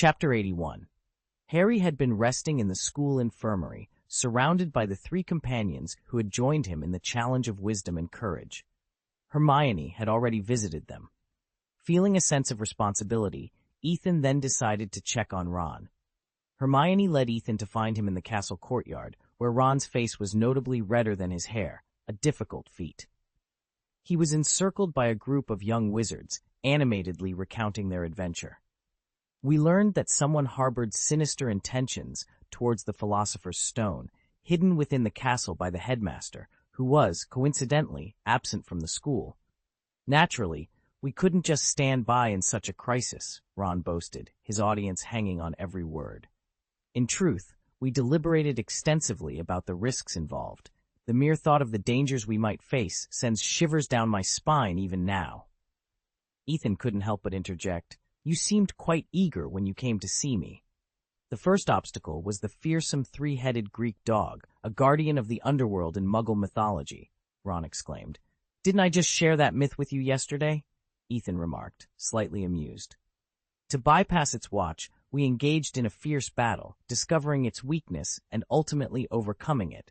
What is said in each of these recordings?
Chapter 81. Harry had been resting in the school infirmary, surrounded by the three companions who had joined him in the challenge of wisdom and courage. Hermione had already visited them. Feeling a sense of responsibility, Ethan then decided to check on Ron. Hermione led Ethan to find him in the castle courtyard, where Ron's face was notably redder than his hair, a difficult feat. He was encircled by a group of young wizards, animatedly recounting their adventure. We learned that someone harbored sinister intentions towards the Philosopher's Stone, hidden within the castle by the headmaster, who was, coincidentally, absent from the school. Naturally, we couldn't just stand by in such a crisis, Ron boasted, his audience hanging on every word. In truth, we deliberated extensively about the risks involved. The mere thought of the dangers we might face sends shivers down my spine even now. Ethan couldn't help but interject, "You seemed quite eager when you came to see me." The first obstacle was the fearsome three-headed Greek dog, a guardian of the underworld in Muggle mythology, Ron exclaimed. "Didn't I just share that myth with you yesterday?" Ethan remarked, slightly amused. To bypass its watch, we engaged in a fierce battle, discovering its weakness and ultimately overcoming it.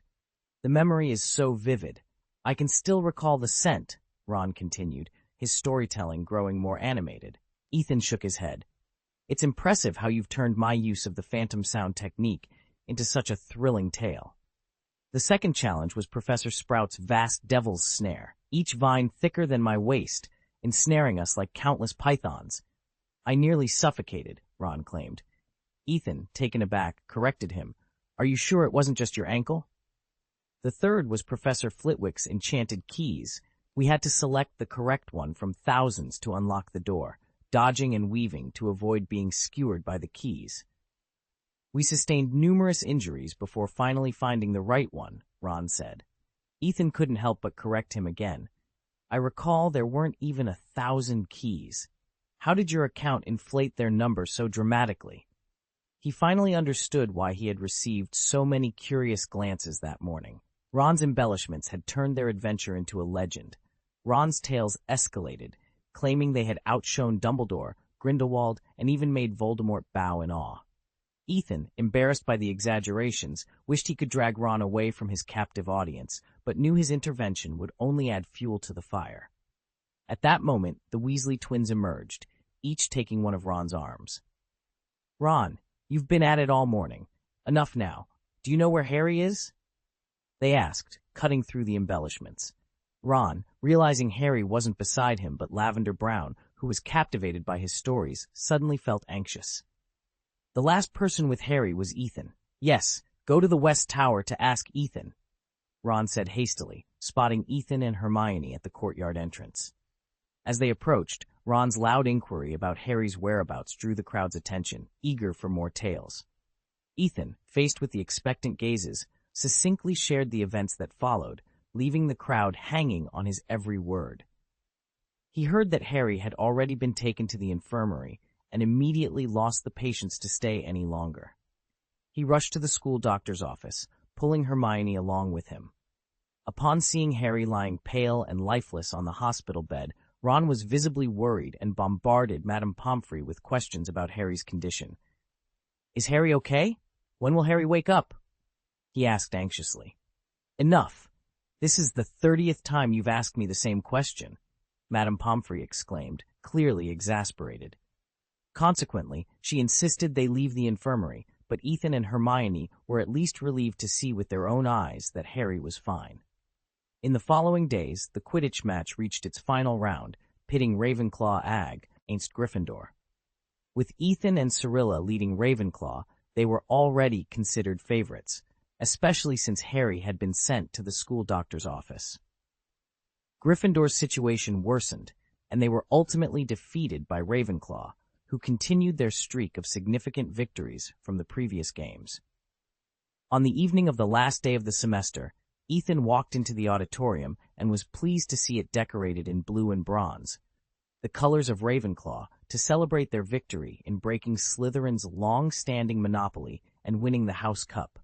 The memory is so vivid. I can still recall the scent, Ron continued, his storytelling growing more animated. Ethan shook his head. "It's impressive how you've turned my use of the phantom sound technique into such a thrilling tale." The second challenge was Professor Sprout's vast devil's snare, each vine thicker than my waist, ensnaring us like countless pythons. "I nearly suffocated," Ron claimed. Ethan, taken aback, corrected him. "Are you sure it wasn't just your ankle?" The third was Professor Flitwick's enchanted keys. We had to select the correct one from thousands to unlock the door, dodging and weaving to avoid being skewered by the keys. "We sustained numerous injuries before finally finding the right one," Ron said. Ethan couldn't help but correct him again. "I recall there weren't even 1,000 keys. How did your account inflate their number so dramatically?" He finally understood why he had received so many curious glances that morning. Ron's embellishments had turned their adventure into a legend. Ron's tales escalated, claiming they had outshone Dumbledore, Grindelwald, and even made Voldemort bow in awe. Ethan, embarrassed by the exaggerations, wished he could drag Ron away from his captive audience, but knew his intervention would only add fuel to the fire. At that moment, the Weasley twins emerged, each taking one of Ron's arms. "Ron, you've been at it all morning. Enough now. Do you know where Harry is?" they asked, cutting through the embellishments. Ron, realizing Harry wasn't beside him but Lavender Brown, who was captivated by his stories, suddenly felt anxious. "The last person with Harry was Ethan. Yes, go to the West Tower to ask Ethan," Ron said hastily, spotting Ethan and Hermione at the courtyard entrance. As they approached, Ron's loud inquiry about Harry's whereabouts drew the crowd's attention, eager for more tales. Ethan, faced with the expectant gazes, succinctly shared the events that followed, leaving the crowd hanging on his every word. He heard that Harry had already been taken to the infirmary and immediately lost the patience to stay any longer. He rushed to the school doctor's office, pulling Hermione along with him. Upon seeing Harry lying pale and lifeless on the hospital bed, Ron was visibly worried and bombarded Madame Pomfrey with questions about Harry's condition. "Is Harry okay? When will Harry wake up?" he asked anxiously. "Enough. This is the 30th time you've asked me the same question," Madame Pomfrey exclaimed, clearly exasperated. Consequently, she insisted they leave the infirmary, but Ethan and Hermione were at least relieved to see with their own eyes that Harry was fine. In the following days, the Quidditch match reached its final round, pitting Ravenclaw against Gryffindor. With Ethan and Cyrilla leading Ravenclaw, they were already considered favorites, especially since Harry had been sent to the school doctor's office. Gryffindor's situation worsened, and they were ultimately defeated by Ravenclaw, who continued their streak of significant victories from the previous games. On the evening of the last day of the semester, Ethan walked into the auditorium and was pleased to see it decorated in blue and bronze, the colors of Ravenclaw, to celebrate their victory in breaking Slytherin's long-standing monopoly and winning the House Cup.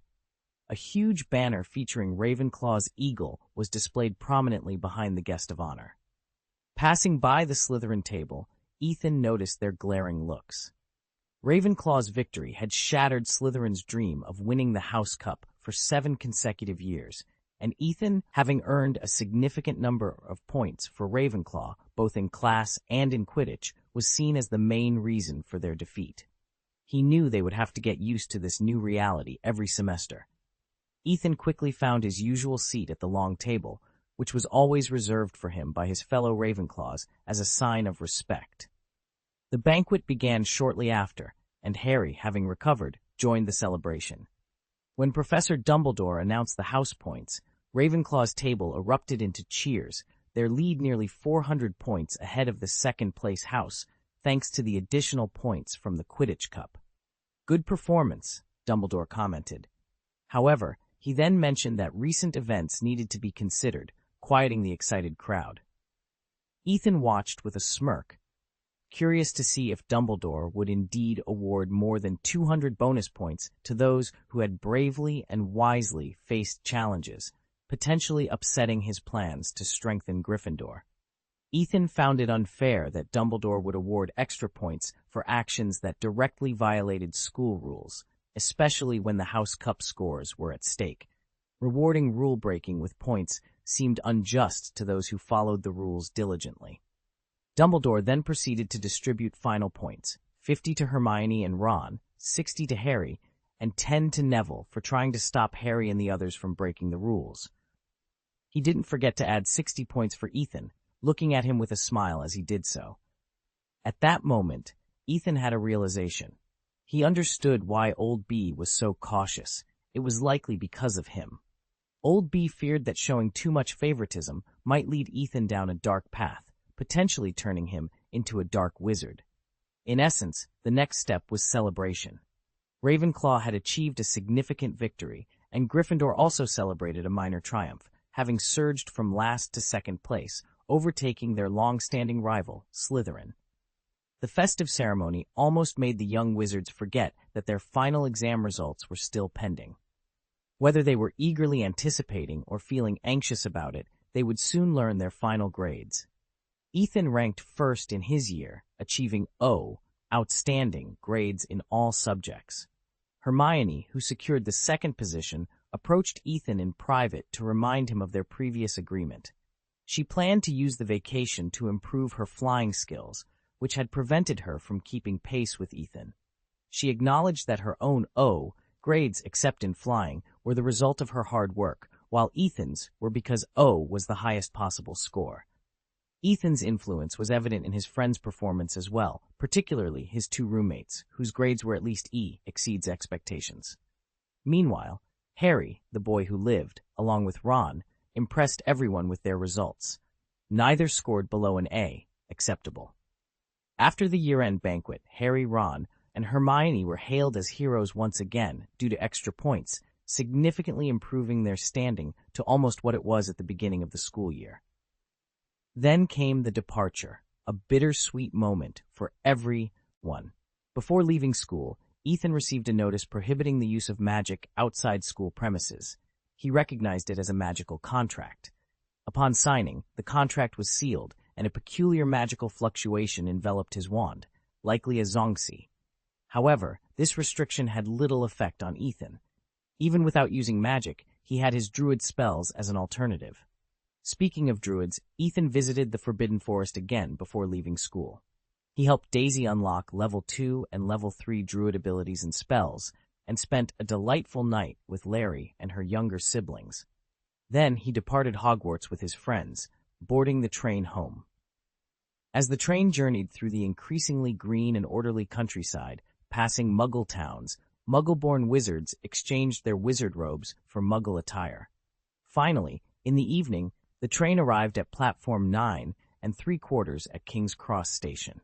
A huge banner featuring Ravenclaw's eagle was displayed prominently behind the guest of honor. Passing by the Slytherin table, Ethan noticed their glaring looks. Ravenclaw's victory had shattered Slytherin's dream of winning the House Cup for 7 consecutive years, and Ethan, having earned a significant number of points for Ravenclaw, both in class and in Quidditch, was seen as the main reason for their defeat. He knew they would have to get used to this new reality every semester. Ethan quickly found his usual seat at the long table, which was always reserved for him by his fellow Ravenclaws as a sign of respect. The banquet began shortly after, and Harry, having recovered, joined the celebration. When Professor Dumbledore announced the house points, Ravenclaw's table erupted into cheers, their lead nearly 400 points ahead of the second-place house, thanks to the additional points from the Quidditch Cup. "Good performance," Dumbledore commented. However, he then mentioned that recent events needed to be considered, quieting the excited crowd. Ethan watched with a smirk, curious to see if Dumbledore would indeed award more than 200 bonus points to those who had bravely and wisely faced challenges, potentially upsetting his plans to strengthen Gryffindor. Ethan found it unfair that Dumbledore would award extra points for actions that directly violated school rules, especially when the House Cup scores were at stake. Rewarding rule-breaking with points seemed unjust to those who followed the rules diligently. Dumbledore then proceeded to distribute final points, 50 to Hermione and Ron, 60 to Harry, and 10 to Neville for trying to stop Harry and the others from breaking the rules. He didn't forget to add 60 points for Ethan, looking at him with a smile as he did so. At that moment, Ethan had a realization. He understood why Old B was so cautious. It was likely because of him. Old B feared that showing too much favoritism might lead Ethan down a dark path, potentially turning him into a dark wizard. In essence, the next step was celebration. Ravenclaw had achieved a significant victory, and Gryffindor also celebrated a minor triumph, having surged from last to second place, overtaking their long-standing rival, Slytherin. The festive ceremony almost made the young wizards forget that their final exam results were still pending. Whether they were eagerly anticipating or feeling anxious about it, they would soon learn their final grades. Ethan ranked first in his year, achieving O, outstanding, grades in all subjects. Hermione, who secured the second position, approached Ethan in private to remind him of their previous agreement. She planned to use the vacation to improve her flying skills, which had prevented her from keeping pace with Ethan. She acknowledged that her own O, grades except in flying, were the result of her hard work, while Ethan's were because O was the highest possible score. Ethan's influence was evident in his friend's performance as well, particularly his 2 roommates, whose grades were at least E, exceeds expectations. Meanwhile, Harry, the boy who lived, along with Ron, impressed everyone with their results. Neither scored below an A, acceptable. After the year-end banquet, Harry, Ron, and Hermione were hailed as heroes once again due to extra points, significantly improving their standing to almost what it was at the beginning of the school year. Then came the departure, a bittersweet moment for everyone. Before leaving school, Ethan received a notice prohibiting the use of magic outside school premises. He recognized it as a magical contract. Upon signing, the contract was sealed, and a peculiar magical fluctuation enveloped his wand, likely a zongxi. However, this restriction had little effect on Ethan. Even without using magic, he had his druid spells as an alternative. Speaking of druids, Ethan visited the Forbidden Forest again before leaving school. He helped Daisy unlock level 2 and level 3 druid abilities and spells, and spent a delightful night with Larry and her younger siblings. Then he departed Hogwarts with his friends, boarding the train home. As the train journeyed through the increasingly green and orderly countryside, passing Muggle towns, Muggle-born wizards exchanged their wizard robes for Muggle attire. Finally, in the evening, the train arrived at Platform 9 and 3/4 at King's Cross Station.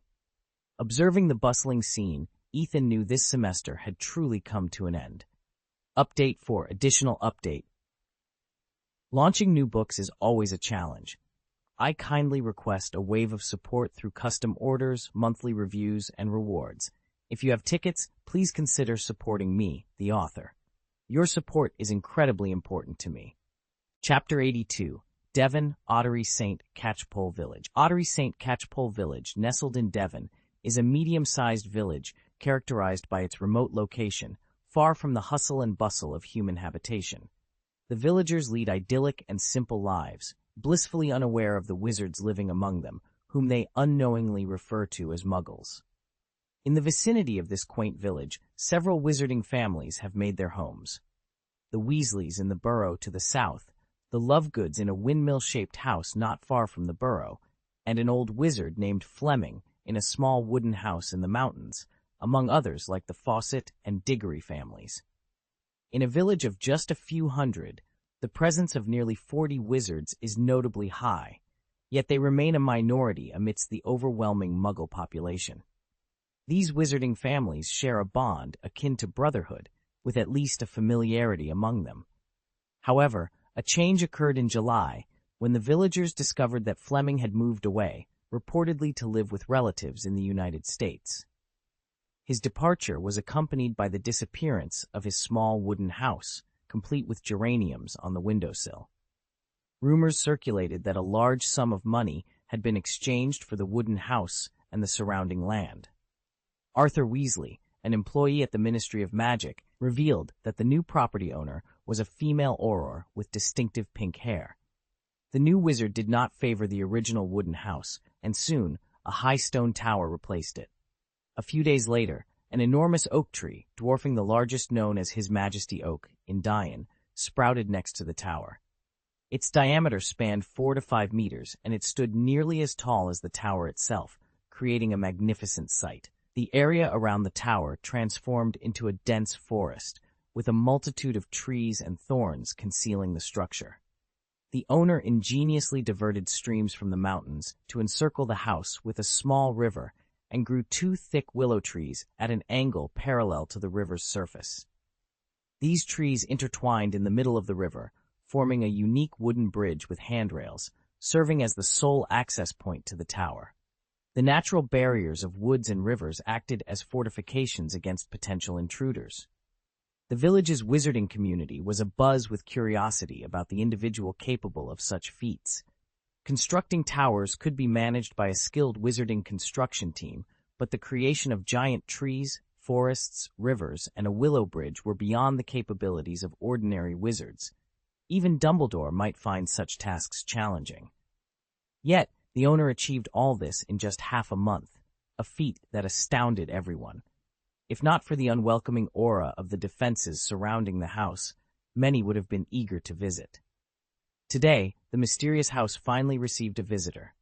Observing the bustling scene, Ethan knew this semester had truly come to an end. Update for additional update. Launching new books is always a challenge. I kindly request a wave of support through custom orders, monthly reviews, and rewards. If you have tickets, please consider supporting me, the author. Your support is incredibly important to me. Chapter 82. Devon, Ottery St. Catchpole Village. Ottery St. Catchpole Village, nestled in Devon, is a medium-sized village characterized by its remote location, far from the hustle and bustle of human habitation. The villagers lead idyllic and simple lives, blissfully unaware of the wizards living among them, whom they unknowingly refer to as muggles. In the vicinity of this quaint village, several wizarding families have made their homes. The Weasleys in the burrow to the south, the Lovegoods in a windmill-shaped house not far from the burrow, and an old wizard named Fleming in a small wooden house in the mountains, among others like the Fawcett and Diggory families. In a village of just a few hundred, the presence of nearly 40 wizards is notably high, yet they remain a minority amidst the overwhelming Muggle population. These wizarding families share a bond akin to brotherhood, with at least a familiarity among them. However, a change occurred in July when the villagers discovered that Fleming had moved away, reportedly to live with relatives in the United States. His departure was accompanied by the disappearance of his small wooden house, complete with geraniums on the windowsill. Rumors circulated that a large sum of money had been exchanged for the wooden house and the surrounding land. Arthur Weasley, an employee at the Ministry of Magic, revealed that the new property owner was a female auror with distinctive pink hair. The new wizard did not favor the original wooden house, and soon a high stone tower replaced it. A few days later, an enormous oak tree, dwarfing the largest known as His Majesty Oak in Dian, sprouted next to the tower. Its diameter spanned 4 to 5 meters, and it stood nearly as tall as the tower itself, creating a magnificent sight. The area around the tower transformed into a dense forest, with a multitude of trees and thorns concealing the structure. The owner ingeniously diverted streams from the mountains to encircle the house with a small river and grew 2 thick willow trees at an angle parallel to the river's surface. These trees intertwined in the middle of the river, forming a unique wooden bridge with handrails, serving as the sole access point to the tower. The natural barriers of woods and rivers acted as fortifications against potential intruders. The village's wizarding community was abuzz with curiosity about the individual capable of such feats. Constructing towers could be managed by a skilled wizarding construction team, but the creation of giant trees, forests, rivers, and a willow bridge were beyond the capabilities of ordinary wizards. Even Dumbledore might find such tasks challenging. Yet, the owner achieved all this in just half a month, a feat that astounded everyone. If not for the unwelcoming aura of the defenses surrounding the house, many would have been eager to visit. Today, the mysterious house finally received a visitor.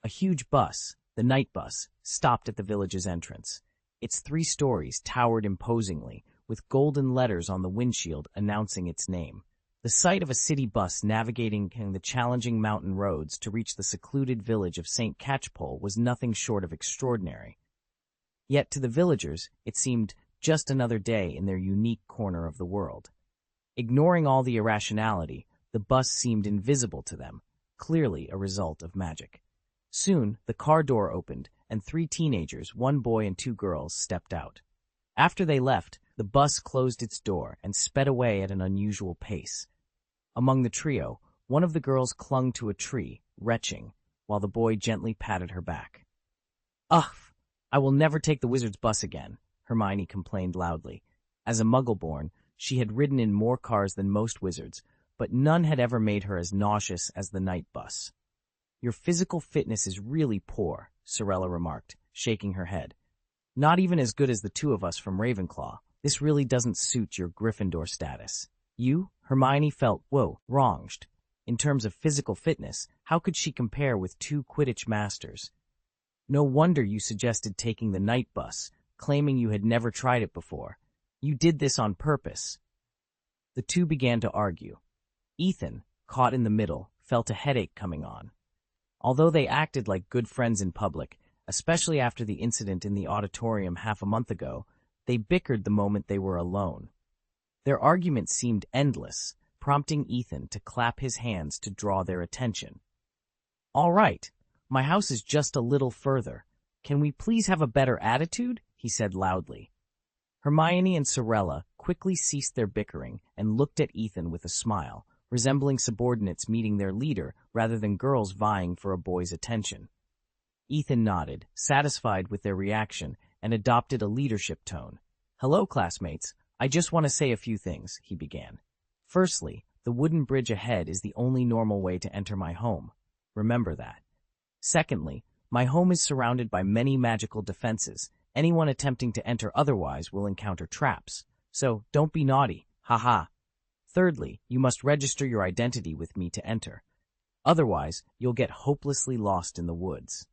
A huge bus, the night bus, stopped at the village's entrance. Its 3 stories towered imposingly, with golden letters on the windshield announcing its name. The sight of a city bus navigating the challenging mountain roads to reach the secluded village of St. Catchpole was nothing short of extraordinary. Yet to the villagers, it seemed just another day in their unique corner of the world. Ignoring all the irrationality, the bus seemed invisible to them, clearly a result of magic. Soon, the car door opened, and 3 teenagers, 1 boy and 2 girls, stepped out. After they left, the bus closed its door and sped away at an unusual pace. Among the trio, one of the girls clung to a tree, retching, while the boy gently patted her back. "Ugh, I will never take the wizard's bus again," Hermione complained loudly. As a Muggle-born, she had ridden in more cars than most wizards, but none had ever made her as nauseous as the night bus. "Your physical fitness is really poor," Sorella remarked, shaking her head. "Not even as good as the 2 of us from Ravenclaw. This really doesn't suit your Gryffindor status." You? Hermione felt, wronged. In terms of physical fitness, how could she compare with 2 Quidditch masters? No wonder you suggested taking the night bus, claiming you had never tried it before. You did this on purpose. The 2 began to argue. Ethan, caught in the middle, felt a headache coming on. Although they acted like good friends in public, especially after the incident in the auditorium half a month ago, they bickered the moment they were alone. Their argument seemed endless, prompting Ethan to clap his hands to draw their attention. "All right, my house is just a little further. Can we please have a better attitude?" he said loudly. Hermione and Sorella quickly ceased their bickering and looked at Ethan with a smile, resembling subordinates meeting their leader rather than girls vying for a boy's attention. Ethan nodded, satisfied with their reaction, and adopted a leadership tone. "Hello, classmates. I just want to say a few things," he began. "Firstly, the wooden bridge ahead is the only normal way to enter my home. Remember that. Secondly, my home is surrounded by many magical defenses. Anyone attempting to enter otherwise will encounter traps. So, don't be naughty. Haha. Thirdly, you must register your identity with me to enter. Otherwise, you'll get hopelessly lost in the woods."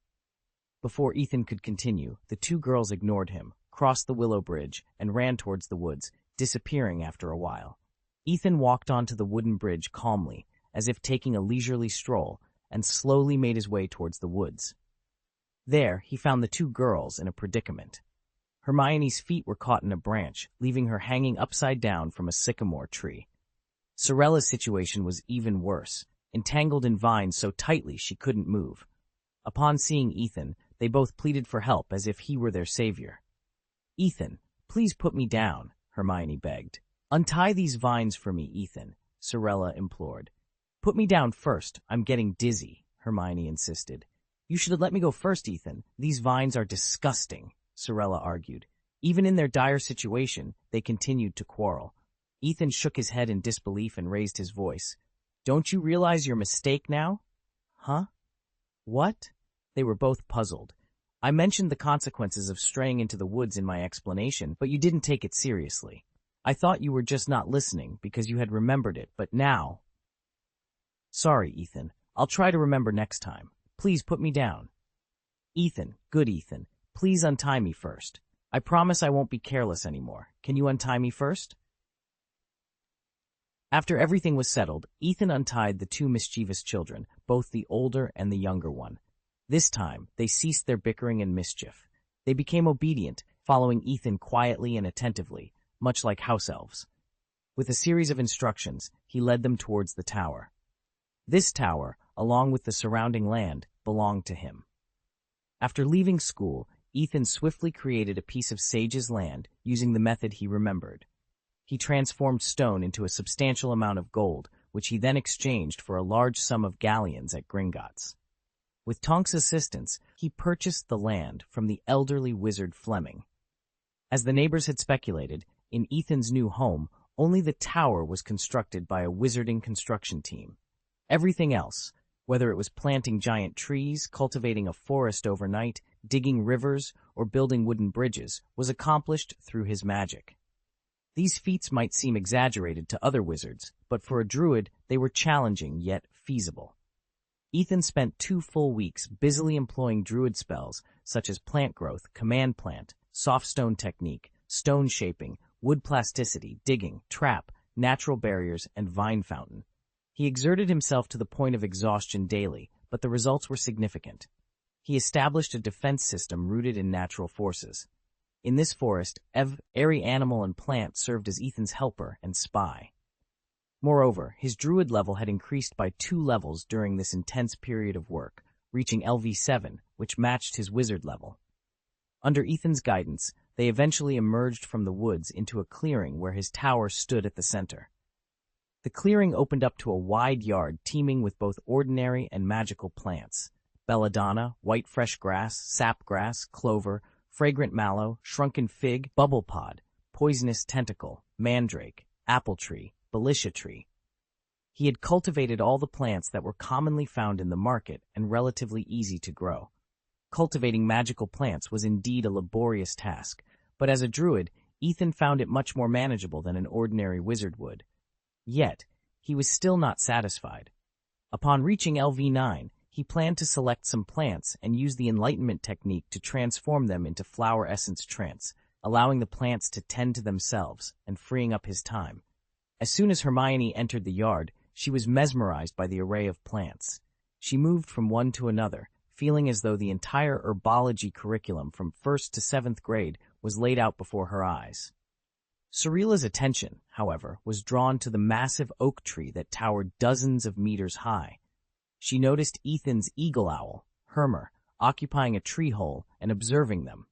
Before Ethan could continue, the two girls ignored him, crossed the willow bridge, and ran towards the woods, disappearing after a while. Ethan walked onto the wooden bridge calmly, as if taking a leisurely stroll, and slowly made his way towards the woods. There, he found the two girls in a predicament. Hermione's feet were caught in a branch, leaving her hanging upside down from a sycamore tree. Sorella's situation was even worse, entangled in vines so tightly she couldn't move. Upon seeing Ethan, they both pleaded for help as if he were their savior. "Ethan, please put me down," Hermione begged. "Untie these vines for me, Ethan," Sorella implored. "Put me down first, I'm getting dizzy," Hermione insisted. "You should have let me go first, Ethan. These vines are disgusting," Sorella argued. Even in their dire situation, they continued to quarrel. Ethan shook his head in disbelief and raised his voice. "Don't you realize your mistake now?" "Huh? What?" They were both puzzled. "I mentioned the consequences of straying into the woods in my explanation, but you didn't take it seriously. I thought you were just not listening because you had remembered it, but now—" "Sorry, Ethan. I'll try to remember next time. Please put me down." "Ethan, good Ethan, please untie me first. I promise I won't be careless anymore. Can you untie me first?" After everything was settled, Ethan untied the two mischievous children, both the older and the younger one. This time, they ceased their bickering and mischief. They became obedient, following Ethan quietly and attentively, much like house elves. With a series of instructions, he led them towards the tower. This tower, along with the surrounding land, belonged to him. After leaving school, Ethan swiftly created a piece of Sage's land using the method he remembered. He transformed stone into a substantial amount of gold, which he then exchanged for a large sum of galleons at Gringotts. With Tonk's assistance, he purchased the land from the elderly wizard Fleming. As the neighbors had speculated, in Ethan's new home, only the tower was constructed by a wizarding construction team. Everything else, whether it was planting giant trees, cultivating a forest overnight, digging rivers, or building wooden bridges, was accomplished through his magic. These feats might seem exaggerated to other wizards, but for a druid, they were challenging yet feasible. Ethan spent 2 full weeks busily employing druid spells such as plant growth, command plant, soft stone technique, stone shaping, wood plasticity, digging, trap, natural barriers, and vine fountain. He exerted himself to the point of exhaustion daily, but the results were significant. He established a defense system rooted in natural forces. In this forest, every animal and plant served as Ethan's helper and spy. Moreover, his druid level had increased by 2 levels during this intense period of work, reaching LV7, which matched his wizard level. Under Ethan's guidance, they eventually emerged from the woods into a clearing where his tower stood at the center. The clearing opened up to a wide yard teeming with both ordinary and magical plants: belladonna, white fresh grass, sapgrass, clover, fragrant mallow, shrunken fig, bubble pod, poisonous tentacle, mandrake, apple tree, Belisha tree. He had cultivated all the plants that were commonly found in the market and relatively easy to grow. Cultivating magical plants was indeed a laborious task, but as a druid, Ethan found it much more manageable than an ordinary wizard would. Yet, he was still not satisfied. Upon reaching LV9, he planned to select some plants and use the enlightenment technique to transform them into flower essence trance, allowing the plants to tend to themselves and freeing up his time. As soon as Hermione entered the yard, she was mesmerized by the array of plants. She moved from one to another, feeling as though the entire herbology curriculum from 1st to 7th grade was laid out before her eyes. Sorella's attention, however, was drawn to the massive oak tree that towered dozens of meters high. She noticed Ethan's eagle owl, Hermer, occupying a tree hole and observing them.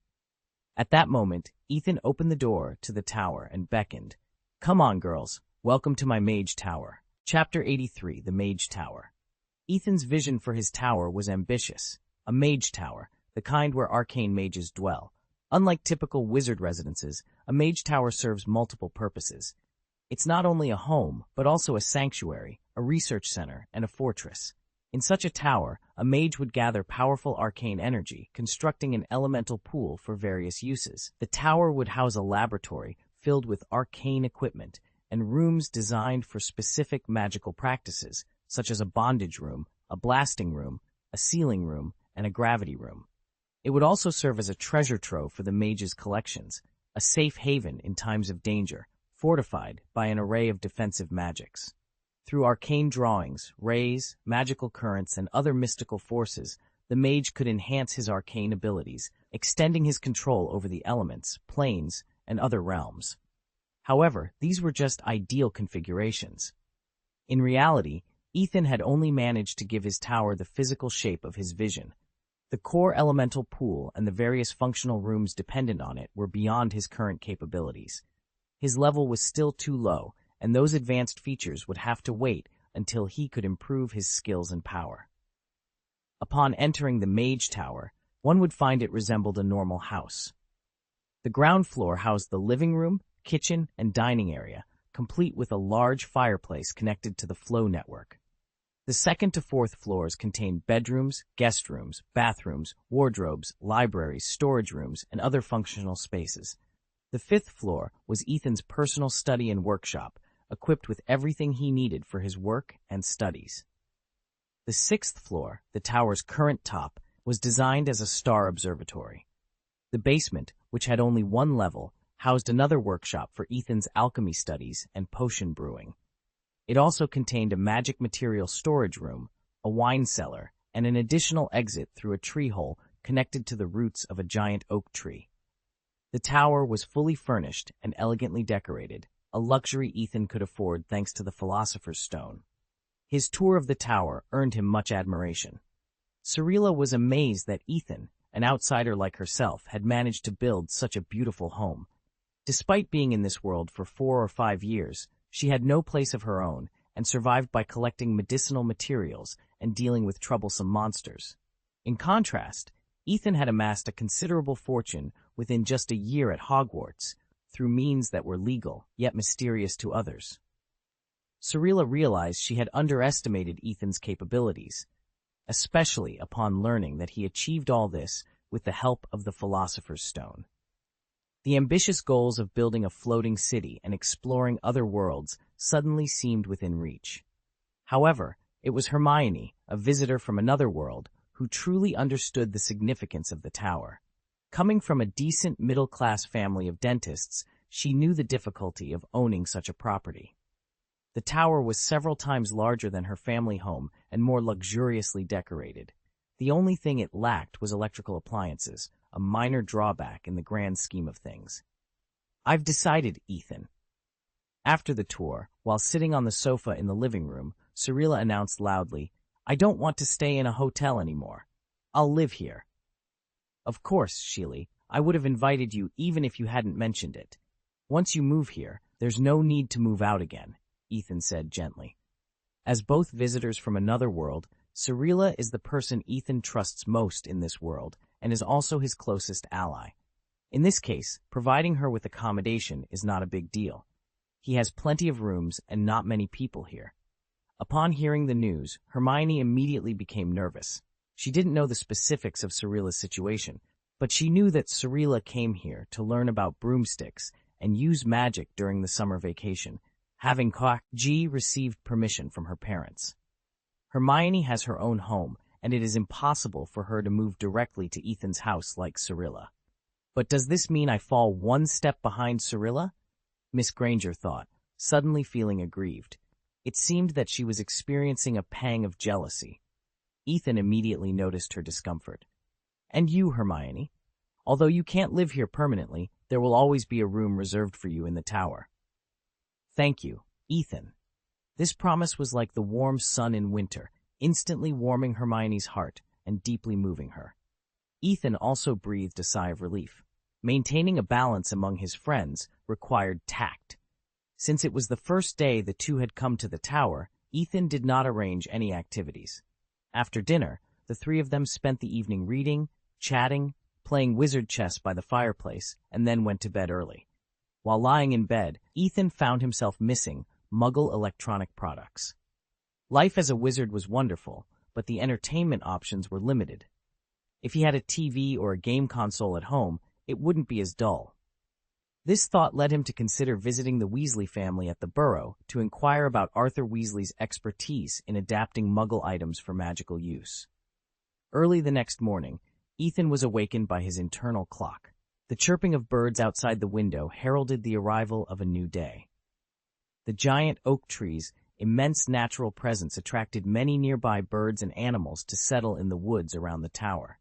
At that moment, Ethan opened the door to the tower and beckoned. "Come on, girls. Welcome to my mage tower." Chapter 83, The Mage Tower. Ethan's vision for his tower was ambitious. A mage tower, the kind where arcane mages dwell. Unlike typical wizard residences, a mage tower serves multiple purposes. It's not only a home, but also a sanctuary, a research center, and a fortress. In such a tower, a mage would gather powerful arcane energy, constructing an elemental pool for various uses. The tower would house a laboratory filled with arcane equipment and rooms designed for specific magical practices, such as a bondage room, a blasting room, a sealing room, and a gravity room. It would also serve as a treasure trove for the mage's collections, a safe haven in times of danger, fortified by an array of defensive magics. Through arcane drawings, rays, magical currents, and other mystical forces, the mage could enhance his arcane abilities, extending his control over the elements, planes, and other realms. However, these were just ideal configurations. In reality, Ethan had only managed to give his tower the physical shape of his vision. The core elemental pool and the various functional rooms dependent on it were beyond his current capabilities. His level was still too low, and those advanced features would have to wait until he could improve his skills and power. Upon entering the Mage Tower, one would find it resembled a normal house. The ground floor housed the living room, kitchen, and dining area, complete with a large fireplace connected to the flow network. The second to fourth floors contained bedrooms, guest rooms, bathrooms, wardrobes, libraries, storage rooms, and other functional spaces. The fifth floor was Ethan's personal study and workshop, equipped with everything he needed for his work and studies. The sixth floor, the tower's current top, was designed as a star observatory. The basement, which had only one level, housed another workshop for Ethan's alchemy studies and potion brewing. It also contained a magic material storage room, a wine cellar, and an additional exit through a tree hole connected to the roots of a giant oak tree. The tower was fully furnished and elegantly decorated, a luxury Ethan could afford thanks to the Philosopher's Stone. His tour of the tower earned him much admiration. Cirilla was amazed that Ethan, an outsider like herself, had managed to build such a beautiful home. Despite being in this world for 4 or 5 years, she had no place of her own and survived by collecting medicinal materials and dealing with troublesome monsters. In contrast, Ethan had amassed a considerable fortune within just a year at Hogwarts, through means that were legal, yet mysterious to others. Cirilla realized she had underestimated Ethan's capabilities, especially upon learning that he achieved all this with the help of the Philosopher's Stone. The ambitious goals of building a floating city and exploring other worlds suddenly seemed within reach. However, it was Hermione, a visitor from another world, who truly understood the significance of the tower. Coming from a decent middle-class family of dentists, she knew the difficulty of owning such a property. The tower was several times larger than her family home and more luxuriously decorated. The only thing it lacked was electrical appliances, a minor drawback in the grand scheme of things. "I've decided, Ethan." After the tour, while sitting on the sofa in the living room, Cirilla announced loudly, "I don't want to stay in a hotel anymore. I'll live here." "Of course, Sheely, I would have invited you even if you hadn't mentioned it. Once you move here, there's no need to move out again," Ethan said gently. As both visitors from another world, Cirilla is the person Ethan trusts most in this world and is also his closest ally. In this case, providing her with accommodation is not a big deal. He has plenty of rooms and not many people here. Upon hearing the news, Hermione immediately became nervous. She didn't know the specifics of Cirilla's situation, but she knew that Cirilla came here to learn about broomsticks and use magic during the summer vacation, having received permission from her parents. Hermione has her own home, and it is impossible for her to move directly to Ethan's house like Cirilla. But does this mean I fall one step behind Cirilla? Miss Granger thought, suddenly feeling aggrieved. It seemed that she was experiencing a pang of jealousy. Ethan immediately noticed her discomfort. "And you, Hermione? Although you can't live here permanently, there will always be a room reserved for you in the tower." "Thank you, Ethan." This promise was like the warm sun in winter, instantly warming Hermione's heart and deeply moving her. Ethan also breathed a sigh of relief. Maintaining a balance among his friends required tact. Since it was the first day the two had come to the tower, Ethan did not arrange any activities. After dinner, the three of them spent the evening reading, chatting, playing wizard chess by the fireplace, and then went to bed early. While lying in bed, Ethan found himself missing Muggle electronic products. Life as a wizard was wonderful, but the entertainment options were limited. If he had a TV or a game console at home, it wouldn't be as dull. This thought led him to consider visiting the Weasley family at the Burrow to inquire about Arthur Weasley's expertise in adapting Muggle items for magical use. Early the next morning, Ethan was awakened by his internal clock. The chirping of birds outside the window heralded the arrival of a new day. The giant oak tree's immense natural presence attracted many nearby birds and animals to settle in the woods around the tower.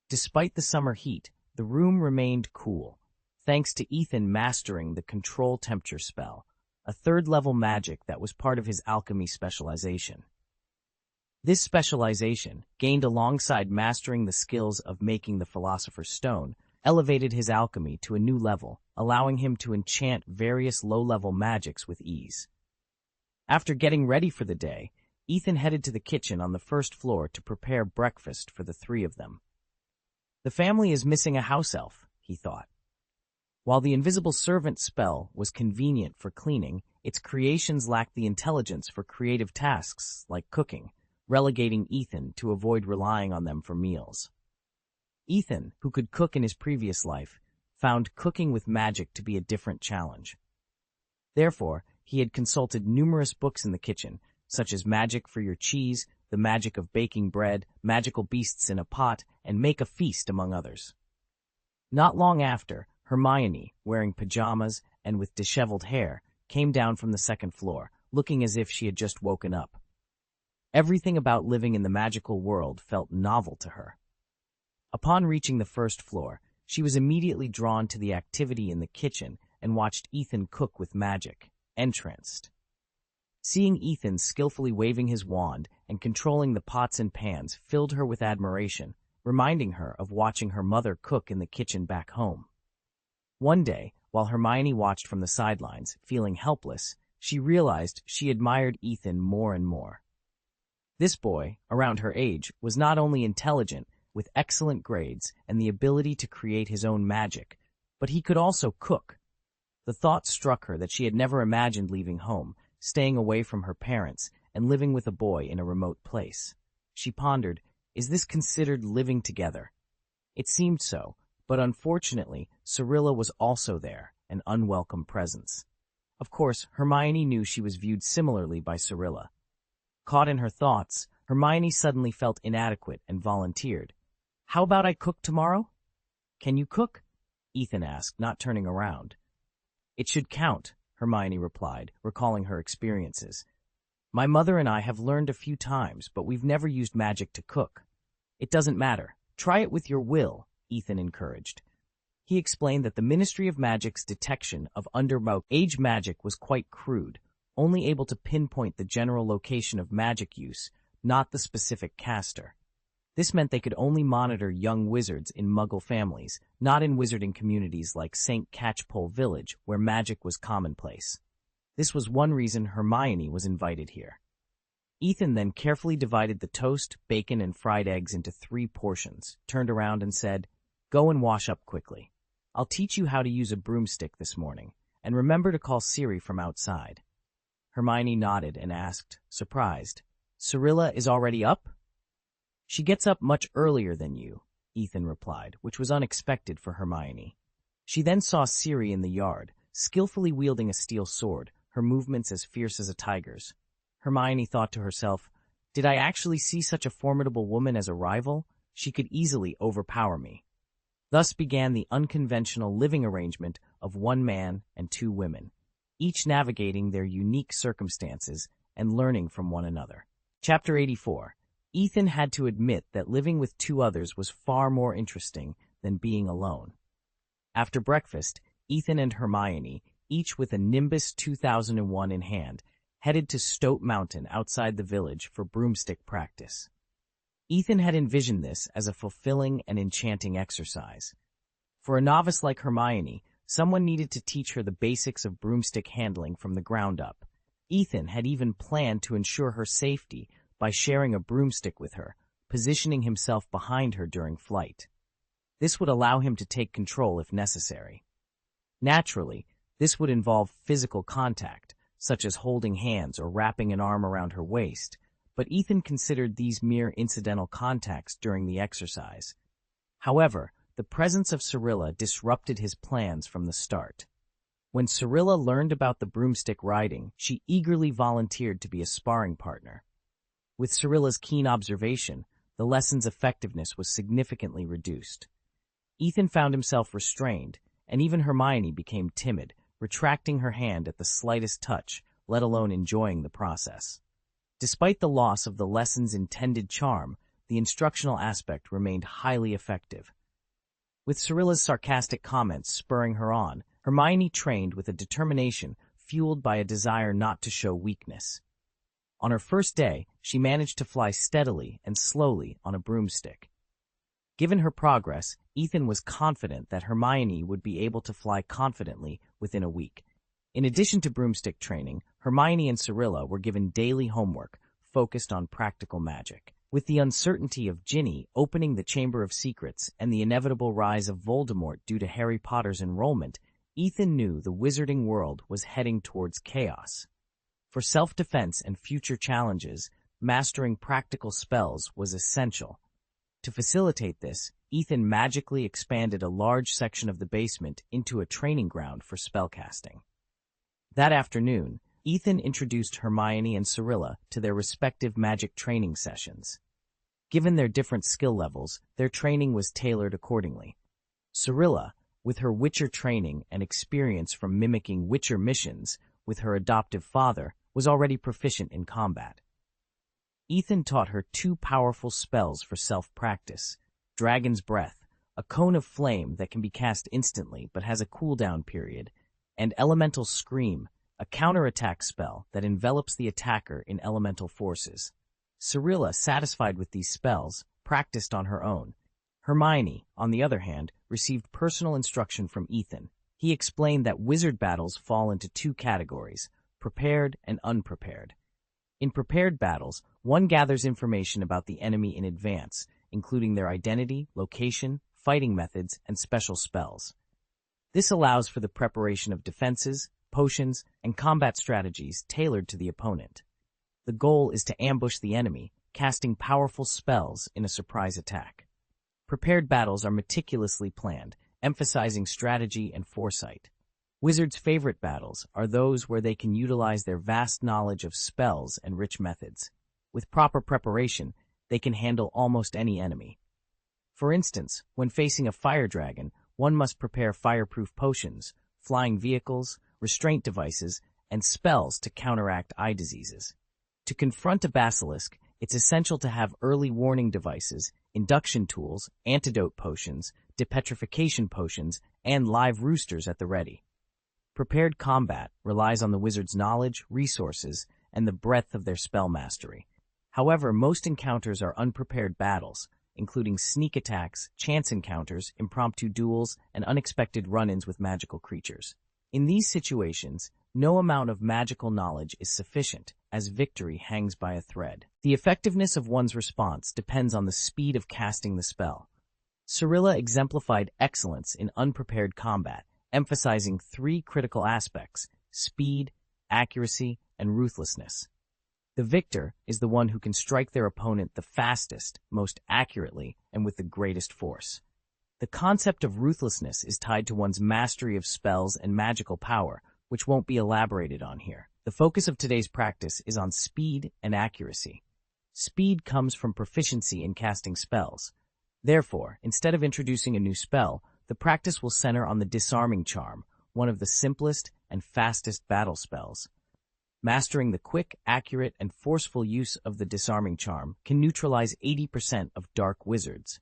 Despite the summer heat, the room remained cool, thanks to Ethan mastering the control temperature spell, a third-level magic that was part of his alchemy specialization. This specialization, gained alongside mastering the skills of making the Philosopher's Stone, elevated his alchemy to a new level, allowing him to enchant various low-level magics with ease. After getting ready for the day, Ethan headed to the kitchen on the first floor to prepare breakfast for the three of them. The family is missing a house elf, he thought. While the invisible servant spell was convenient for cleaning, its creations lacked the intelligence for creative tasks like cooking, relegating Ethan to avoid relying on them for meals. Ethan, who could cook in his previous life, found cooking with magic to be a different challenge. Therefore, he had consulted numerous books in the kitchen, such as Magic for Your Cheese, The Magic of Baking Bread, Magical Beasts in a Pot, and Make a Feast, among others. Not long after, Hermione, wearing pajamas and with disheveled hair, came down from the second floor, looking as if she had just woken up. Everything about living in the magical world felt novel to her. Upon reaching the first floor, she was immediately drawn to the activity in the kitchen and watched Ethan cook with magic, entranced. Seeing Ethan skillfully waving his wand and controlling the pots and pans filled her with admiration, reminding her of watching her mother cook in the kitchen back home. One day, while Hermione watched from the sidelines, feeling helpless, she realized she admired Ethan more and more. This boy, around her age, was not only intelligent, with excellent grades and the ability to create his own magic, but he could also cook. The thought struck her that she had never imagined leaving home, staying away from her parents, and living with a boy in a remote place. She pondered, is this considered living together? It seemed so, but unfortunately, Cyrilla was also there, an unwelcome presence. Of course, Hermione knew she was viewed similarly by Cyrilla. Caught in her thoughts, Hermione suddenly felt inadequate and volunteered. How about I cook tomorrow? Can you cook? Ethan asked, not turning around. It should count, Hermione replied, recalling her experiences. My mother and I have learned a few times, but we've never used magic to cook. It doesn't matter. Try it with your will, Ethan encouraged. He explained that the Ministry of Magic's detection of underage magic was quite crude, only able to pinpoint the general location of magic use, not the specific caster. This meant they could only monitor young wizards in Muggle families, not in wizarding communities like St. Catchpole Village, where magic was commonplace. This was one reason Hermione was invited here. Ethan then carefully divided the toast, bacon, and fried eggs into 3 portions, turned around and said, "Go and wash up quickly. I'll teach you how to use a broomstick this morning, and remember to call Siri from outside." Hermione nodded and asked, surprised, "Cyrilla is already up?" "She gets up much earlier than you," Ethan replied, which was unexpected for Hermione. She then saw Siri in the yard, skillfully wielding a steel sword, her movements as fierce as a tiger's. Hermione thought to herself, "Did I actually see such a formidable woman as a rival? She could easily overpower me." Thus began the unconventional living arrangement of 1 man and 2 women, each navigating their unique circumstances and learning from one another. Chapter 84. Ethan had to admit that living with 2 others was far more interesting than being alone. After breakfast, Ethan and Hermione, each with a Nimbus 2001 in hand, headed to Stoat Mountain outside the village for broomstick practice. Ethan had envisioned this as a fulfilling and enchanting exercise. For a novice like Hermione, someone needed to teach her the basics of broomstick handling from the ground up. Ethan had even planned to ensure her safety by sharing a broomstick with her, positioning himself behind her during flight. This would allow him to take control if necessary. Naturally, this would involve physical contact, such as holding hands or wrapping an arm around her waist, but Ethan considered these mere incidental contacts during the exercise. However, the presence of Cyrilla disrupted his plans from the start. When Cyrilla learned about the broomstick riding, she eagerly volunteered to be a sparring partner. With Cyrilla's keen observation, the lesson's effectiveness was significantly reduced. Ethan found himself restrained, and even Hermione became timid, retracting her hand at the slightest touch, let alone enjoying the process. Despite the loss of the lesson's intended charm, the instructional aspect remained highly effective. With Cyrilla's sarcastic comments spurring her on, Hermione trained with a determination fueled by a desire not to show weakness. On her first day, she managed to fly steadily and slowly on a broomstick. Given her progress, Ethan was confident that Hermione would be able to fly confidently within a week. In addition to broomstick training, Hermione and Cyrilla were given daily homework focused on practical magic. With the uncertainty of Ginny opening the Chamber of Secrets and the inevitable rise of Voldemort due to Harry Potter's enrollment, Ethan knew the wizarding world was heading towards chaos. For self-defense and future challenges, mastering practical spells was essential. To facilitate this, Ethan magically expanded a large section of the basement into a training ground for spellcasting. That afternoon, Ethan introduced Hermione and Cyrilla to their respective magic training sessions. Given their different skill levels, their training was tailored accordingly. Cyrilla, with her Witcher training and experience from mimicking Witcher missions with her adoptive father, was already proficient in combat. Ethan taught her two powerful spells for self-practice: Dragon's Breath, a cone of flame that can be cast instantly but has a cooldown period, and Elemental Scream, a counterattack spell that envelops the attacker in elemental forces. Cyrilla, satisfied with these spells, practiced on her own. Hermione, on the other hand, received personal instruction from Ethan. He explained that wizard battles fall into two categories: prepared and unprepared. In prepared battles, one gathers information about the enemy in advance, including their identity, location, fighting methods, and special spells. This allows for the preparation of defenses, potions, and combat strategies tailored to the opponent. The goal is to ambush the enemy, casting powerful spells in a surprise attack. Prepared battles are meticulously planned, emphasizing strategy and foresight. Wizards' favorite battles are those where they can utilize their vast knowledge of spells and rich methods. With proper preparation, they can handle almost any enemy. For instance, when facing a fire dragon, one must prepare fireproof potions, flying vehicles, restraint devices, and spells to counteract eye diseases. To confront a basilisk, it's essential to have early warning devices, induction tools, antidote potions, depetrification potions, and live roosters at the ready. Prepared combat relies on the wizard's knowledge, resources, and the breadth of their spell mastery. However, most encounters are unprepared battles, including sneak attacks, chance encounters, impromptu duels, and unexpected run-ins with magical creatures. In these situations, no amount of magical knowledge is sufficient, as victory hangs by a thread. The effectiveness of one's response depends on the speed of casting the spell. Cyrilla exemplified excellence in unprepared combat, emphasizing three critical aspects: speed, accuracy, and ruthlessness. The victor is the one who can strike their opponent the fastest, most accurately, and with the greatest force. The concept of ruthlessness is tied to one's mastery of spells and magical power, which won't be elaborated on here. The focus of today's practice is on speed and accuracy. Speed comes from proficiency in casting spells. Therefore, instead of introducing a new spell, the practice will center on the disarming charm, one of the simplest and fastest battle spells. Mastering the quick, accurate, and forceful use of the disarming charm can neutralize 80% of dark wizards.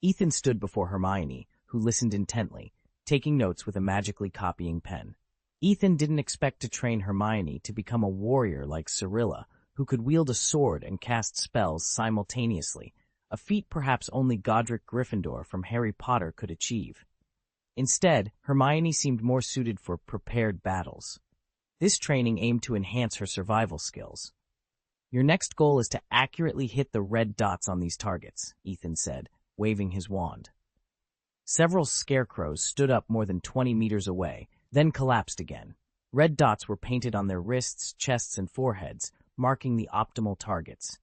Ethan stood before Hermione, who listened intently, taking notes with a magically copying pen. Ethan didn't expect to train Hermione to become a warrior like Cyrilla, who could wield a sword and cast spells simultaneously, a feat perhaps only Godric Gryffindor from Harry Potter could achieve. Instead, Hermione seemed more suited for prepared battles. This training aimed to enhance her survival skills. "Your next goal is to accurately hit the red dots on these targets," Ethan said, waving his wand. Several scarecrows stood up more than 20 meters away, then collapsed again. Red dots were painted on their wrists, chests, and foreheads, marking the optimal targets.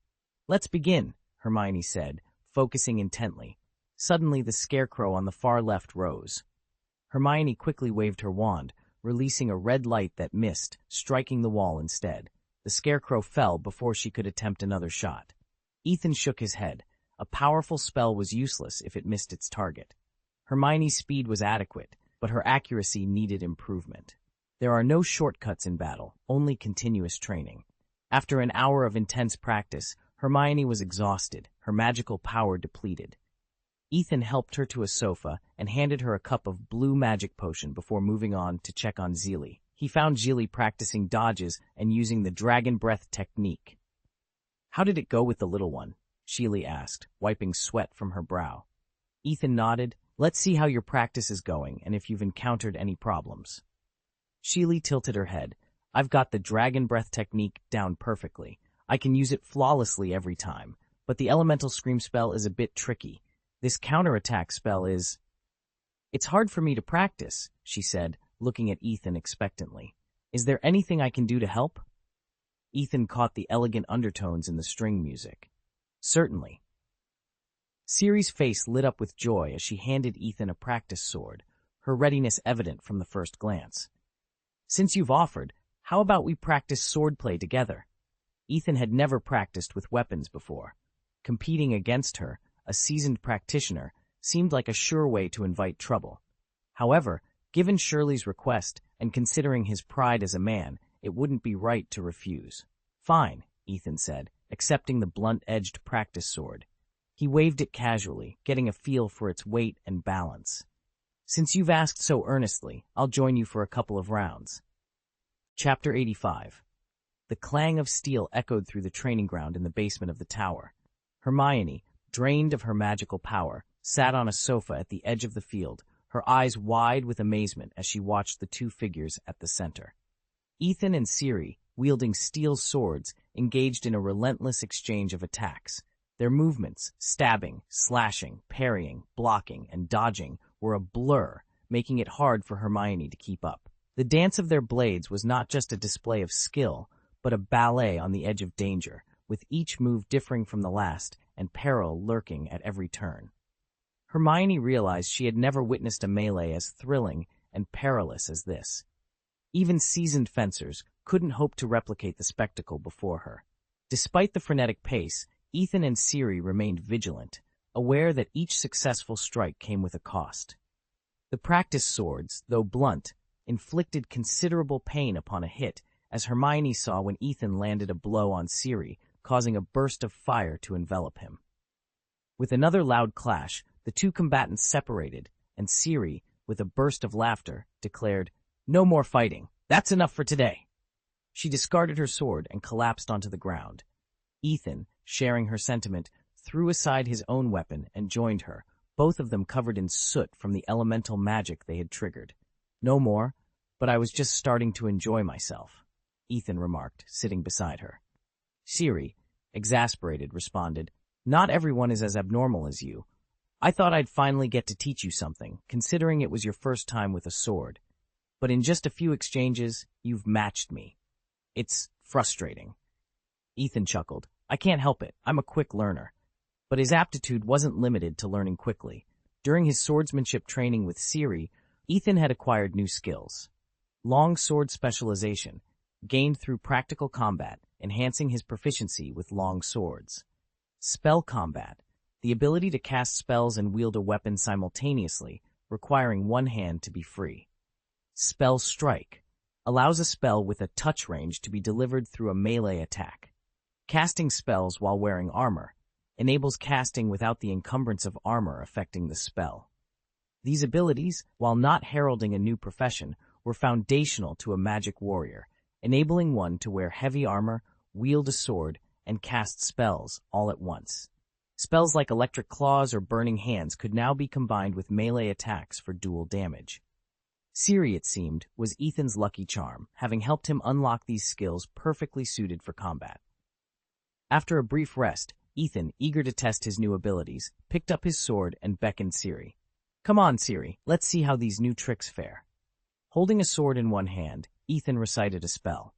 "Let's begin," Hermione said, focusing intently. Suddenly, the scarecrow on the far left rose. Hermione quickly waved her wand, releasing a red light that missed, striking the wall instead. The scarecrow fell before she could attempt another shot. Ethan shook his head. A powerful spell was useless if it missed its target. Hermione's speed was adequate, but her accuracy needed improvement. There are no shortcuts in battle, only continuous training. After an hour of intense practice, Hermione was exhausted, her magical power depleted. Ethan helped her to a sofa and handed her a cup of blue magic potion before moving on to check on Zelie. He found Zelie practicing dodges and using the dragon breath technique. "How did it go with the little one?" Zelie asked, wiping sweat from her brow. Ethan nodded. "Let's see how your practice is going and if you've encountered any problems." Zelie tilted her head. "I've got the dragon breath technique down perfectly. I can use it flawlessly every time, but the elemental scream spell is a bit tricky. This counterattack spell is—" "It's hard for me to practice," she said, looking at Ethan expectantly. "Is there anything I can do to help?" Ethan caught the elegant undertones in the string music. "Certainly." Ciri's face lit up with joy as she handed Ethan a practice sword, her readiness evident from the first glance. "Since you've offered, how about we practice swordplay together?" Ethan had never practiced with weapons before. Competing against her, a seasoned practitioner, seemed like a sure way to invite trouble. However, given Shirley's request, and considering his pride as a man, it wouldn't be right to refuse. "Fine," Ethan said, accepting the blunt-edged practice sword. He waved it casually, getting a feel for its weight and balance. "Since you've asked so earnestly, I'll join you for a couple of rounds." Chapter 85. The clang of steel echoed through the training ground in the basement of the tower. Hermione, drained of her magical power, sat on a sofa at the edge of the field, her eyes wide with amazement as she watched the two figures at the center. Ethan and Ciri, wielding steel swords, engaged in a relentless exchange of attacks. Their movements, stabbing, slashing, parrying, blocking, and dodging, were a blur, making it hard for Hermione to keep up. The dance of their blades was not just a display of skill, but a ballet on the edge of danger, with each move differing from the last and peril lurking at every turn. Hermione realized she had never witnessed a melee as thrilling and perilous as this. Even seasoned fencers couldn't hope to replicate the spectacle before her. Despite the frenetic pace, Ethan and Ciri remained vigilant, aware that each successful strike came with a cost. The practice swords, though blunt, inflicted considerable pain upon a hit, as Hermione saw when Ethan landed a blow on Ciri, causing a burst of fire to envelop him. With another loud clash, the two combatants separated, and Ciri, with a burst of laughter, declared, "No more fighting. That's enough for today." She discarded her sword and collapsed onto the ground. Ethan, sharing her sentiment, threw aside his own weapon and joined her, both of them covered in soot from the elemental magic they had triggered. "No more, but I was just starting to enjoy myself," Ethan remarked, sitting beside her. Ciri, exasperated, responded, "Not everyone is as abnormal as you. I thought I'd finally get to teach you something, considering it was your first time with a sword. But in just a few exchanges, you've matched me. It's frustrating." Ethan chuckled. "I can't help it. I'm a quick learner." But his aptitude wasn't limited to learning quickly. During his swordsmanship training with Ciri, Ethan had acquired new skills. Long sword specialization, gained through practical combat, enhancing his proficiency with long swords. Spell combat, the ability to cast spells and wield a weapon simultaneously, requiring one hand to be free. Spell strike, allows a spell with a touch range to be delivered through a melee attack. Casting spells while wearing armor, enables casting without the encumbrance of armor affecting the spell. These abilities, while not heralding a new profession, were foundational to a magic warrior, enabling one to wear heavy armor, wield a sword, and cast spells all at once. Spells like electric claws or burning hands could now be combined with melee attacks for dual damage. Ciri, it seemed, was Ethan's lucky charm, having helped him unlock these skills perfectly suited for combat. After a brief rest, Ethan, eager to test his new abilities, picked up his sword and beckoned Ciri. Come on, Siri, let's see how these new tricks fare. Holding a sword in one hand, Ethan recited a spell.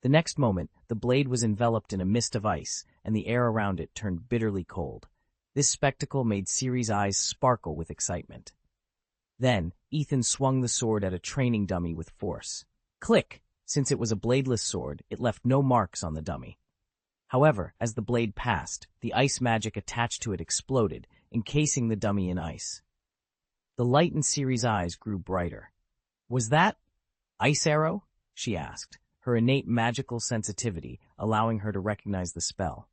The next moment, the blade was enveloped in a mist of ice, and the air around it turned bitterly cold. This spectacle made Siri's eyes sparkle with excitement. Then, Ethan swung the sword at a training dummy with force. Click! Since it was a bladeless sword, it left no marks on the dummy. However, as the blade passed, the ice magic attached to it exploded, encasing the dummy in ice. The light in Siri's eyes grew brighter. Was that ice arrow? She asked, her innate magical sensitivity allowing her to recognize the spell.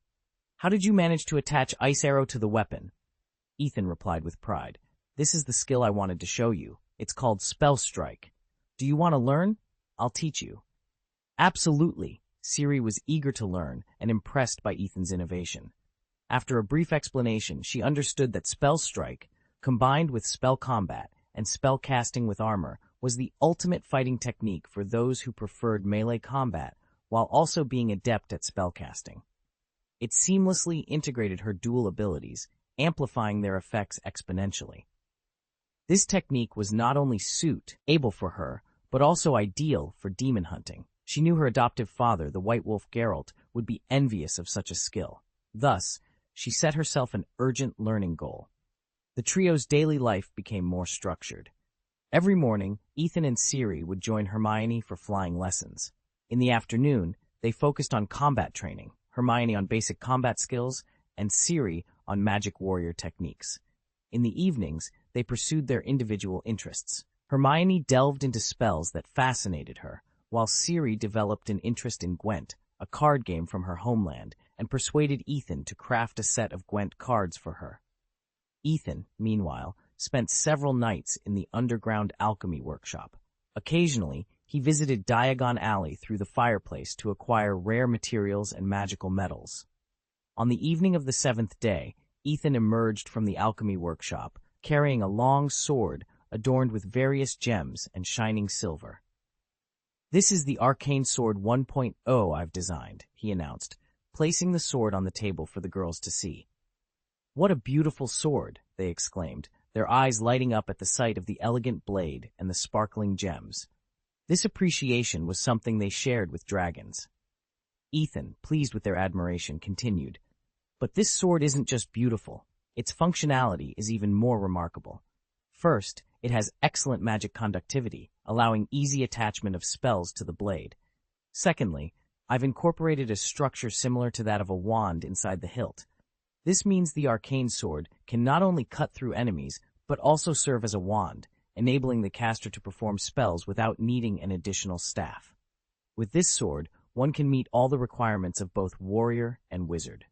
How did you manage to attach ice arrow to the weapon? Ethan replied with pride. This is the skill I wanted to show you. It's called Spell Strike. Do you want to learn? I'll teach you. Absolutely. Siri was eager to learn and impressed by Ethan's innovation. After a brief explanation, she understood that Spell Strike, combined with spell combat and spell casting with armor, was the ultimate fighting technique for those who preferred melee combat while also being adept at spellcasting. It seamlessly integrated her dual abilities, amplifying their effects exponentially. This technique was not only suitable for her, but also ideal for demon hunting. She knew her adoptive father, the White Wolf Geralt, would be envious of such a skill. Thus, she set herself an urgent learning goal. The trio's daily life became more structured. Every morning, Ethan and Siri would join Hermione for flying lessons. In the afternoon, they focused on combat training, Hermione on basic combat skills, and Siri on magic warrior techniques. In the evenings, they pursued their individual interests. Hermione delved into spells that fascinated her, while Siri developed an interest in Gwent, a card game from her homeland, and persuaded Ethan to craft a set of Gwent cards for her. Ethan, meanwhile, spent several nights in the underground alchemy workshop. Occasionally, he visited Diagon Alley through the fireplace to acquire rare materials and magical metals. On the evening of the 7th day, Ethan emerged from the alchemy workshop, carrying a long sword adorned with various gems and shining silver. This is the Arcane Sword 1.0 I've designed, he announced, placing the sword on the table for the girls to see. What a beautiful sword, they exclaimed, their eyes lighting up at the sight of the elegant blade and the sparkling gems. This appreciation was something they shared with dragons. Ethan, pleased with their admiration, continued, "But this sword isn't just beautiful. Its functionality is even more remarkable. First, it has excellent magic conductivity, allowing easy attachment of spells to the blade. Secondly, I've incorporated a structure similar to that of a wand inside the hilt. This means the arcane sword can not only cut through enemies, but also serve as a wand, enabling the caster to perform spells without needing an additional staff. With this sword, one can meet all the requirements of both warrior and wizard."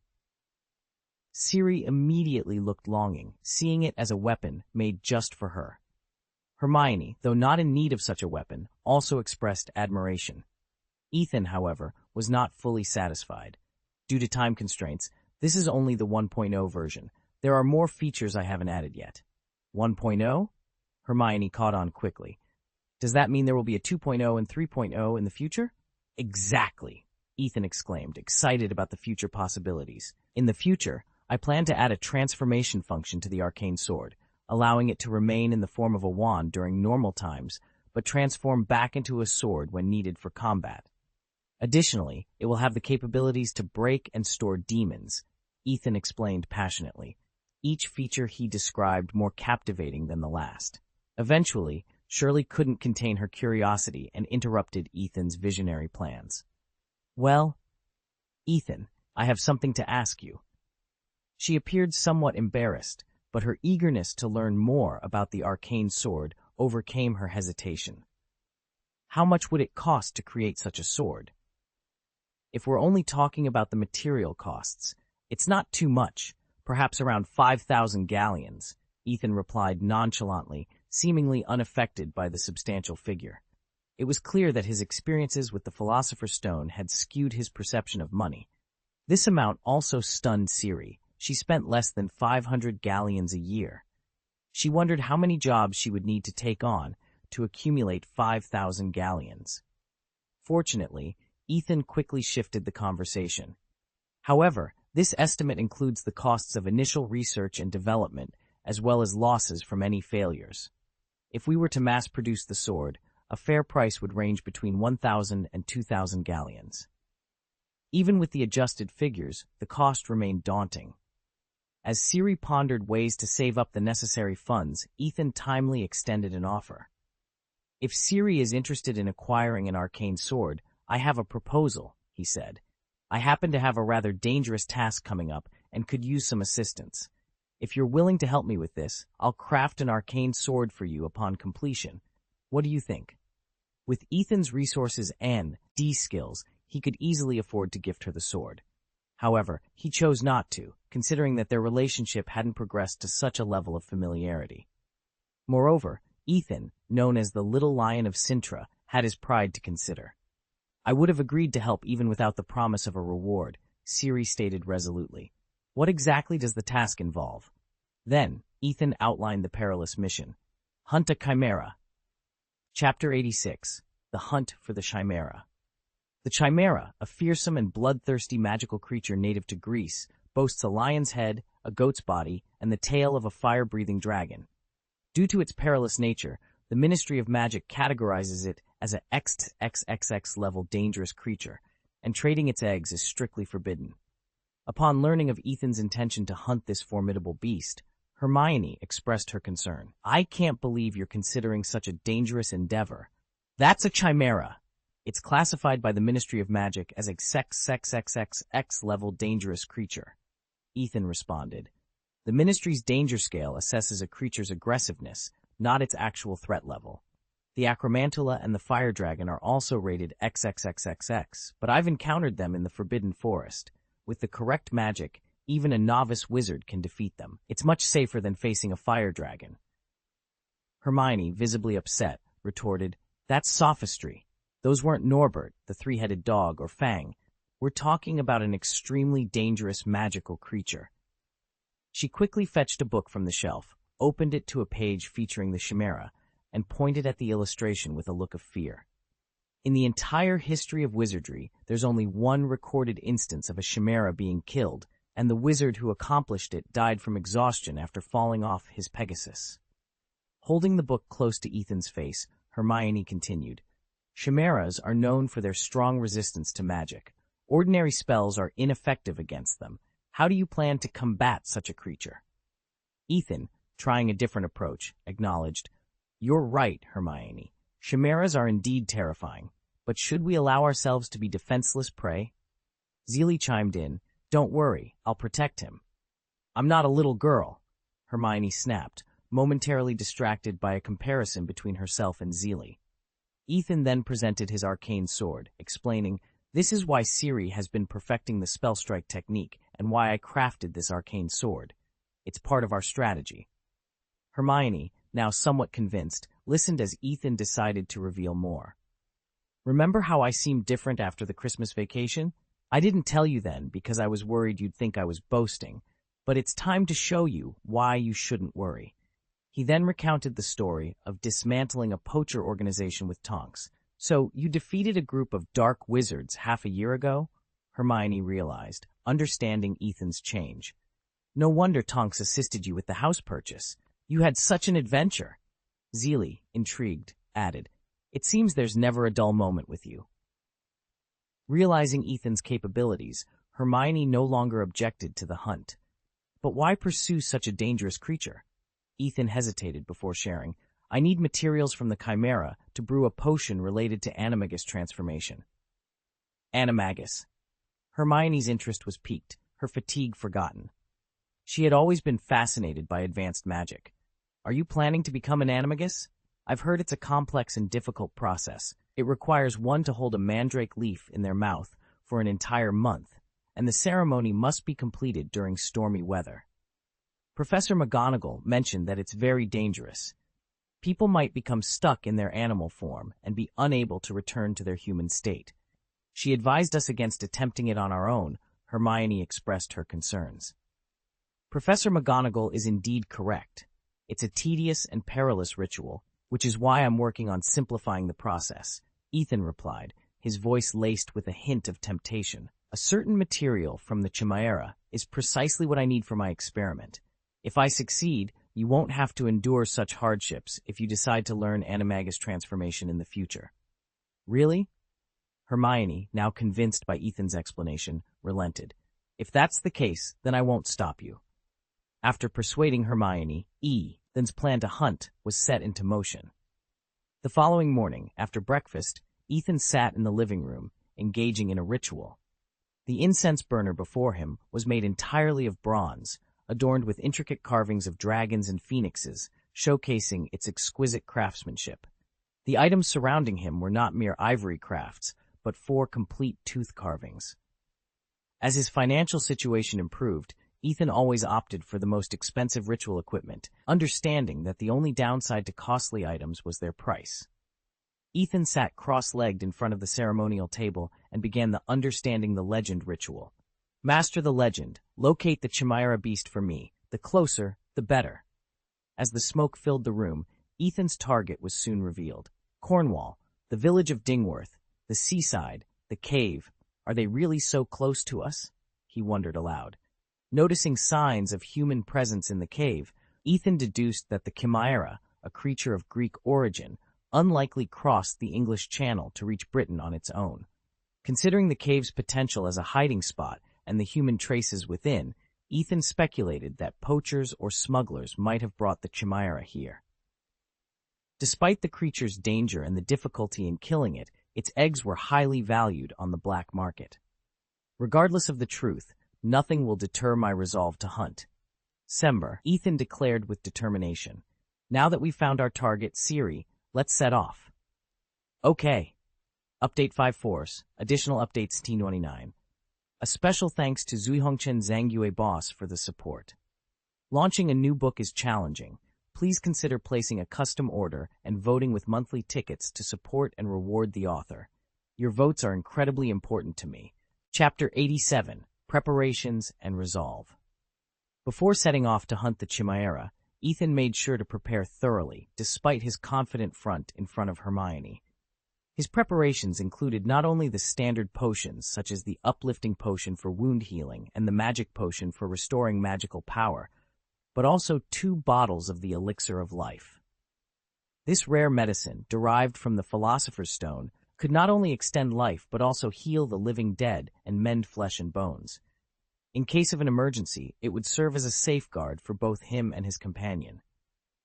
Siri immediately looked longing, seeing it as a weapon made just for her. Hermione, though not in need of such a weapon, also expressed admiration. Ethan, however, was not fully satisfied. Due to time constraints, this is only the 1.0 version. There are more features I haven't added yet. 1.0? Hermione caught on quickly. Does that mean there will be a 2.0 and 3.0 in the future? Exactly, Ethan exclaimed, excited about the future possibilities. In the future, I plan to add a transformation function to the arcane sword, allowing it to remain in the form of a wand during normal times, but transform back into a sword when needed for combat. Additionally, it will have the capabilities to break and store demons, Ethan explained passionately, each feature he described more captivating than the last. Eventually, Shirley couldn't contain her curiosity and interrupted Ethan's visionary plans. "Well, Ethan, I have something to ask you." She appeared somewhat embarrassed, but her eagerness to learn more about the arcane sword overcame her hesitation. How much would it cost to create such a sword? If we're only talking about the material costs, it's not too much, perhaps around 5,000 galleons, Ethan replied nonchalantly, seemingly unaffected by the substantial figure. It was clear that his experiences with the Philosopher's Stone had skewed his perception of money. This amount also stunned Siri. She spent less than 500 galleons a year. She wondered how many jobs she would need to take on to accumulate 5,000 galleons. Fortunately, Ethan quickly shifted the conversation. However, this estimate includes the costs of initial research and development, as well as losses from any failures. If we were to mass-produce the sword, a fair price would range between 1,000 and 2,000 galleons. Even with the adjusted figures, the cost remained daunting. As Ciri pondered ways to save up the necessary funds, Ethan timely extended an offer. "If Ciri is interested in acquiring an arcane sword, I have a proposal," he said. "I happen to have a rather dangerous task coming up and could use some assistance. If you're willing to help me with this, I'll craft an arcane sword for you upon completion. What do you think?" With Ethan's resources and D skills, he could easily afford to gift her the sword. However, he chose not to, considering that their relationship hadn't progressed to such a level of familiarity. Moreover, Ethan, known as the Little Lion of Sintra, had his pride to consider. "I would have agreed to help even without the promise of a reward," Ciri stated resolutely. "What exactly does the task involve?" Then, Ethan outlined the perilous mission. Hunt a Chimera. Chapter 86. The Hunt for the Chimera. The Chimera, a fearsome and bloodthirsty magical creature native to Greece, boasts a lion's head, a goat's body, and the tail of a fire-breathing dragon. Due to its perilous nature, the Ministry of Magic categorizes it as a XXXX level dangerous creature, and trading its eggs is strictly forbidden. Upon learning of Ethan's intention to hunt this formidable beast, Hermione expressed her concern. "I can't believe you're considering such a dangerous endeavor." "That's a chimera. It's classified by the Ministry of Magic as a XXXX level dangerous creature," Ethan responded. The Ministry's danger scale assesses a creature's aggressiveness, not its actual threat level. The Acromantula and the Fire Dragon are also rated XXXXX, but I've encountered them in the Forbidden Forest. With the correct magic, even a novice wizard can defeat them. It's much safer than facing a fire dragon. Hermione, visibly upset, retorted, "That's sophistry. Those weren't Norbert, the three-headed dog, or Fang. We're talking about an extremely dangerous magical creature." She quickly fetched a book from the shelf, opened it to a page featuring the chimera, and pointed at the illustration with a look of fear. In the entire history of wizardry, there's only one recorded instance of a chimera being killed, and the wizard who accomplished it died from exhaustion after falling off his Pegasus. Holding the book close to Ethan's face, Hermione continued, "Chimeras are known for their strong resistance to magic. Ordinary spells are ineffective against them. How do you plan to combat such a creature?" Ethan, trying a different approach, acknowledged, "You're right, Hermione. Chimeras are indeed terrifying, but should we allow ourselves to be defenseless prey?" Zelie chimed in, "Don't worry, I'll protect him." "I'm not a little girl," Hermione snapped, momentarily distracted by a comparison between herself and Zelie. Ethan then presented his arcane sword, explaining, "This is why Ciri has been perfecting the spell strike technique and why I crafted this arcane sword. It's part of our strategy." Hermione, now somewhat convinced, listened as Ethan decided to reveal more. "Remember how I seemed different after the Christmas vacation? I didn't tell you then because I was worried you'd think I was boasting, but it's time to show you why you shouldn't worry." He then recounted the story of dismantling a poacher organization with Tonks. "So, you defeated a group of dark wizards half a year ago?" Hermione realized, understanding Ethan's change. "No wonder Tonks assisted you with the house purchase. You had such an adventure." Zelie, intrigued, added, "It seems there's never a dull moment with you." Realizing Ethan's capabilities, Hermione no longer objected to the hunt. "But why pursue such a dangerous creature?" Ethan hesitated before sharing, "I need materials from the Chimera to brew a potion related to animagus transformation." Animagus. Hermione's interest was piqued, her fatigue forgotten. She had always been fascinated by advanced magic. "Are you planning to become an animagus? I've heard it's a complex and difficult process. It requires one to hold a mandrake leaf in their mouth for an entire month, and the ceremony must be completed during stormy weather." Professor McGonagall mentioned that it's very dangerous. People might become stuck in their animal form and be unable to return to their human state. She advised us against attempting it on our own. Hermione expressed her concerns. Professor McGonagall is indeed correct. It's a tedious and perilous ritual, which is why I'm working on simplifying the process, Ethan replied, his voice laced with a hint of temptation. "A certain material from the Chimera is precisely what I need for my experiment. If I succeed, You won't have to endure such hardships if you decide to learn animagus transformation in the future. Really? Hermione, now convinced by Ethan's explanation, relented. If that's the case, then I won't stop you. After persuading Hermione, Ethan's plan to hunt was set into motion. The following morning, after breakfast, Ethan sat in the living room, engaging in a ritual. The incense burner before him was made entirely of bronze, adorned with intricate carvings of dragons and phoenixes, showcasing its exquisite craftsmanship. The items surrounding him were not mere ivory crafts, but 4 complete tooth carvings. As his financial situation improved, Ethan always opted for the most expensive ritual equipment, understanding that the only downside to costly items was their price. Ethan sat cross-legged in front of the ceremonial table and began the Understanding the Legend ritual. Master the legend, locate the Chimera beast for me. The closer, the better. As the smoke filled the room, Ethan's target was soon revealed. Cornwall, the village of Dingworth, the seaside, the cave. Are they really so close to us? He wondered aloud. Noticing signs of human presence in the cave, Ethan deduced that the Chimera, a creature of Greek origin, unlikely crossed the English Channel to reach Britain on its own. Considering the cave's potential as a hiding spot and the human traces within, Ethan speculated that poachers or smugglers might have brought the Chimera here. Despite the creature's danger and the difficulty in killing it, its eggs were highly valued on the black market. Regardless of the truth, nothing will deter my resolve to hunt. Sember, Ethan declared with determination. Now that we've found our target, Siri, let's set off. Okay. Update 5.4. Additional updates T29. A special thanks to Zuihongchen Zhangyue Boss for the support. Launching a new book is challenging. Please consider placing a custom order and voting with monthly tickets to support and reward the author. Your votes are incredibly important to me. Chapter 87. Preparations and Resolve. Before setting off to hunt the Chimera, Ethan made sure to prepare thoroughly, despite his confident front in front of Hermione. His preparations included not only the standard potions, such as the uplifting potion for wound healing and the magic potion for restoring magical power, but also 2 bottles of the elixir of life. This rare medicine, derived from the Philosopher's Stone, could not only extend life but also heal the living dead and mend flesh and bones. In case of an emergency, it would serve as a safeguard for both him and his companion.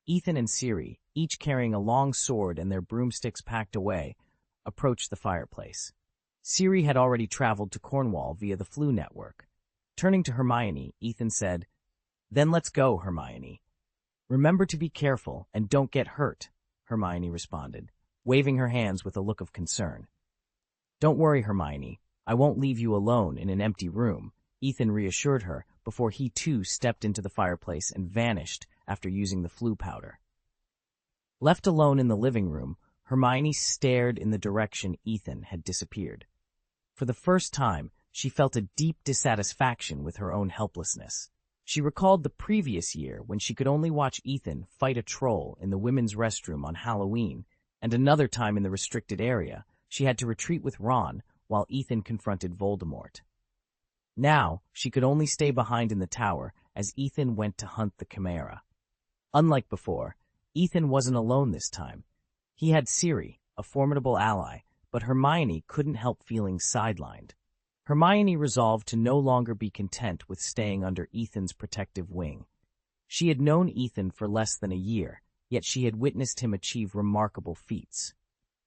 Ethan and Siri, each carrying a long sword and their broomsticks packed away, approached the fireplace. Siri had already traveled to Cornwall via the Flu network. Turning to Hermione, Ethan said, "Then let's go, Hermione." "Remember to be careful and don't get hurt," Hermione responded, waving her hands with a look of concern. "Don't worry, Hermione. I won't leave you alone in an empty room," Ethan reassured her before he too stepped into the fireplace and vanished after using the flu powder. Left alone in the living room, Hermione stared in the direction Ethan had disappeared. For the first time, she felt a deep dissatisfaction with her own helplessness. She recalled the previous year when she could only watch Ethan fight a troll in the women's restroom on Halloween, and another time in the restricted area, she had to retreat with Ron while Ethan confronted Voldemort. Now, she could only stay behind in the tower as Ethan went to hunt the Chimera. Unlike before, Ethan wasn't alone this time. He had Siri, a formidable ally, but Hermione couldn't help feeling sidelined. Hermione resolved to no longer be content with staying under Ethan's protective wing. She had known Ethan for less than a year, yet she had witnessed him achieve remarkable feats.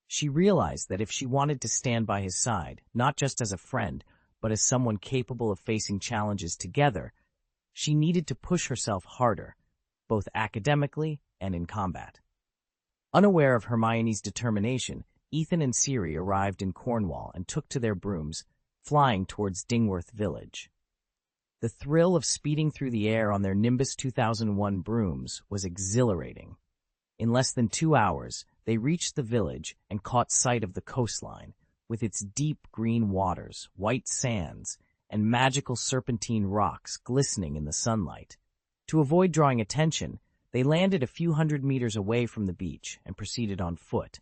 She realized that if she wanted to stand by his side, not just as a friend, but as someone capable of facing challenges together, she needed to push herself harder, both academically and in combat. Unaware of Hermione's determination, Ethan and Siri arrived in Cornwall and took to their brooms, flying towards Dingworth village. The thrill of speeding through the air on their Nimbus 2001 brooms was exhilarating. In less than 2 hours, they reached the village and caught sight of the coastline, with its deep green waters, white sands, and magical serpentine rocks glistening in the sunlight. To avoid drawing attention, they landed a few hundred meters away from the beach and proceeded on foot.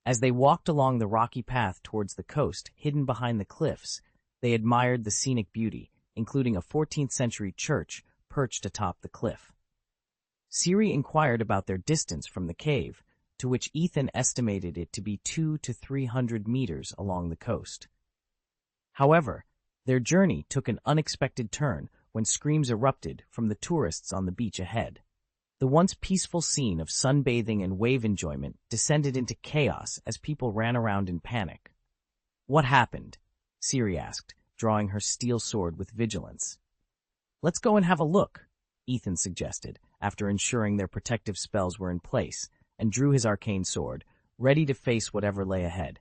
As they walked along the rocky path towards the coast, hidden behind the cliffs, they admired the scenic beauty, including a 14th-century church perched atop the cliff. Siri inquired about their distance from the cave, to which Ethan estimated it to be 200 to 300 meters along the coast. However, their journey took an unexpected turn when screams erupted from the tourists on the beach ahead. The once peaceful scene of sunbathing and wave enjoyment descended into chaos as people ran around in panic. "What happened?" Siri asked, drawing her steel sword with vigilance. "Let's go and have a look," Ethan suggested, after ensuring their protective spells were in place, and drew his arcane sword, ready to face whatever lay ahead.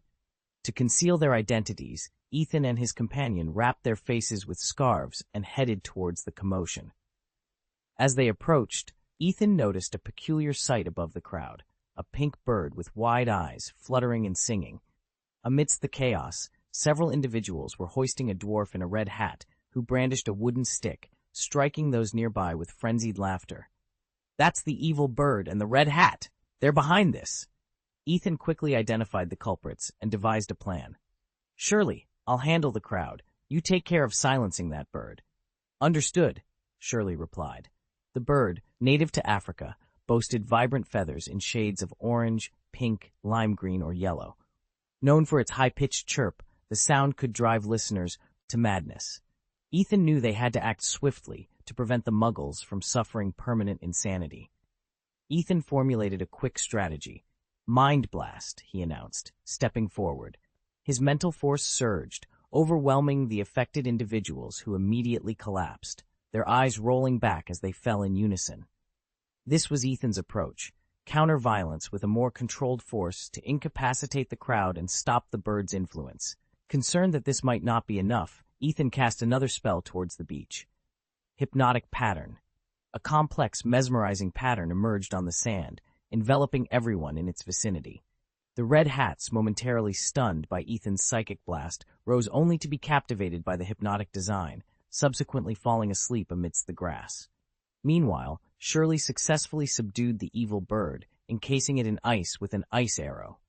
To conceal their identities, Ethan and his companion wrapped their faces with scarves and headed towards the commotion. As they approached, Ethan noticed a peculiar sight above the crowd, a pink bird with wide eyes, fluttering and singing. Amidst the chaos, several individuals were hoisting a dwarf in a red hat who brandished a wooden stick, striking those nearby with frenzied laughter. "That's the evil bird and the red hat! They're behind this!" Ethan quickly identified the culprits and devised a plan. "Shirley, I'll handle the crowd. You take care of silencing that bird." "Understood," Shirley replied. The bird, native to Africa, boasted vibrant feathers in shades of orange, pink, lime green, or yellow. Known for its high-pitched chirp, the sound could drive listeners to madness. Ethan knew they had to act swiftly to prevent the Muggles from suffering permanent insanity. Ethan formulated a quick strategy. "Mind Blast," he announced, stepping forward. His mental force surged, overwhelming the affected individuals who immediately collapsed, their eyes rolling back as they fell in unison. This was Ethan's approach: counter violence with a more controlled force to incapacitate the crowd and stop the bird's influence. Concerned that this might not be enough, Ethan cast another spell towards the beach. Hypnotic Pattern. A complex, mesmerizing pattern emerged on the sand, enveloping everyone in its vicinity. The red hats, momentarily stunned by Ethan's psychic blast, rose only to be captivated by the hypnotic design, subsequently falling asleep amidst the grass. Meanwhile, Shirley successfully subdued the evil bird, encasing it in ice with an ice arrow.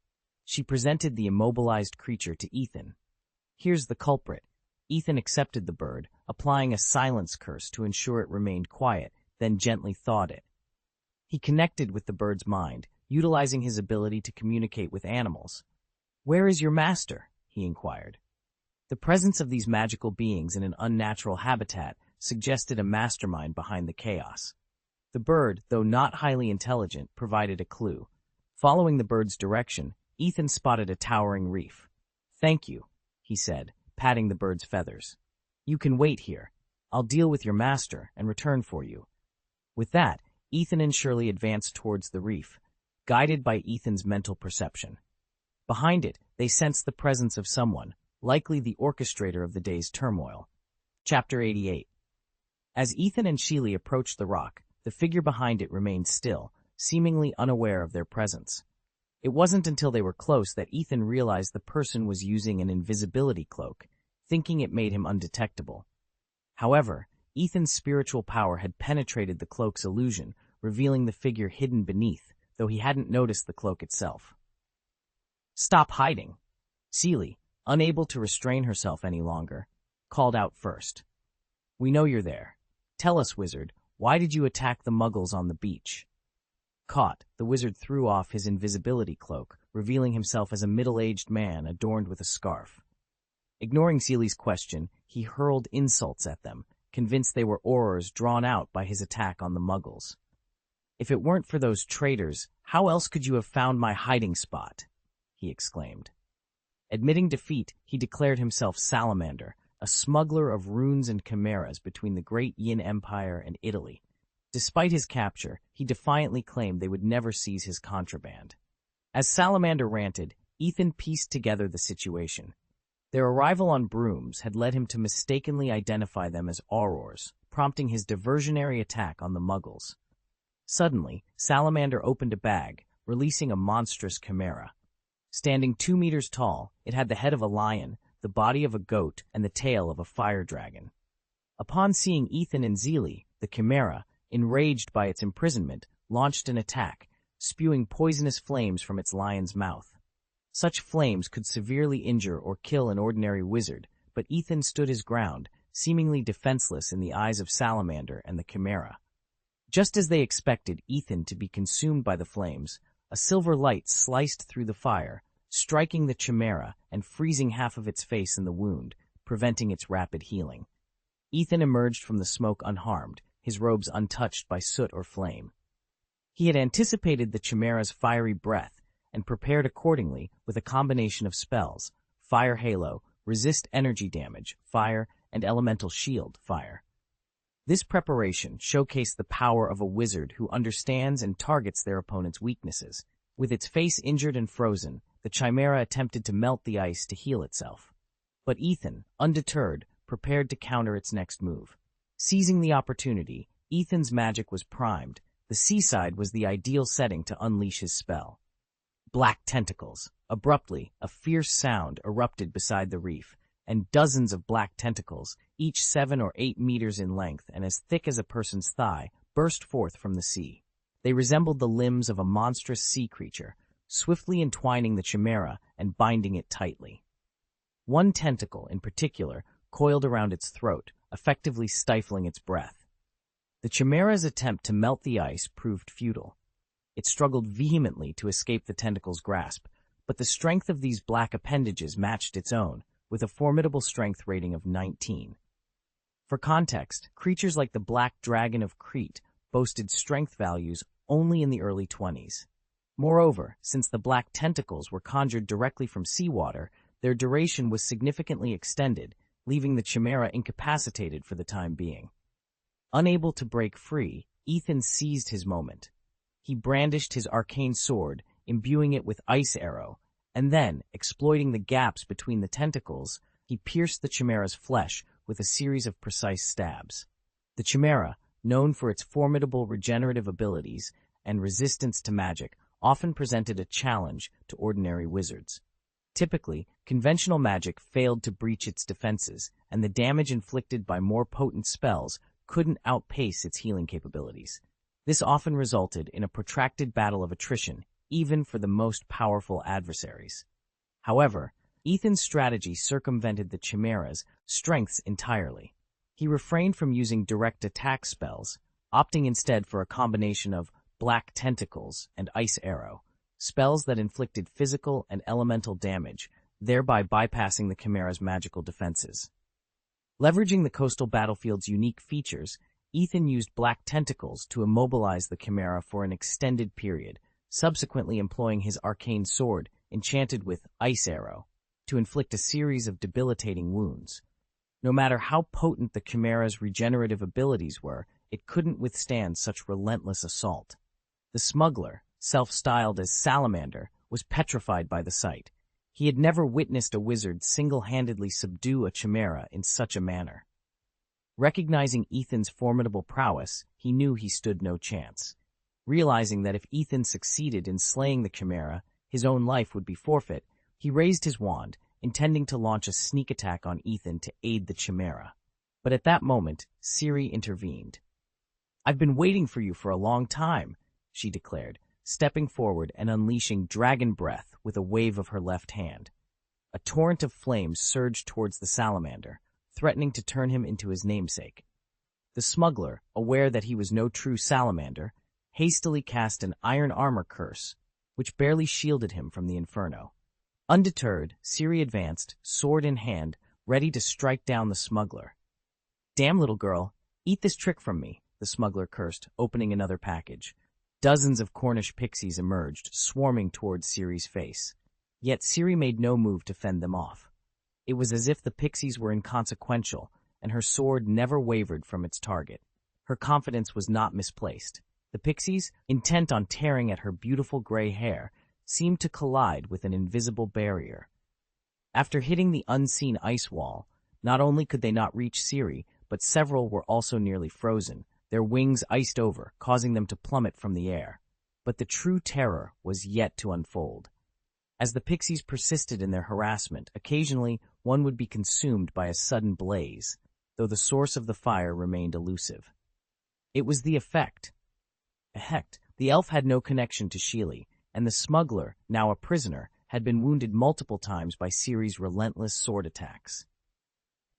She presented the immobilized creature to Ethan. "Here's the culprit." Ethan accepted the bird, applying a silence curse to ensure it remained quiet, then gently thawed it. He connected with the bird's mind, utilizing his ability to communicate with animals. "Where is your master?" he inquired. The presence of these magical beings in an unnatural habitat suggested a mastermind behind the chaos. The bird, though not highly intelligent, provided a clue. Following the bird's direction, Ethan spotted a towering reef. "Thank you," he said, patting the bird's feathers. "You can wait here. I'll deal with your master and return for you." With that, Ethan and Shirley advanced towards the reef, guided by Ethan's mental perception. Behind it, they sensed the presence of someone, likely the orchestrator of the day's turmoil. Chapter 88. As Ethan and Shirley approached the rock, the figure behind it remained still, seemingly unaware of their presence. It wasn't until they were close that Ethan realized the person was using an invisibility cloak, thinking it made him undetectable. However, Ethan's spiritual power had penetrated the cloak's illusion, revealing the figure hidden beneath, though he hadn't noticed the cloak itself. "Stop hiding!" Shirley, unable to restrain herself any longer, called out first. "We know you're there. Tell us, wizard, why did you attack the Muggles on the beach?" Caught, the wizard threw off his invisibility cloak, revealing himself as a middle-aged man adorned with a scarf. Ignoring Shirley's question, he hurled insults at them, convinced they were aurors drawn out by his attack on the Muggles. "If it weren't for those traitors, how else could you have found my hiding spot?" he exclaimed. Admitting defeat, he declared himself Salamander, a smuggler of runes and chimeras between the great Yin Empire and Italy. Despite his capture, he defiantly claimed they would never seize his contraband. As Salamander ranted, Ethan pieced together the situation. Their arrival on brooms had led him to mistakenly identify them as aurors, prompting his diversionary attack on the Muggles. Suddenly, Salamander opened a bag, releasing a monstrous chimera. Standing 2 meters tall, it had the head of a lion, the body of a goat, and the tail of a fire dragon. Upon seeing Ethan and Shirley, the chimera, enraged by its imprisonment, launched an attack, spewing poisonous flames from its lion's mouth. Such flames could severely injure or kill an ordinary wizard, but Ethan stood his ground, seemingly defenseless in the eyes of Salamander and the chimera. Just as they expected Ethan to be consumed by the flames, a silver light sliced through the fire, striking the chimera and freezing half of its face in the wound, preventing its rapid healing. Ethan emerged from the smoke unharmed, his robes untouched by soot or flame. He had anticipated the chimera's fiery breath and prepared accordingly with a combination of spells: Fire Halo, Resist Energy Damage, Fire, and Elemental Shield, Fire. This preparation showcased the power of a wizard who understands and targets their opponent's weaknesses. With its face injured and frozen, the chimera attempted to melt the ice to heal itself. But Ethan, undeterred, prepared to counter its next move. Seizing the opportunity, Ethan's magic was primed. The seaside was the ideal setting to unleash his spell. Black tentacles. Abruptly, a fierce sound erupted beside the reef, and dozens of black tentacles, each 7 or 8 meters in length and as thick as a person's thigh, burst forth from the sea. They resembled the limbs of a monstrous sea creature, swiftly entwining the chimera and binding it tightly. One tentacle, in particular, coiled around its throat, effectively stifling its breath. The chimera's attempt to melt the ice proved futile. It struggled vehemently to escape the tentacle's grasp, but the strength of these black appendages matched its own, with a formidable strength rating of 19. For context, creatures like the Black Dragon of Crete boasted strength values only in the early 20s. Moreover, since the black tentacles were conjured directly from seawater, their duration was significantly extended, leaving the chimera incapacitated for the time being. Unable to break free, Ethan seized his moment. He brandished his arcane sword, imbuing it with Ice Arrow, and then, exploiting the gaps between the tentacles, he pierced the chimera's flesh with a series of precise stabs. The chimera, known for its formidable regenerative abilities and resistance to magic, often presented a challenge to ordinary wizards. Typically, conventional magic failed to breach its defenses, and the damage inflicted by more potent spells couldn't outpace its healing capabilities. This often resulted in a protracted battle of attrition, even for the most powerful adversaries. However, Ethan's strategy circumvented the chimera's strengths entirely. He refrained from using direct attack spells, opting instead for a combination of Black Tentacles and Ice Arrow, spells that inflicted physical and elemental damage, thereby bypassing the chimera's magical defenses. Leveraging the coastal battlefield's unique features, Ethan used Black Tentacles to immobilize the chimera for an extended period, subsequently employing his arcane sword, enchanted with Ice Arrow, to inflict a series of debilitating wounds. No matter how potent the chimera's regenerative abilities were, it couldn't withstand such relentless assault. The smuggler, self-styled as Salamander, was petrified by the sight. He had never witnessed a wizard single-handedly subdue a chimera in such a manner. Recognizing Ethan's formidable prowess, he knew he stood no chance. Realizing that if Ethan succeeded in slaying the chimera, his own life would be forfeit, he raised his wand, intending to launch a sneak attack on Ethan to aid the chimera. But at that moment, Ciri intervened. "I've been waiting for you for a long time," she declared, stepping forward and unleashing dragon breath with a wave of her left hand. A torrent of flames surged towards the salamander, threatening to turn him into his namesake. The smuggler, aware that he was no true salamander, hastily cast an iron armor curse, which barely shielded him from the inferno. Undeterred, Ciri advanced, sword in hand, ready to strike down the smuggler. "Damn, little girl, eat this trick from me," the smuggler cursed, opening another package. Dozens of Cornish pixies emerged, swarming towards Ciri's face. Yet Ciri made no move to fend them off. It was as if the pixies were inconsequential, and her sword never wavered from its target. Her confidence was not misplaced. The pixies, intent on tearing at her beautiful gray hair, seemed to collide with an invisible barrier. After hitting the unseen ice wall, not only could they not reach Ciri, but several were also nearly frozen, their wings iced over, causing them to plummet from the air. But the true terror was yet to unfold. As the pixies persisted in their harassment, occasionally one would be consumed by a sudden blaze, though the source of the fire remained elusive. It was the effect. The elf had no connection to Sheely, and the smuggler, now a prisoner, had been wounded multiple times by Ciri's relentless sword attacks.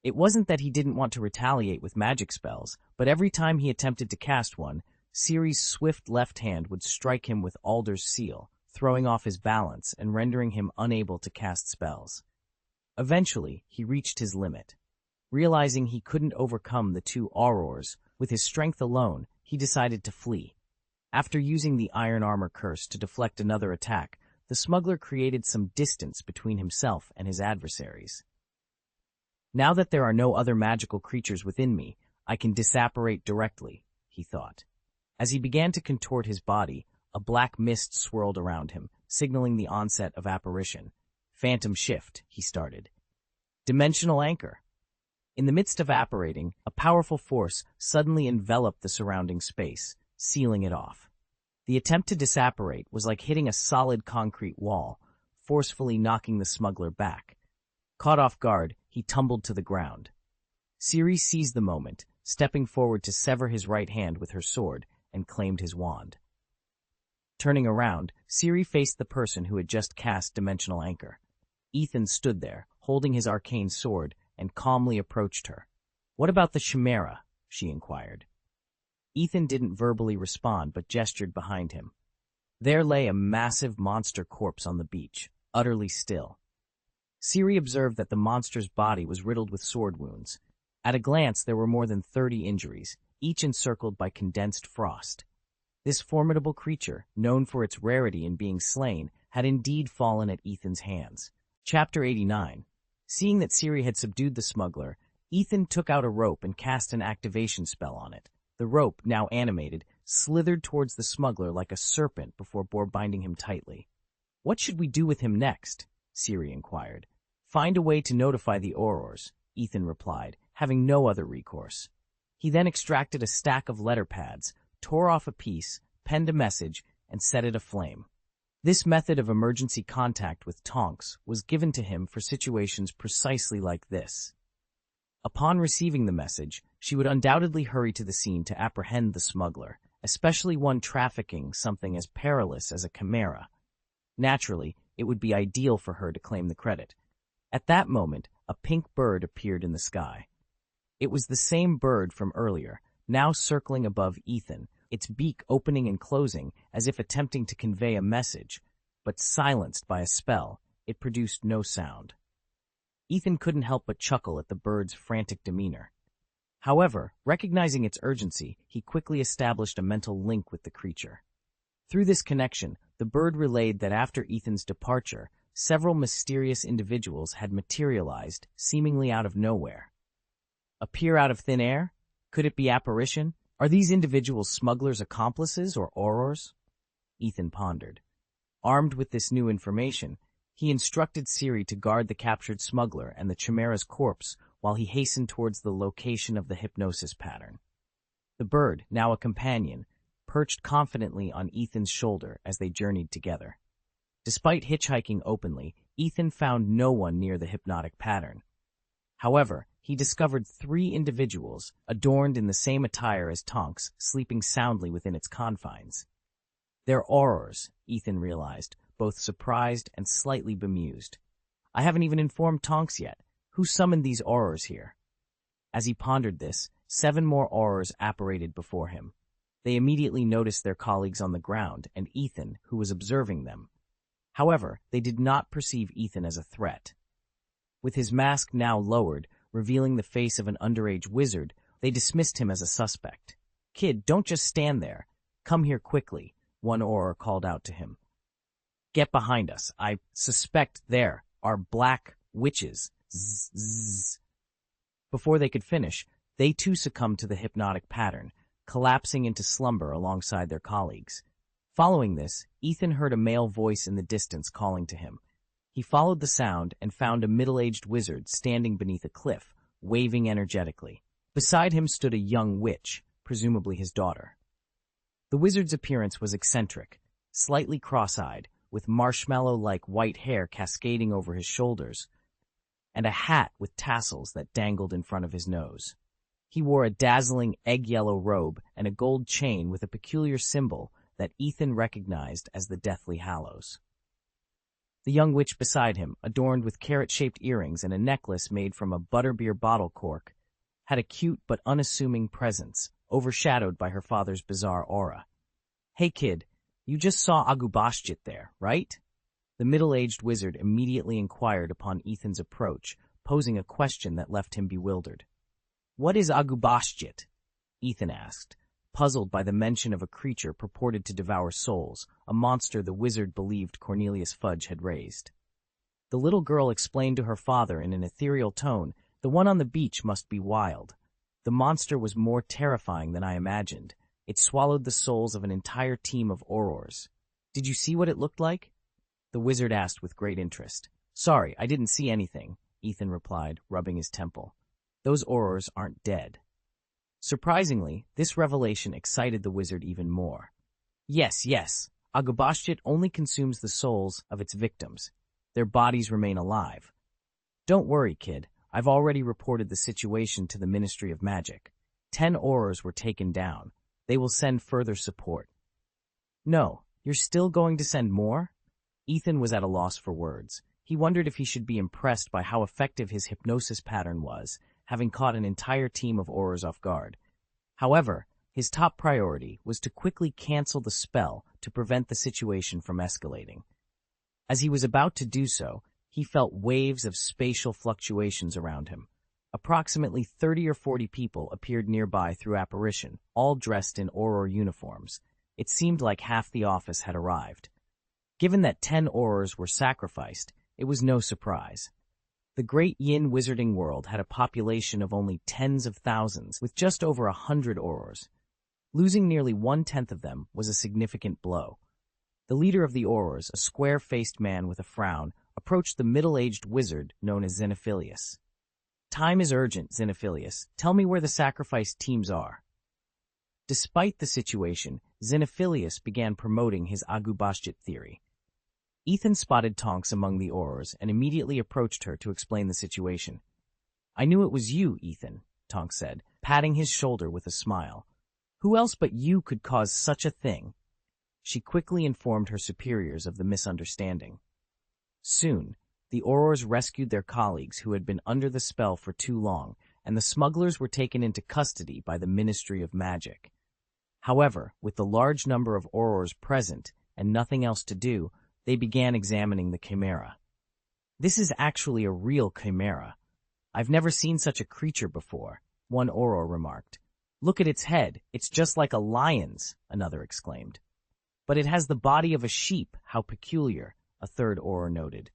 It wasn't that he didn't want to retaliate with magic spells, but every time he attempted to cast one, Ciri's swift left hand would strike him with Alder's seal, throwing off his balance and rendering him unable to cast spells. Eventually, he reached his limit. Realizing he couldn't overcome the two aurors with his strength alone, he decided to flee. After using the iron armor curse to deflect another attack, the smuggler created some distance between himself and his adversaries. Now that there are no other magical creatures within me, I can disapparate directly, he thought. As he began to contort his body, a black mist swirled around him, signaling the onset of apparition. Phantom shift, he started. Dimensional anchor. In the midst of apparating, a powerful force suddenly enveloped the surrounding space, sealing it off. The attempt to disapparate was like hitting a solid concrete wall, forcefully knocking the smuggler back. Caught off guard, he tumbled to the ground. Ciri seized the moment, stepping forward to sever his right hand with her sword, and claimed his wand. Turning around, Ciri faced the person who had just cast Dimensional Anchor. Ethan stood there, holding his arcane sword, and calmly approached her. "What about the Chimera?" she inquired. Ethan didn't verbally respond but gestured behind him. There lay a massive monster corpse on the beach, utterly still. Ciri observed that the monster's body was riddled with sword wounds. At a glance, there were more than 30 injuries, each encircled by condensed frost. This formidable creature, known for its rarity in being slain, had indeed fallen at Ethan's hands. Chapter 89. Seeing that Ciri had subdued the smuggler, Ethan took out a rope and cast an activation spell on it. The rope, now animated, slithered towards the smuggler like a serpent before binding him tightly. "What should we do with him next?" Ciri inquired. "Find a way to notify the aurors," Ethan replied, having no other recourse. He then extracted a stack of letter pads, tore off a piece, penned a message, and set it aflame. This method of emergency contact with Tonks was given to him for situations precisely like this. Upon receiving the message, she would undoubtedly hurry to the scene to apprehend the smuggler, especially one trafficking something as perilous as a chimera. Naturally, it would be ideal for her to claim the credit. At that moment, a pink bird appeared in the sky. It was the same bird from earlier, now circling above Ethan, its beak opening and closing as if attempting to convey a message, but silenced by a spell, it produced no sound. Ethan couldn't help but chuckle at the bird's frantic demeanor. However, recognizing its urgency, he quickly established a mental link with the creature. Through this connection, the bird relayed that after Ethan's departure, several mysterious individuals had materialized, seemingly out of nowhere. Appear out of thin air? Could it be apparition? Are these individuals smugglers' accomplices or aurors? Ethan pondered. Armed with this new information, he instructed Ciri to guard the captured smuggler and the Chimera's corpse while he hastened towards the location of the hypnosis pattern. The bird, now a companion, perched confidently on Ethan's shoulder as they journeyed together. Despite hitchhiking openly, Ethan found no one near the hypnotic pattern. However, he discovered 3 individuals, adorned in the same attire as Tonks, sleeping soundly within its confines. "They're aurors," Ethan realized, both surprised and slightly bemused. "I haven't even informed Tonks yet. Who summoned these aurors here?" As he pondered this, 7 more aurors apparated before him. They immediately noticed their colleagues on the ground and Ethan, who was observing them. However, they did not perceive Ethan as a threat. With his mask now lowered, revealing the face of an underage wizard, they dismissed him as a suspect. "Kid, don't just stand there. Come here quickly," one auror called out to him. "Get behind us. I suspect there are black witches." Zzz. Before they could finish, they too succumbed to the hypnotic pattern, collapsing into slumber alongside their colleagues. Following this, Ethan heard a male voice in the distance calling to him. He followed the sound and found a middle-aged wizard standing beneath a cliff, waving energetically. Beside him stood a young witch, presumably his daughter. The wizard's appearance was eccentric, slightly cross-eyed, with marshmallow-like white hair cascading over his shoulders, and a hat with tassels that dangled in front of his nose. He wore a dazzling egg-yellow robe and a gold chain with a peculiar symbol that Ethan recognized as the Deathly Hallows. The young witch beside him, adorned with carrot-shaped earrings and a necklace made from a butterbeer bottle cork, had a cute but unassuming presence, overshadowed by her father's bizarre aura. "Hey kid, you just saw Agubashchit there, right?" The middle-aged wizard immediately inquired upon Ethan's approach, posing a question that left him bewildered. "What is Agubashchit?" Ethan asked, puzzled by the mention of a creature purported to devour souls, a monster the wizard believed Cornelius Fudge had raised. The little girl explained to her father in an ethereal tone, "The one on the beach must be wild. The monster was more terrifying than I imagined. It swallowed the souls of an entire team of aurors. Did you see what it looked like?" The wizard asked with great interest. "Sorry, I didn't see anything," Ethan replied, rubbing his temple. "Those aurors aren't dead." Surprisingly, this revelation excited the wizard even more. Yes, Agubashchit only consumes the souls of its victims. Their bodies remain alive. Don't worry, kid. I've already reported the situation to the Ministry of Magic. 10 aurors were taken down. They will send further support. No, you're still going to send more? Ethan was at a loss for words. He wondered if he should be impressed by how effective his hypnosis pattern was, having caught an entire team of aurors off guard. However, his top priority was to quickly cancel the spell to prevent the situation from escalating. As he was about to do so, he felt waves of spatial fluctuations around him. Approximately 30 or 40 people appeared nearby through apparition, all dressed in auror uniforms. It seemed like half the office had arrived. Given that 10 aurors were sacrificed, it was no surprise. The great Yin wizarding world had a population of only tens of thousands, with just over 100 aurors. Losing nearly 1/10 of them was a significant blow. The leader of the aurors, a square-faced man with a frown, approached the middle-aged wizard known as Xenophilius. "Time is urgent, Xenophilius. Tell me where the sacrificed teams are." Despite the situation, Xenophilius began promoting his Agubashchit theory. Ethan spotted Tonks among the aurors and immediately approached her to explain the situation. "I knew it was you, Ethan," Tonks said, patting his shoulder with a smile. "Who else but you could cause such a thing?" She quickly informed her superiors of the misunderstanding. Soon, the aurors rescued their colleagues who had been under the spell for too long, and the smugglers were taken into custody by the Ministry of Magic. However, with the large number of aurors present and nothing else to do, they began examining the chimera. "This is actually a real chimera. I've never seen such a creature before," one auror remarked. "Look at its head. It's just like a lion's," another exclaimed. "But it has the body of a sheep. How peculiar," a third auror noted.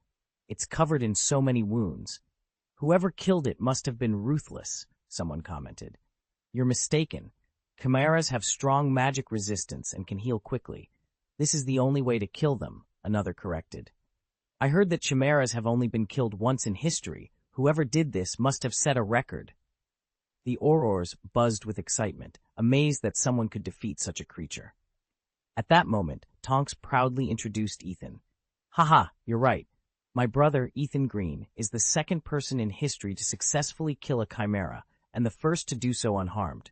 "It's covered in so many wounds. Whoever killed it must have been ruthless," someone commented. "You're mistaken. Chimeras have strong magic resistance and can heal quickly. This is the only way to kill them," another corrected. "I heard that chimeras have only been killed once in history. Whoever did this must have set a record." The aurors buzzed with excitement, amazed that someone could defeat such a creature. At that moment, Tonks proudly introduced Ethan. "Haha, you're right. My brother, Ethan Green, is the second person in history to successfully kill a chimera, and the first to do so unharmed.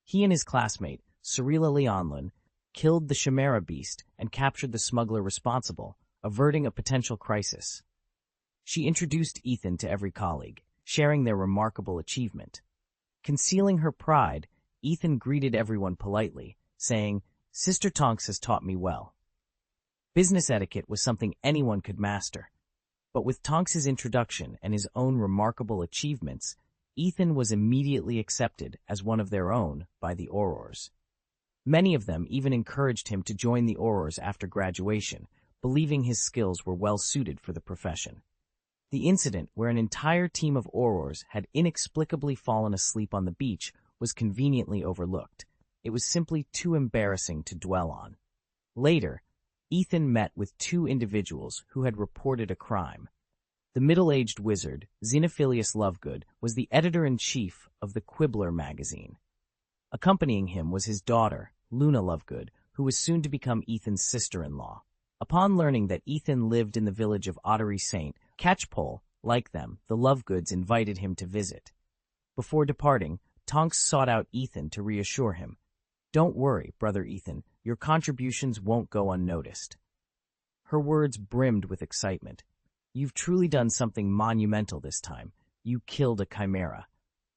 He and his classmate, Cirilla Leonlin, killed the chimera beast and captured the smuggler responsible, averting a potential crisis." She introduced Ethan to every colleague, sharing their remarkable achievement. Concealing her pride, Ethan greeted everyone politely, saying, "Sister Tonks has taught me well." Business etiquette was something anyone could master. But with Tonks's introduction and his own remarkable achievements, Ethan was immediately accepted as one of their own by the aurors. Many of them even encouraged him to join the aurors after graduation, believing his skills were well suited for the profession. The incident where an entire team of aurors had inexplicably fallen asleep on the beach was conveniently overlooked. It was simply too embarrassing to dwell on. Later, Ethan met with 2 individuals who had reported a crime. The middle-aged wizard, Xenophilius Lovegood, was the editor-in-chief of the Quibbler magazine. Accompanying him was his daughter, Luna Lovegood, who was soon to become Ethan's sister-in-law. Upon learning that Ethan lived in the village of Ottery Saint Catchpole, like them, the Lovegoods invited him to visit. Before departing, Tonks sought out Ethan to reassure him. "Don't worry, brother Ethan, your contributions won't go unnoticed." Her words brimmed with excitement. "You've truly done something monumental this time. You killed a chimera.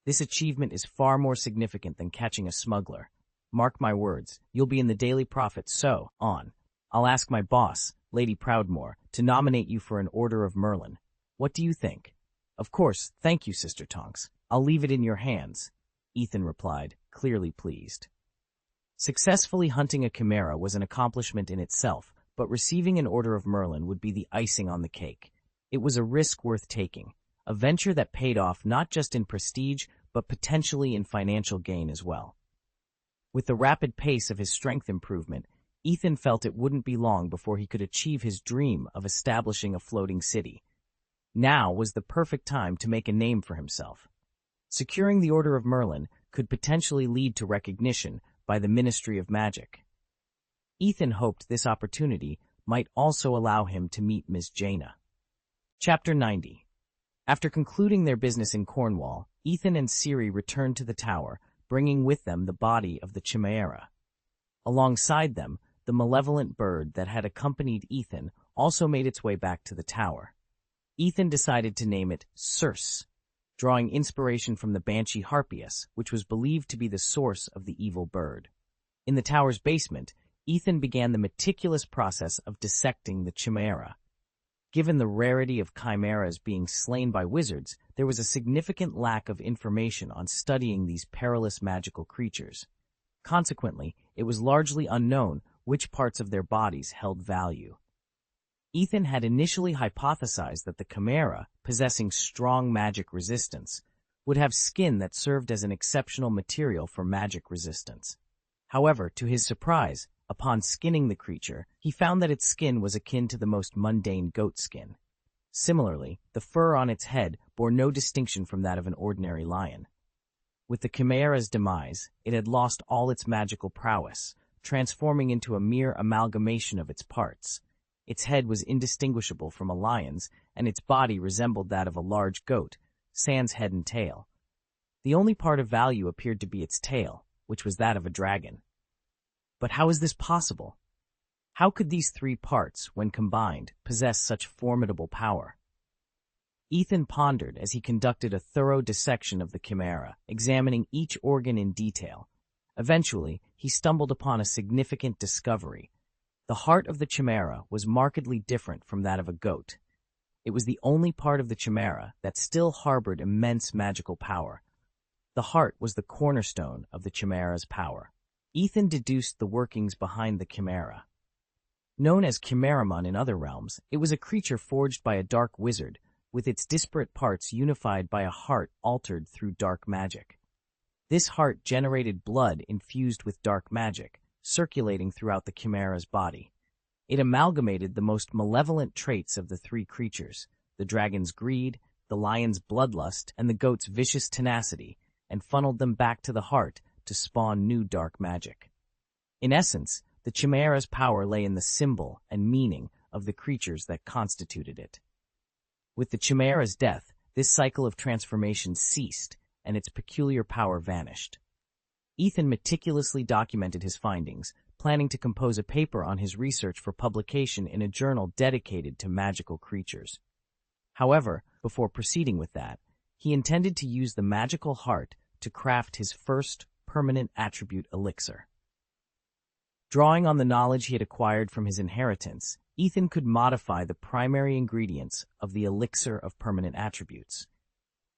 This achievement is far more significant than catching a smuggler. Mark my words, you'll be in the Daily Prophet, so on. I'll ask my boss, Lady Proudmoore, to nominate you for an Order of Merlin. What do you think? Of course, thank you, Sister Tonks. I'll leave it in your hands, Ethan replied, clearly pleased. Successfully hunting a chimera was an accomplishment in itself, but receiving an Order of Merlin would be the icing on the cake. It was a risk worth taking, a venture that paid off not just in prestige, but potentially in financial gain as well. With the rapid pace of his strength improvement, Ethan felt it wouldn't be long before he could achieve his dream of establishing a floating city. Now was the perfect time to make a name for himself. Securing the Order of Merlin could potentially lead to recognition by the Ministry of Magic. Ethan hoped this opportunity might also allow him to meet Miss Jaina. Chapter 90. After concluding their business in Cornwall, Ethan and Ciri returned to the tower, bringing with them the body of the chimera. Alongside them, the malevolent bird that had accompanied Ethan also made its way back to the tower. Ethan decided to name it Circe, drawing inspiration from the banshee Harpias, which was believed to be the source of the evil bird. In the tower's basement, Ethan began the meticulous process of dissecting the chimera. Given the rarity of chimeras being slain by wizards, there was a significant lack of information on studying these perilous magical creatures. Consequently, it was largely unknown which parts of their bodies held value. Ethan had initially hypothesized that the chimera, possessing strong magic resistance, would have skin that served as an exceptional material for magic resistance. However, to his surprise, upon skinning the creature, he found that its skin was akin to the most mundane goat skin. Similarly, the fur on its head bore no distinction from that of an ordinary lion. With the chimera's demise, it had lost all its magical prowess, transforming into a mere amalgamation of its parts. Its head was indistinguishable from a lion's, and its body resembled that of a large goat, sans head and tail. The only part of value appeared to be its tail, which was that of a dragon. But how is this possible? How could these three parts, when combined, possess such formidable power? Ethan pondered as he conducted a thorough dissection of the chimera, examining each organ in detail. Eventually, he stumbled upon a significant discovery. The heart of the chimera was markedly different from that of a goat. It was the only part of the chimera that still harbored immense magical power. The heart was the cornerstone of the chimera's power. Ethan deduced the workings behind the chimera. Known as Chimeramon in other realms, it was a creature forged by a dark wizard, with its disparate parts unified by a heart altered through dark magic. This heart generated blood infused with dark magic, circulating throughout the chimera's body. It amalgamated the most malevolent traits of the three creatures, the dragon's greed, the lion's bloodlust, and the goat's vicious tenacity, and funneled them back to the heart to spawn new dark magic. In essence, the chimera's power lay in the symbol and meaning of the creatures that constituted it. With the chimera's death, this cycle of transformation ceased, and its peculiar power vanished. Ethan meticulously documented his findings, planning to compose a paper on his research for publication in a journal dedicated to magical creatures. However, before proceeding with that, he intended to use the magical heart to craft his first permanent attribute elixir. Drawing on the knowledge he had acquired from his inheritance, Ethan could modify the primary ingredients of the elixir of permanent attributes.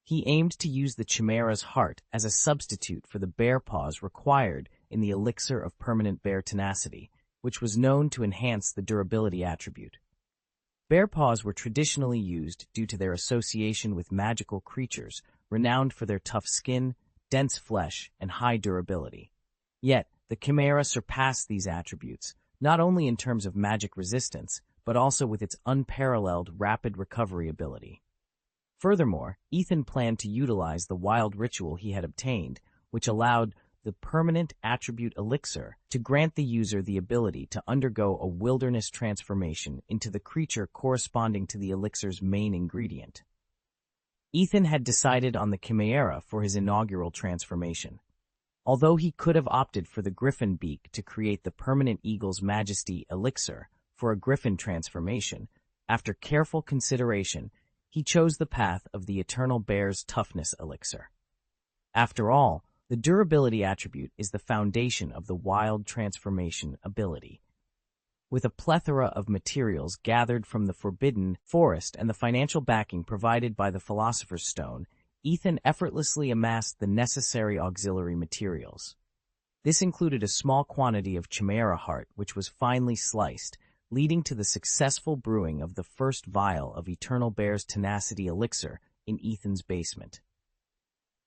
He aimed to use the chimera's heart as a substitute for the bear paws required in the elixir of permanent bear tenacity, which was known to enhance the durability attribute. Bear paws were traditionally used due to their association with magical creatures renowned for their tough skin, dense flesh, and high durability. Yet, the chimera surpassed these attributes, not only in terms of magic resistance, but also with its unparalleled rapid recovery ability. Furthermore, Ethan planned to utilize the wild ritual he had obtained, which allowed the permanent attribute elixir to grant the user the ability to undergo a wilderness transformation into the creature corresponding to the elixir's main ingredient. Ethan had decided on the chimera for his inaugural transformation. Although he could have opted for the griffin beak to create the permanent eagle's majesty elixir for a griffin transformation, after careful consideration, he chose the path of the eternal bear's toughness elixir. After all, the durability attribute is the foundation of the wild transformation ability. With a plethora of materials gathered from the forbidden forest and the financial backing provided by the Philosopher's Stone, Ethan effortlessly amassed the necessary auxiliary materials. This included a small quantity of chimera heart, which was finely sliced, leading to the successful brewing of the first vial of Eternal Bear's Tenacity elixir in Ethan's basement.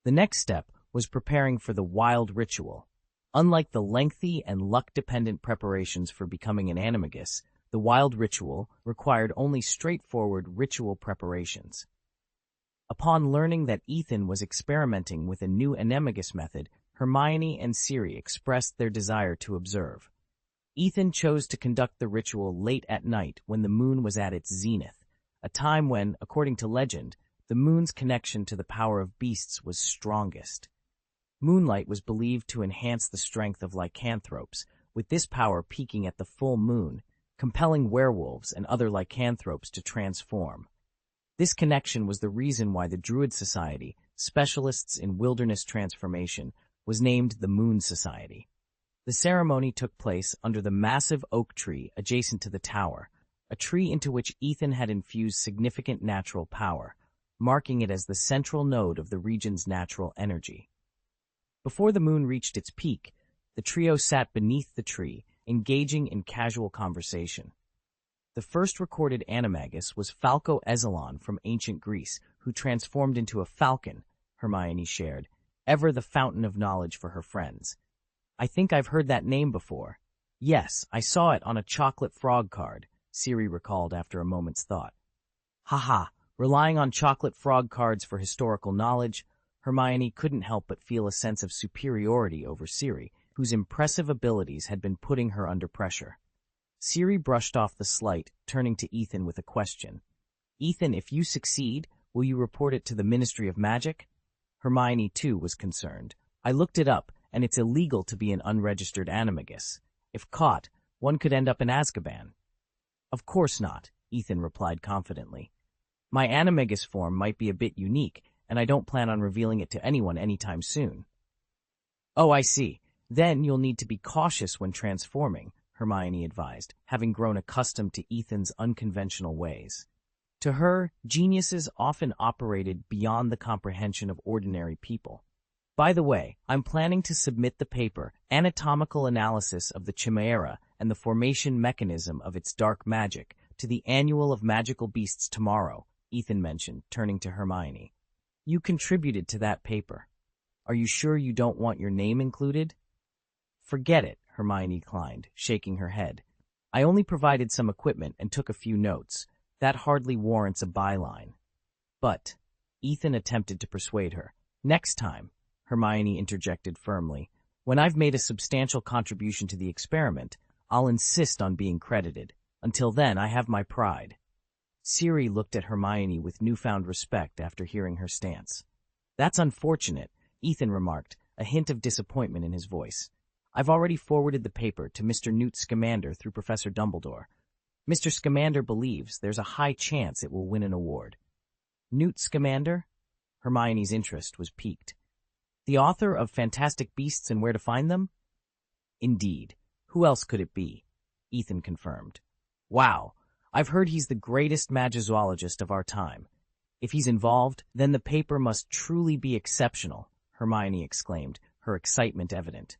The next step was preparing for the wild ritual. Unlike the lengthy and luck-dependent preparations for becoming an animagus, the wild ritual required only straightforward ritual preparations. Upon learning that Ethan was experimenting with a new animagus method, Hermione and Siri expressed their desire to observe. Ethan chose to conduct the ritual late at night when the moon was at its zenith, a time when, according to legend, the moon's connection to the power of beasts was strongest. Moonlight was believed to enhance the strength of lycanthropes, with this power peaking at the full moon, compelling werewolves and other lycanthropes to transform. This connection was the reason why the Druid Society, specialists in wilderness transformation, was named the Moon Society. The ceremony took place under the massive oak tree adjacent to the tower, a tree into which Ethan had infused significant natural power, marking it as the central node of the region's natural energy. Before the moon reached its peak, the trio sat beneath the tree, engaging in casual conversation. The first recorded animagus was Falco Ezzelon from ancient Greece, who transformed into a falcon, Hermione shared, ever the fountain of knowledge for her friends. I think I've heard that name before. Yes, I saw it on a chocolate frog card, Siri recalled after a moment's thought. Haha, relying on chocolate frog cards for historical knowledge, Hermione couldn't help but feel a sense of superiority over Siri, whose impressive abilities had been putting her under pressure. Siri brushed off the slight, turning to Ethan with a question. Ethan, if you succeed, will you report it to the Ministry of Magic? Hermione, too, was concerned. I looked it up, and it's illegal to be an unregistered animagus. If caught, one could end up in Azkaban. Of course not, Ethan replied confidently. My animagus form might be a bit unique, and I don't plan on revealing it to anyone anytime soon. Oh, I see. Then you'll need to be cautious when transforming, Hermione advised, having grown accustomed to Ethan's unconventional ways. To her, geniuses often operated beyond the comprehension of ordinary people. By the way, I'm planning to submit the paper, Anatomical Analysis of the Chimera and the Formation Mechanism of its Dark Magic, to the Annual of Magical Beasts tomorrow, Ethan mentioned, turning to Hermione. You contributed to that paper. Are you sure you don't want your name included? Forget it, Hermione declined, shaking her head. I only provided some equipment and took a few notes. That hardly warrants a byline. But, Ethan attempted to persuade her. Next time, Hermione interjected firmly, when I've made a substantial contribution to the experiment, I'll insist on being credited. Until then, I have my pride. Siri looked at Hermione with newfound respect after hearing her stance. That's unfortunate, Ethan remarked, a hint of disappointment in his voice. I've already forwarded the paper to Mr. Newt Scamander through Professor Dumbledore. Mr. Scamander believes there's a high chance it will win an award. Newt Scamander? Hermione's interest was piqued. The author of Fantastic Beasts and Where to Find Them? Indeed. Who else could it be? Ethan confirmed. Wow. I've heard he's the greatest magizoologist of our time. If he's involved, then the paper must truly be exceptional, Hermione exclaimed, her excitement evident.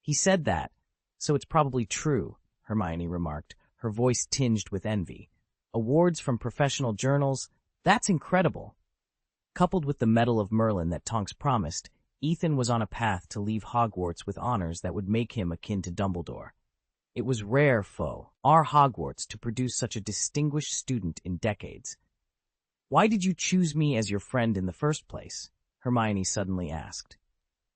He said that, so it's probably true, Hermione remarked, her voice tinged with envy. Awards from professional journals, that's incredible. Coupled with the Medal of Merlin that Tonks promised, Ethan was on a path to leave Hogwarts with honors that would make him akin to Dumbledore. It was rare for our Hogwarts to produce such a distinguished student in decades. Why did you choose me as your friend in the first place? Hermione suddenly asked.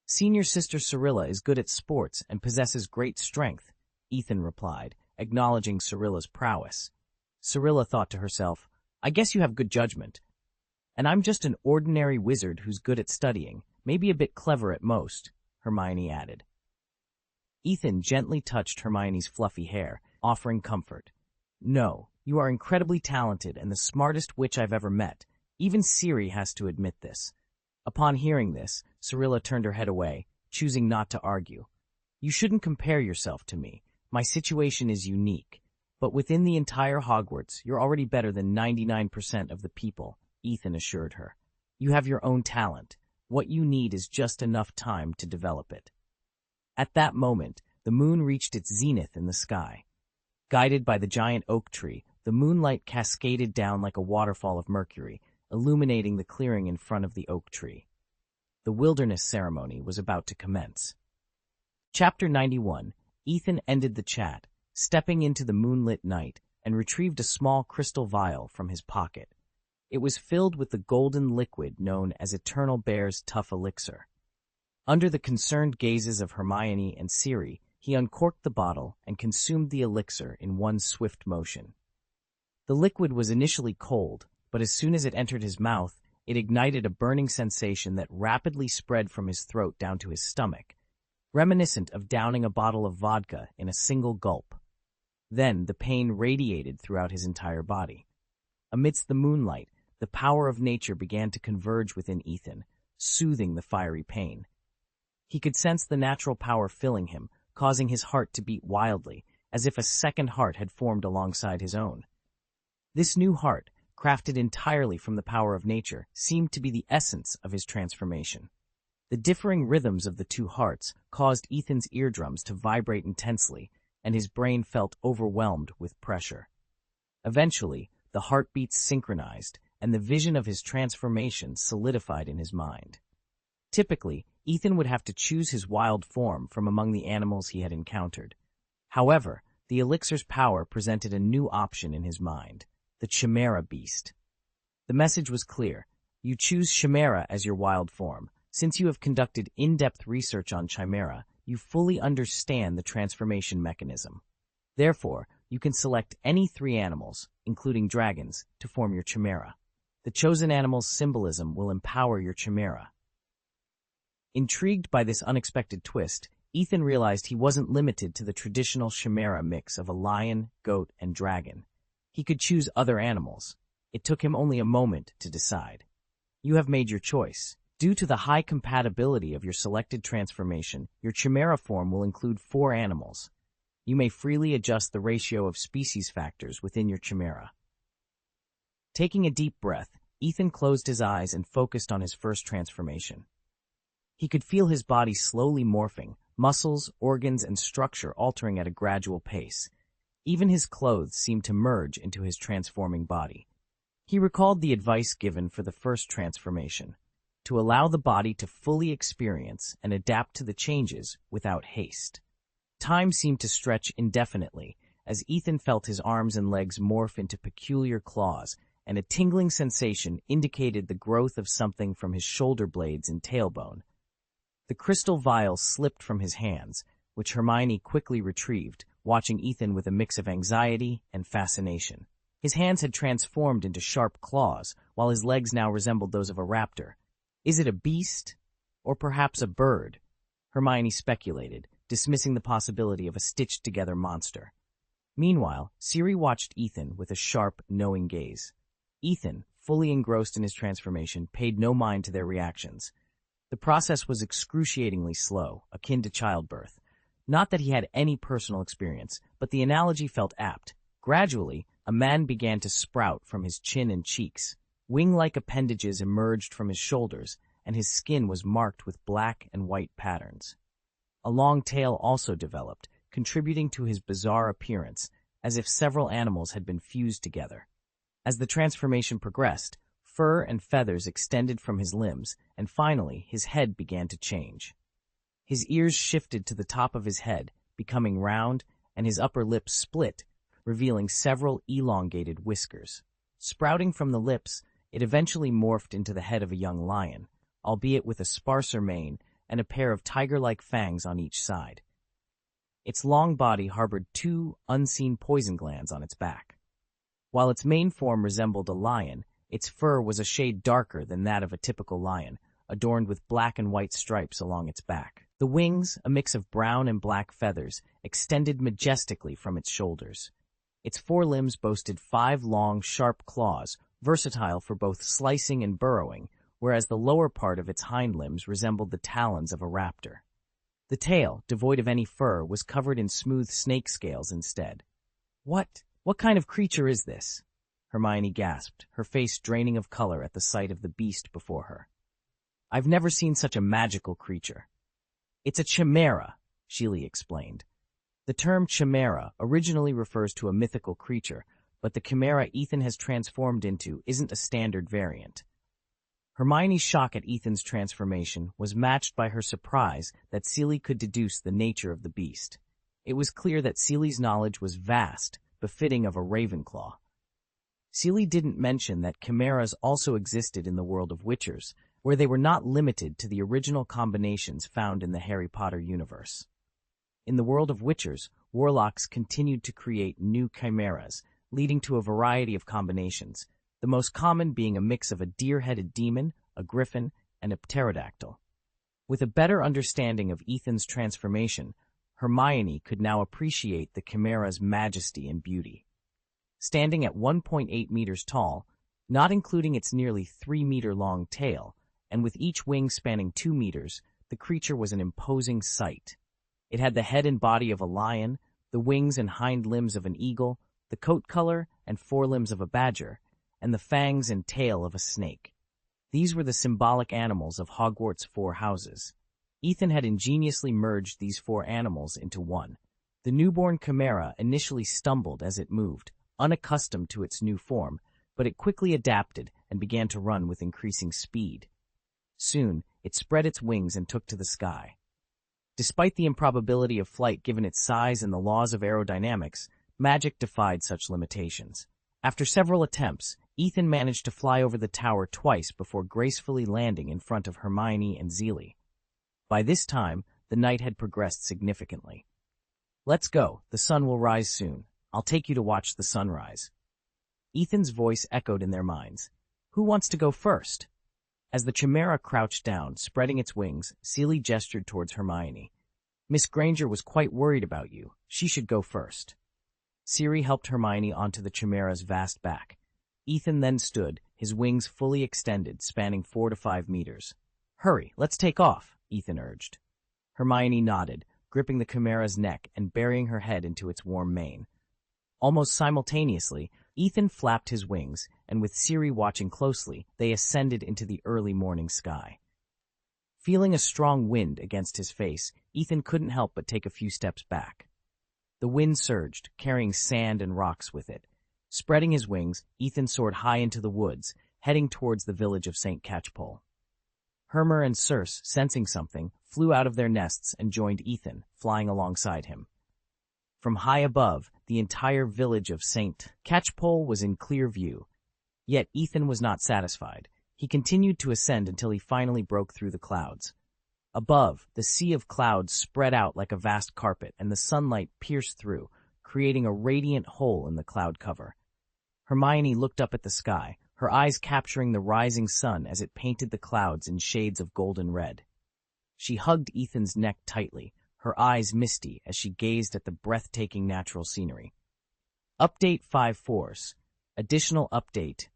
Senior sister Cyrilla is good at sports and possesses great strength, Ethan replied, acknowledging Cyrilla's prowess. Cyrilla thought to herself, I guess you have good judgment. And I'm just an ordinary wizard who's good at studying, maybe a bit clever at most, Hermione added. Ethan gently touched Hermione's fluffy hair, offering comfort. No, you are incredibly talented and the smartest witch I've ever met. Even Siri has to admit this. Upon hearing this, Cyrilla turned her head away, choosing not to argue. You shouldn't compare yourself to me. My situation is unique. But within the entire Hogwarts, you're already better than 99% of the people, Ethan assured her. You have your own talent. What you need is just enough time to develop it. At that moment, the moon reached its zenith in the sky. Guided by the giant oak tree, the moonlight cascaded down like a waterfall of mercury, illuminating the clearing in front of the oak tree. The wilderness ceremony was about to commence. Chapter 91. Ethan ended the chat, stepping into the moonlit night, and retrieved a small crystal vial from his pocket. It was filled with the golden liquid known as Eternal Bear's Tough Elixir. Under the concerned gazes of Hermione and Siri, he uncorked the bottle and consumed the elixir in one swift motion. The liquid was initially cold, but as soon as it entered his mouth, it ignited a burning sensation that rapidly spread from his throat down to his stomach, reminiscent of downing a bottle of vodka in a single gulp. Then the pain radiated throughout his entire body. Amidst the moonlight, the power of nature began to converge within Ethan, soothing the fiery pain. He could sense the natural power filling him, causing his heart to beat wildly, as if a second heart had formed alongside his own. This new heart, crafted entirely from the power of nature, seemed to be the essence of his transformation. The differing rhythms of the two hearts caused Ethan's eardrums to vibrate intensely, and his brain felt overwhelmed with pressure. Eventually, the heartbeats synchronized, and the vision of his transformation solidified in his mind. Typically, Ethan would have to choose his wild form from among the animals he had encountered. However, the elixir's power presented a new option in his mind, the Chimera Beast. The message was clear. You choose Chimera as your wild form. Since you have conducted in-depth research on Chimera, you fully understand the transformation mechanism. Therefore, you can select any 3 animals, including dragons, to form your Chimera. The chosen animal's symbolism will empower your Chimera. Intrigued by this unexpected twist, Ethan realized he wasn't limited to the traditional Chimera mix of a lion, goat, and dragon. He could choose other animals. It took him only a moment to decide. You have made your choice. Due to the high compatibility of your selected transformation, your Chimera form will include 4 animals. You may freely adjust the ratio of species factors within your Chimera. Taking a deep breath, Ethan closed his eyes and focused on his first transformation. He could feel his body slowly morphing, muscles, organs, and structure altering at a gradual pace. Even his clothes seemed to merge into his transforming body. He recalled the advice given for the first transformation, to allow the body to fully experience and adapt to the changes without haste. Time seemed to stretch indefinitely as Ethan felt his arms and legs morph into peculiar claws, and a tingling sensation indicated the growth of something from his shoulder blades and tailbone. The crystal vial slipped from his hands, which Hermione quickly retrieved, watching Ethan with a mix of anxiety and fascination. His hands had transformed into sharp claws, while his legs now resembled those of a raptor. Is it a beast? Or perhaps a bird? Hermione speculated, dismissing the possibility of a stitched-together monster. Meanwhile, Siri watched Ethan with a sharp, knowing gaze. Ethan, fully engrossed in his transformation, paid no mind to their reactions. The process was excruciatingly slow, akin to childbirth. Not that he had any personal experience, but the analogy felt apt. Gradually, a man began to sprout from his chin and cheeks. Wing-like appendages emerged from his shoulders, and his skin was marked with black and white patterns. A long tail also developed, contributing to his bizarre appearance, as if several animals had been fused together. As the transformation progressed, fur and feathers extended from his limbs, and finally, his head began to change. His ears shifted to the top of his head, becoming round, and his upper lip split, revealing several elongated whiskers. Sprouting from the lips, it eventually morphed into the head of a young lion, albeit with a sparser mane and a pair of tiger-like fangs on each side. Its long body harbored 2 unseen poison glands on its back. While its main form resembled a lion, its fur was a shade darker than that of a typical lion, adorned with black and white stripes along its back. The wings, a mix of brown and black feathers, extended majestically from its shoulders. Its forelimbs boasted 5 long, sharp claws, versatile for both slicing and burrowing, whereas the lower part of its hind limbs resembled the talons of a raptor. The tail, devoid of any fur, was covered in smooth snake scales instead. What kind of creature is this?" Hermione gasped, her face draining of color at the sight of the beast before her. "I've never seen such a magical creature." "It's a chimera," Sheely explained. The term chimera originally refers to a mythical creature, but the chimera Ethan has transformed into isn't a standard variant. Hermione's shock at Ethan's transformation was matched by her surprise that Seeley could deduce the nature of the beast. It was clear that Seeley's knowledge was vast, befitting of a Ravenclaw. Seeley didn't mention that chimeras also existed in the world of Witchers, where they were not limited to the original combinations found in the Harry Potter universe. In the world of Witchers, warlocks continued to create new chimeras, leading to a variety of combinations, the most common being a mix of a deer-headed demon, a griffin, and a pterodactyl. With a better understanding of Ethan's transformation, Hermione could now appreciate the chimera's majesty and beauty. Standing at 1.8 meters tall, not including its nearly 3-meter-long tail, and with each wing spanning 2 meters, the creature was an imposing sight. It had the head and body of a lion, the wings and hind limbs of an eagle, the coat color and forelimbs of a badger, and the fangs and tail of a snake. These were the symbolic animals of Hogwarts' 4 houses. Ethan had ingeniously merged these 4 animals into one. The newborn chimera initially stumbled as it moved, unaccustomed to its new form, but it quickly adapted and began to run with increasing speed. Soon, it spread its wings and took to the sky. Despite the improbability of flight given its size and the laws of aerodynamics, magic defied such limitations. After several attempts, Ethan managed to fly over the tower twice before gracefully landing in front of Hermione and Zeeley. By this time, the night had progressed significantly. "Let's go, the sun will rise soon. I'll take you to watch the sunrise." Ethan's voice echoed in their minds. "Who wants to go first?" As the chimera crouched down, spreading its wings, Seeley gestured towards Hermione. "Miss Granger was quite worried about you. She should go first." Siri helped Hermione onto the chimera's vast back. Ethan then stood, his wings fully extended, spanning 4 to 5 meters. "Hurry, let's take off," Ethan urged. Hermione nodded, gripping the chimera's neck and burying her head into its warm mane. Almost simultaneously, Ethan flapped his wings, and with Siri watching closely, they ascended into the early morning sky. Feeling a strong wind against his face, Ethan couldn't help but take a few steps back. The wind surged, carrying sand and rocks with it. Spreading his wings, Ethan soared high into the woods, heading towards the village of St. Catchpole. Hermer and Circe, sensing something, flew out of their nests and joined Ethan, flying alongside him. From high above, the entire village of St. Catchpole was in clear view. Yet Ethan was not satisfied. He continued to ascend until he finally broke through the clouds. Above, the sea of clouds spread out like a vast carpet, and the sunlight pierced through, creating a radiant hole in the cloud cover. Hermione looked up at the sky, her eyes capturing the rising sun as it painted the clouds in shades of golden red. She hugged Ethan's neck tightly, her eyes misty as she gazed at the breathtaking natural scenery. Update 5.4. Additional update.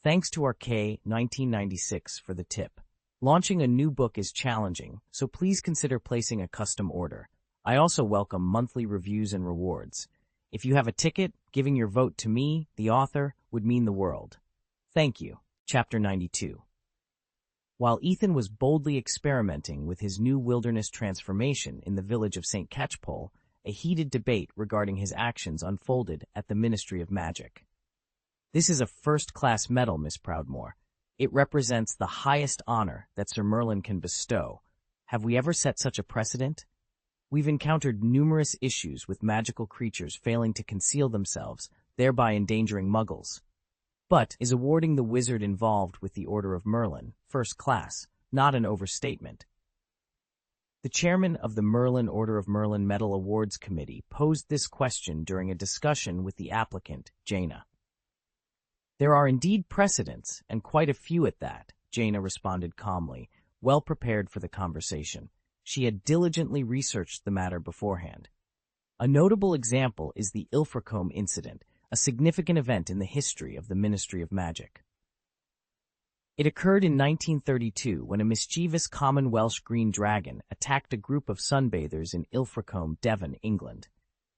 Thanks to our K1996 for the tip. Launching a new book is challenging, so please consider placing a custom order. I also welcome monthly reviews and rewards. If you have a ticket, giving your vote to me, the author, would mean the world. Thank you. Chapter 92. While Ethan was boldly experimenting with his new wilderness transformation in the village of St. Catchpole, a heated debate regarding his actions unfolded at the Ministry of Magic. "This is a first-class medal, Miss Proudmoore. It represents the highest honor that Sir Merlin can bestow. Have we ever set such a precedent? We've encountered numerous issues with magical creatures failing to conceal themselves, thereby endangering muggles. But is awarding the wizard involved with the Order of Merlin, first class, not an overstatement?" The chairman of the Merlin Order of Merlin Medal Awards Committee posed this question during a discussion with the applicant, Jaina. "There are indeed precedents, and quite a few at that," Jaina responded calmly, well prepared for the conversation. She had diligently researched the matter beforehand. A notable example is the Ilfracombe incident, a significant event in the history of the Ministry of Magic. It occurred in 1932 when a mischievous common Welsh green dragon attacked a group of sunbathers in Ilfracombe, Devon, England.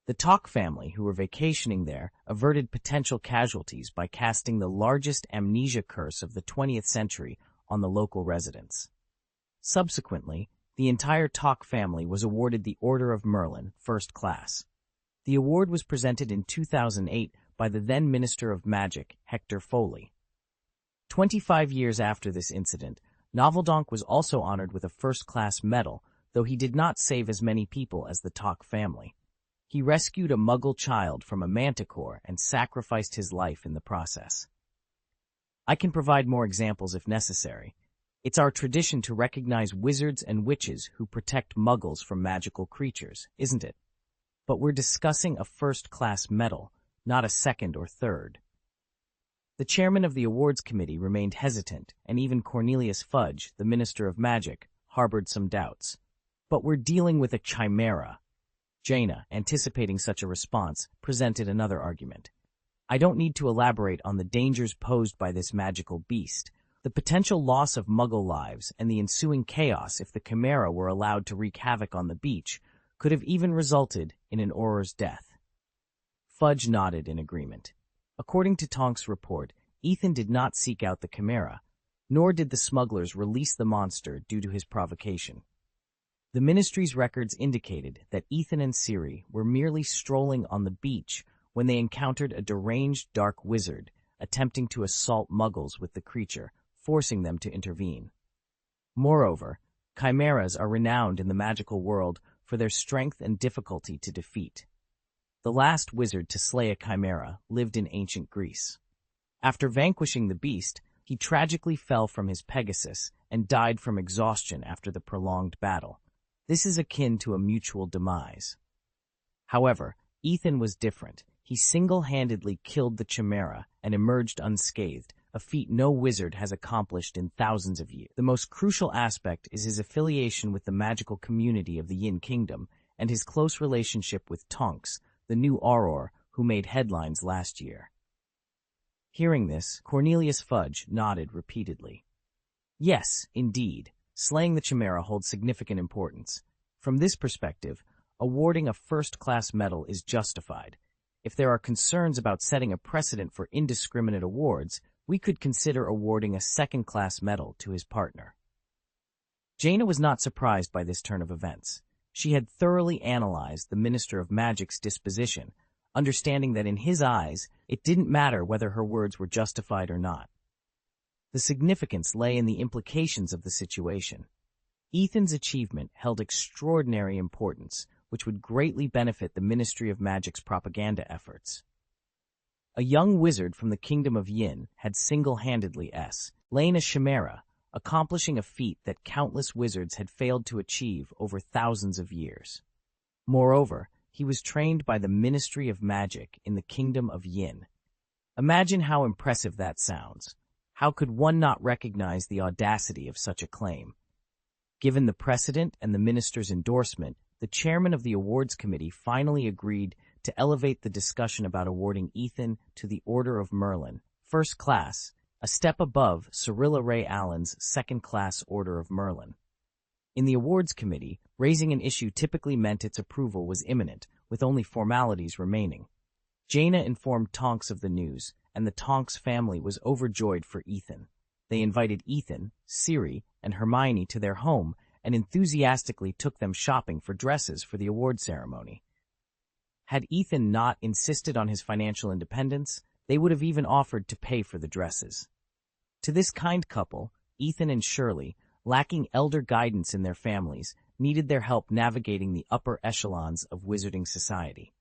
The Tok family, who were vacationing there, averted potential casualties by casting the largest amnesia curse of the 20th century on the local residents. Subsequently, the entire Tok family was awarded the Order of Merlin, First Class. The award was presented in 2008 by the then Minister of Magic, Hector Foley. 25 years after this incident, Noveldonk was also honored with a first-class medal, though he did not save as many people as the Tok family. He rescued a Muggle child from a manticore and sacrificed his life in the process. I can provide more examples if necessary. It's our tradition to recognize wizards and witches who protect Muggles from magical creatures, isn't it? But we're discussing a first-class medal, not a second or third. The chairman of the awards committee remained hesitant, and even Cornelius Fudge, the Minister of Magic, harbored some doubts. But we're dealing with a chimera. Jaina, anticipating such a response, presented another argument. I don't need to elaborate on the dangers posed by this magical beast, the potential loss of Muggle lives, and the ensuing chaos if the chimera were allowed to wreak havoc on the beach, could have even resulted in an Auror's death. Fudge nodded in agreement. According to Tonk's report, Ethan did not seek out the chimera, nor did the smugglers release the monster due to his provocation. The ministry's records indicated that Ethan and Ciri were merely strolling on the beach when they encountered a deranged dark wizard attempting to assault Muggles with the creature, forcing them to intervene. Moreover, chimeras are renowned in the magical world for their strength and difficulty to defeat. The last wizard to slay a chimera lived in ancient Greece. After vanquishing the beast, he tragically fell from his Pegasus and died from exhaustion after the prolonged battle. This is akin to a mutual demise. However, Ethan was different. He single-handedly killed the chimera and emerged unscathed, a feat no wizard has accomplished in thousands of years. The most crucial aspect is his affiliation with the magical community of the Yin Kingdom and his close relationship with Tonks, the new Auror who made headlines last year. Hearing this, Cornelius Fudge nodded repeatedly. Yes, indeed, slaying the chimera holds significant importance. From this perspective, awarding a first-class medal is justified. If there are concerns about setting a precedent for indiscriminate awards, we could consider awarding a second-class medal to his partner. Jaina was not surprised by this turn of events. She had thoroughly analyzed the Minister of Magic's disposition, understanding that in his eyes, it didn't matter whether her words were justified or not. The significance lay in the implications of the situation. Ethan's achievement held extraordinary importance, which would greatly benefit the Ministry of Magic's propaganda efforts. A young wizard from the Kingdom of Yin had single-handedly slain a chimera, accomplishing a feat that countless wizards had failed to achieve over thousands of years. Moreover, he was trained by the Ministry of Magic in the Kingdom of Yin. Imagine how impressive that sounds. How could one not recognize the audacity of such a claim? Given the precedent and the minister's endorsement, the chairman of the awards committee finally agreed to elevate the discussion about awarding Ethan to the Order of Merlin, First Class, a step above Cyrilla Ray Allen's second-class Order of Merlin. In the awards committee, raising an issue typically meant its approval was imminent, with only formalities remaining. Jaina informed Tonks of the news, and the Tonks family was overjoyed for Ethan. They invited Ethan, Ciri, and Hermione to their home and enthusiastically took them shopping for dresses for the award ceremony. Had Ethan not insisted on his financial independence, they would have even offered to pay for the dresses. To this kind couple, Ethan and Shirley, lacking elder guidance in their families, needed their help navigating the upper echelons of wizarding society.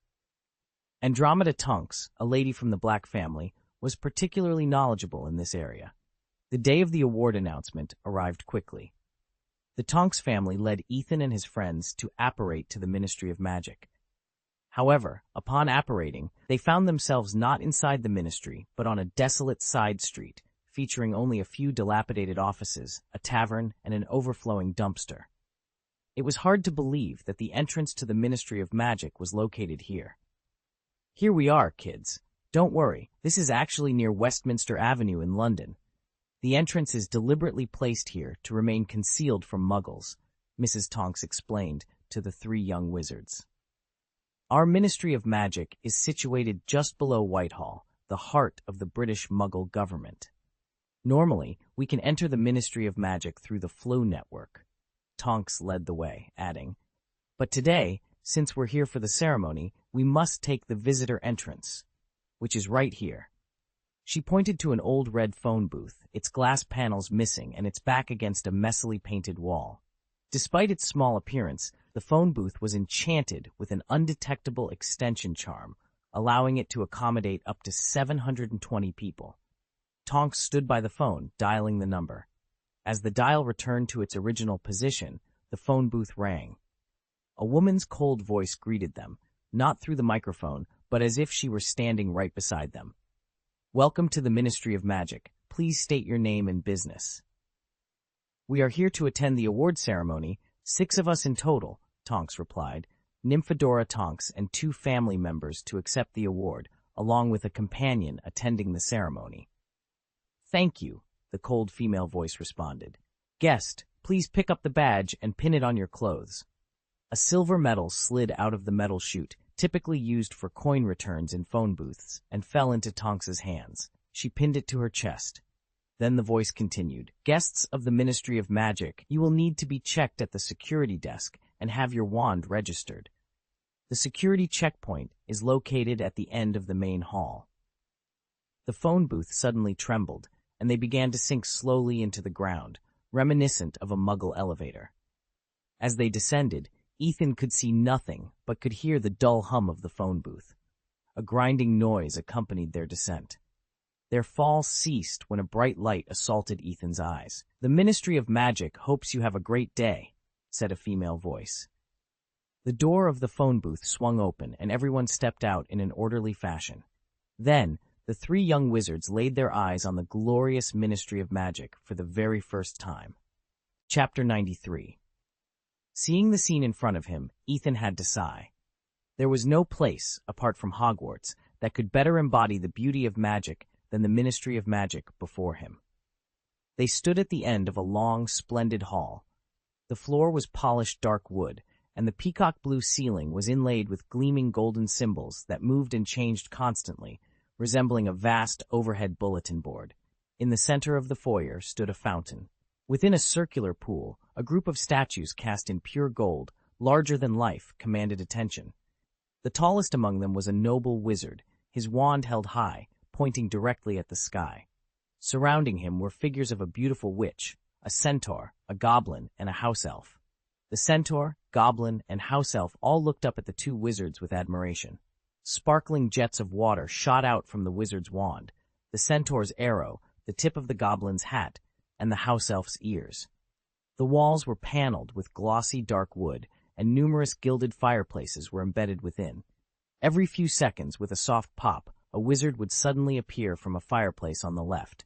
Andromeda Tonks, a lady from the Black family, was particularly knowledgeable in this area. The day of the award announcement arrived quickly. The Tonks family led Ethan and his friends to apparate to the Ministry of Magic. However, upon apparating, they found themselves not inside the ministry, but on a desolate side street, featuring only a few dilapidated offices, a tavern, and an overflowing dumpster. It was hard to believe that the entrance to the Ministry of Magic was located here. Here we are, kids. Don't worry, this is actually near Westminster Avenue in London. The entrance is deliberately placed here to remain concealed from muggles, Mrs. Tonks explained to the three young wizards. Our Ministry of Magic is situated just below Whitehall, the heart of the British Muggle government. Normally, we can enter the Ministry of Magic through the Flow Network. Tonks led the way, adding, "But today, since we're here for the ceremony, we must take the visitor entrance, which is right here." She pointed to an old red phone booth, its glass panels missing and its back against a messily painted wall. Despite its small appearance, the phone booth was enchanted with an undetectable extension charm, allowing it to accommodate up to 720 people. Tonks stood by the phone, dialing the number. As the dial returned to its original position, the phone booth rang. A woman's cold voice greeted them, not through the microphone, but as if she were standing right beside them. "Welcome to the Ministry of Magic. Please state your name and business." "We are here to attend the award ceremony, 6 of us in total," Tonks replied, Nymphadora Tonks and 2 family members to accept the award, along with a companion attending the ceremony. "Thank you," the cold female voice responded. "Guest, please pick up the badge and pin it on your clothes." A silver medal slid out of the metal chute, typically used for coin returns in phone booths, and fell into Tonks's hands. She pinned it to her chest. Then the voice continued, "Guests of the Ministry of Magic, you will need to be checked at the security desk and have your wand registered. The security checkpoint is located at the end of the main hall." The phone booth suddenly trembled, and they began to sink slowly into the ground, reminiscent of a Muggle elevator. As they descended, Ethan could see nothing but could hear the dull hum of the phone booth. A grinding noise accompanied their descent. Their fall ceased when a bright light assaulted Ethan's eyes. "The Ministry of Magic hopes you have a great day," said a female voice. The door of the phone booth swung open, and everyone stepped out in an orderly fashion. Then, the 3 young wizards laid their eyes on the glorious Ministry of Magic for the very first time. Chapter 93. Seeing the scene in front of him, Ethan had to sigh. There was no place, apart from Hogwarts, that could better embody the beauty of magic than the Ministry of Magic before him. They stood at the end of a long, splendid hall. The floor was polished dark wood, and the peacock blue ceiling was inlaid with gleaming golden symbols that moved and changed constantly, resembling a vast overhead bulletin board. In the center of the foyer stood a fountain. Within a circular pool, a group of statues cast in pure gold, larger than life, commanded attention. The tallest among them was a noble wizard, his wand held high, pointing directly at the sky. Surrounding him were figures of a beautiful witch, a centaur, a goblin, and a house elf. The centaur, goblin, and house elf all looked up at the 2 wizards with admiration. Sparkling jets of water shot out from the wizard's wand, the centaur's arrow, the tip of the goblin's hat, and the house elf's ears. The walls were paneled with glossy dark wood, and numerous gilded fireplaces were embedded within. Every few seconds, with a soft pop, a wizard would suddenly appear from a fireplace on the left.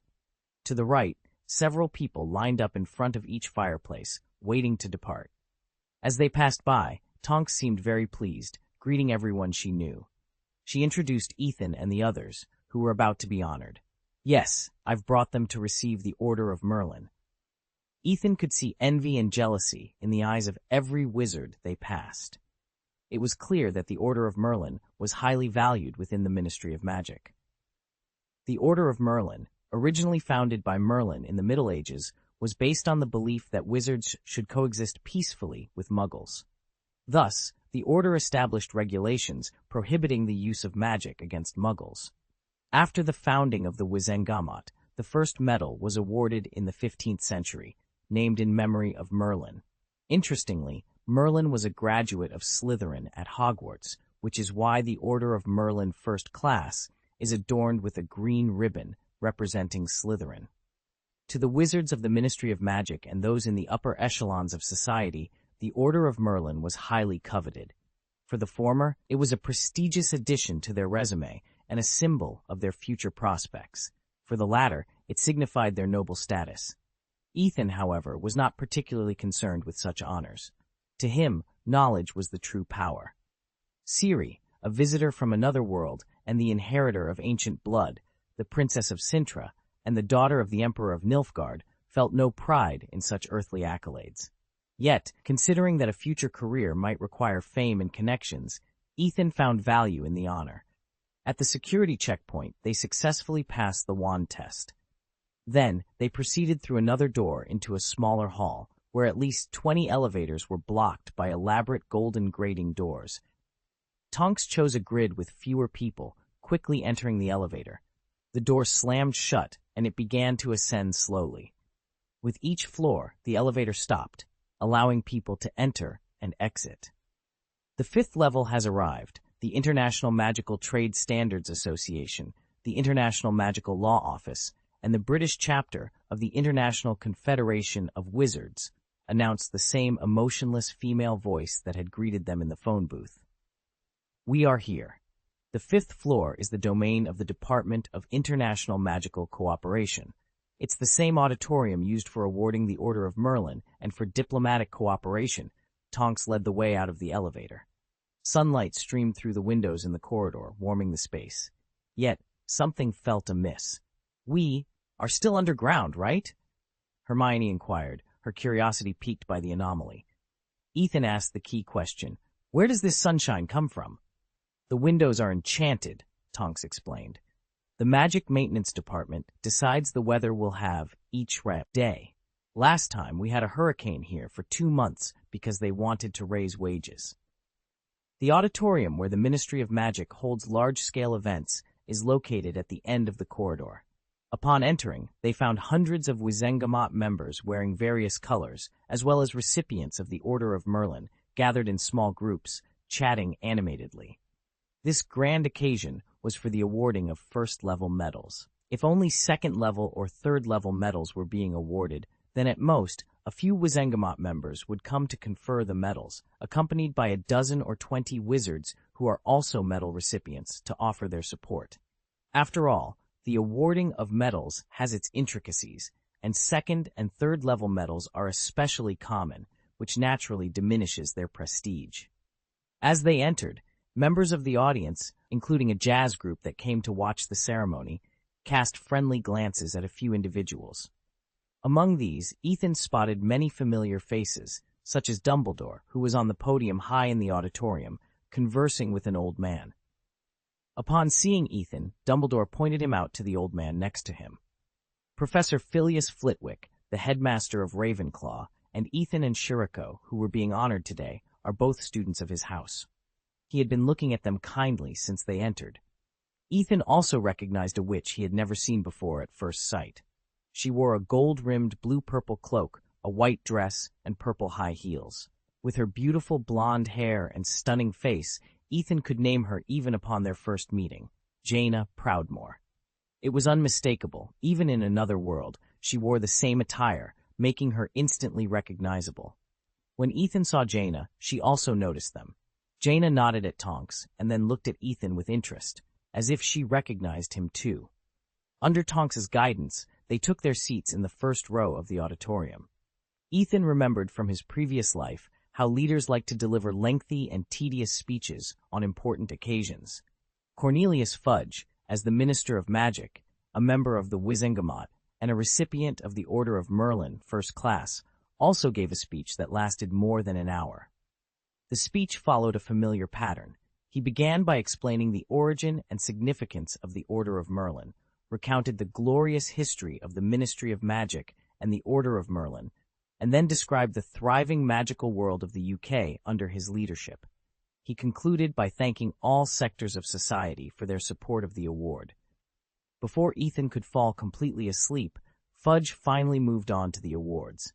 To the right, several people lined up in front of each fireplace, waiting to depart. As they passed by, Tonks seemed very pleased, greeting everyone she knew. She introduced Ethan and the others, who were about to be honored. "Yes, I've brought them to receive the Order of Merlin." Ethan could see envy and jealousy in the eyes of every wizard they passed. It was clear that the Order of Merlin was highly valued within the Ministry of Magic. The Order of Merlin, originally founded by Merlin in the Middle Ages, was based on the belief that wizards should coexist peacefully with muggles. Thus, the Order established regulations prohibiting the use of magic against muggles. After the founding of the Wizengamot, the first medal was awarded in the 15th century, named in memory of Merlin. Interestingly, Merlin was a graduate of Slytherin at Hogwarts, which is why the Order of Merlin First Class is adorned with a green ribbon representing Slytherin. To the wizards of the Ministry of Magic and those in the upper echelons of society, the Order of Merlin was highly coveted. For the former, it was a prestigious addition to their resume and a symbol of their future prospects. For the latter, it signified their noble status. Ethan, however, was not particularly concerned with such honors. To him, knowledge was the true power. Ciri, a visitor from another world and the inheritor of ancient blood, the Princess of Cintra, and the daughter of the Emperor of Nilfgaard, felt no pride in such earthly accolades. Yet, considering that a future career might require fame and connections, Ethan found value in the honor. At the security checkpoint, they successfully passed the wand test. Then, they proceeded through another door into a smaller hall, where at least 20 elevators were blocked by elaborate golden grating doors. Tonks chose a grid with fewer people, quickly entering the elevator. The door slammed shut, and it began to ascend slowly. With each floor, the elevator stopped, allowing people to enter and exit. The fifth level has arrived: the International Magical Trade Standards Association, the International Magical Law Office, and the British chapter of the International Confederation of Wizards, announced the same emotionless female voice that had greeted them in the phone booth. We are here. The fifth floor is the domain of the Department of International Magical Cooperation. It's the same auditorium used for awarding the Order of Merlin and for diplomatic cooperation. Tonks led the way out of the elevator. Sunlight streamed through the windows in the corridor, warming the space. Yet, something felt amiss. We are still underground, right? Hermione inquired, her curiosity piqued by the anomaly. Ethan asked the key question: where does this sunshine come from? The windows are enchanted, Tonks explained. The Magic Maintenance Department decides the weather we'll have each day. Last time, we had a hurricane here for 2 months because they wanted to raise wages. The auditorium where the Ministry of Magic holds large-scale events is located at the end of the corridor. Upon entering, they found hundreds of Wizengamot members wearing various colors, as well as recipients of the Order of Merlin, gathered in small groups, chatting animatedly. This grand occasion was for the awarding of first-level medals. If only second-level or third-level medals were being awarded, then at most, a few Wizengamot members would come to confer the medals, accompanied by a dozen or 20 wizards who are also medal recipients to offer their support. After all, the awarding of medals has its intricacies, and second- and third-level medals are especially common, which naturally diminishes their prestige. As they entered, members of the audience, including a jazz group that came to watch the ceremony, cast friendly glances at a few individuals. Among these, Ethan spotted many familiar faces, such as Dumbledore, who was on the podium high in the auditorium, conversing with an old man. Upon seeing Ethan, Dumbledore pointed him out to the old man next to him. Professor Filius Flitwick, the headmaster of Ravenclaw, and Ethan and Shiriko, who were being honored today, are both students of his house. He had been looking at them kindly since they entered. Ethan also recognized a witch he had never seen before at first sight. She wore a gold-rimmed blue-purple cloak, a white dress, and purple high heels. With her beautiful blonde hair and stunning face, Ethan could name her even upon their first meeting: Jaina Proudmoore. It was unmistakable. Even in another world, she wore the same attire, making her instantly recognizable. When Ethan saw Jaina, she also noticed them. Jaina nodded at Tonks and then looked at Ethan with interest, as if she recognized him too. Under Tonks's guidance, they took their seats in the first row of the auditorium. Ethan remembered from his previous life how leaders like to deliver lengthy and tedious speeches on important occasions. Cornelius Fudge, as the Minister of Magic, a member of the Wizengamot, and a recipient of the Order of Merlin, First Class, also gave a speech that lasted more than an hour. The speech followed a familiar pattern. He began by explaining the origin and significance of the Order of Merlin, recounted the glorious history of the Ministry of Magic and the Order of Merlin, and then described the thriving magical world of the UK under his leadership. He concluded by thanking all sectors of society for their support of the award. Before Ethan could fall completely asleep, Fudge finally moved on to the awards.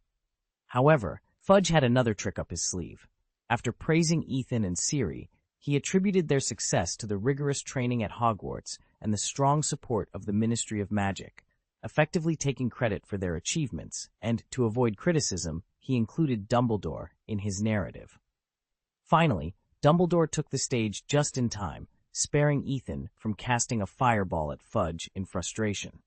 However, Fudge had another trick up his sleeve. After praising Ethan and Ciri, he attributed their success to the rigorous training at Hogwarts and the strong support of the Ministry of Magic, effectively taking credit for their achievements, and, to avoid criticism, he included Dumbledore in his narrative. Finally, Dumbledore took the stage just in time, sparing Ethan from casting a fireball at Fudge in frustration.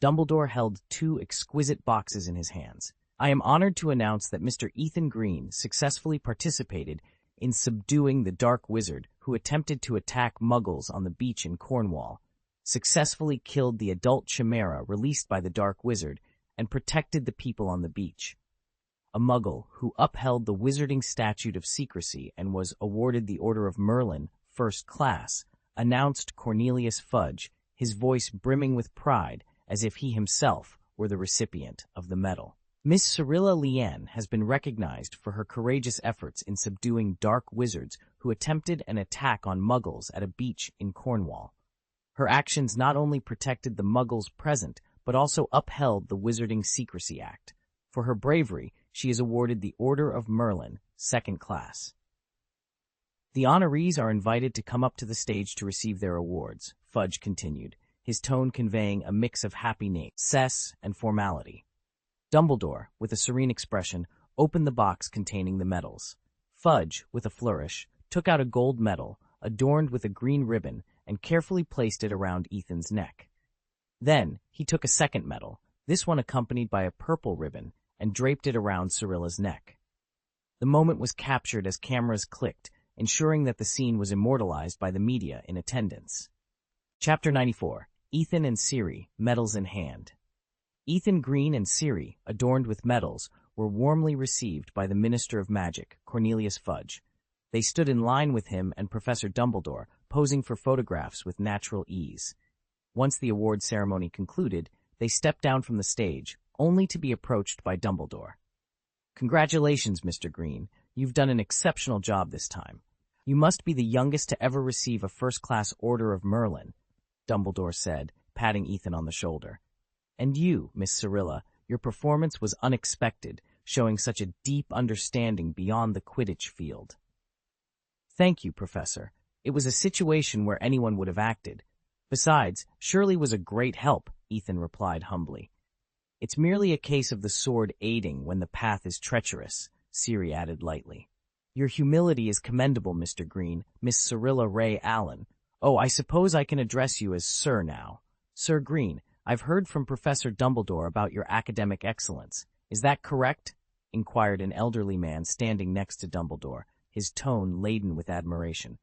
Dumbledore held 2 exquisite boxes in his hands. I am honored to announce that Mr. Ethan Green successfully participated in subduing the Dark Wizard who attempted to attack Muggles on the beach in Cornwall. successfully killed the adult chimera released by the Dark Wizard, and protected the people on the beach. A Muggle who upheld the wizarding statute of secrecy and was awarded the Order of Merlin, First Class, announced Cornelius Fudge, his voice brimming with pride as if he himself were the recipient of the medal. Miss Cyrilla Leanne has been recognized for her courageous efforts in subduing dark wizards who attempted an attack on Muggles at a beach in Cornwall. Her actions not only protected the Muggles present, but also upheld the Wizarding Secrecy Act. For her bravery, she is awarded the Order of Merlin, Second Class. The honorees are invited to come up to the stage to receive their awards, Fudge continued, his tone conveying a mix of happiness, success, and formality. Dumbledore, with a serene expression, opened the box containing the medals. Fudge, with a flourish, took out a gold medal, adorned with a green ribbon, and carefully placed it around Ethan's neck. Then, he took a second medal, this one accompanied by a purple ribbon, and draped it around Cyrilla's neck. The moment was captured as cameras clicked, ensuring that the scene was immortalized by the media in attendance. Chapter 94. Ethan and Ciri, medals in hand. Ethan Green and Ciri, adorned with medals, were warmly received by the Minister of Magic, Cornelius Fudge. They stood in line with him and Professor Dumbledore, posing for photographs with natural ease. Once the award ceremony concluded, they stepped down from the stage, only to be approached by Dumbledore. "Congratulations, Mr. Green. You've done an exceptional job this time. You must be the youngest to ever receive a first-class Order of Merlin," Dumbledore said, patting Ethan on the shoulder. "And you, Miss Cyrilla, your performance was unexpected, showing such a deep understanding beyond the Quidditch field." "Thank you, Professor. It was a situation where anyone would have acted. Besides, Shirley was a great help," Ethan replied humbly. "It's merely a case of the sword aiding when the path is treacherous," Ciri added lightly. "Your humility is commendable, Mr. Green, Miss Cyrilla Ray Allen. Oh, I suppose I can address you as Sir now. Sir Green, I've heard from Professor Dumbledore about your academic excellence. Is that correct?" inquired an elderly man standing next to Dumbledore, his tone laden with admiration.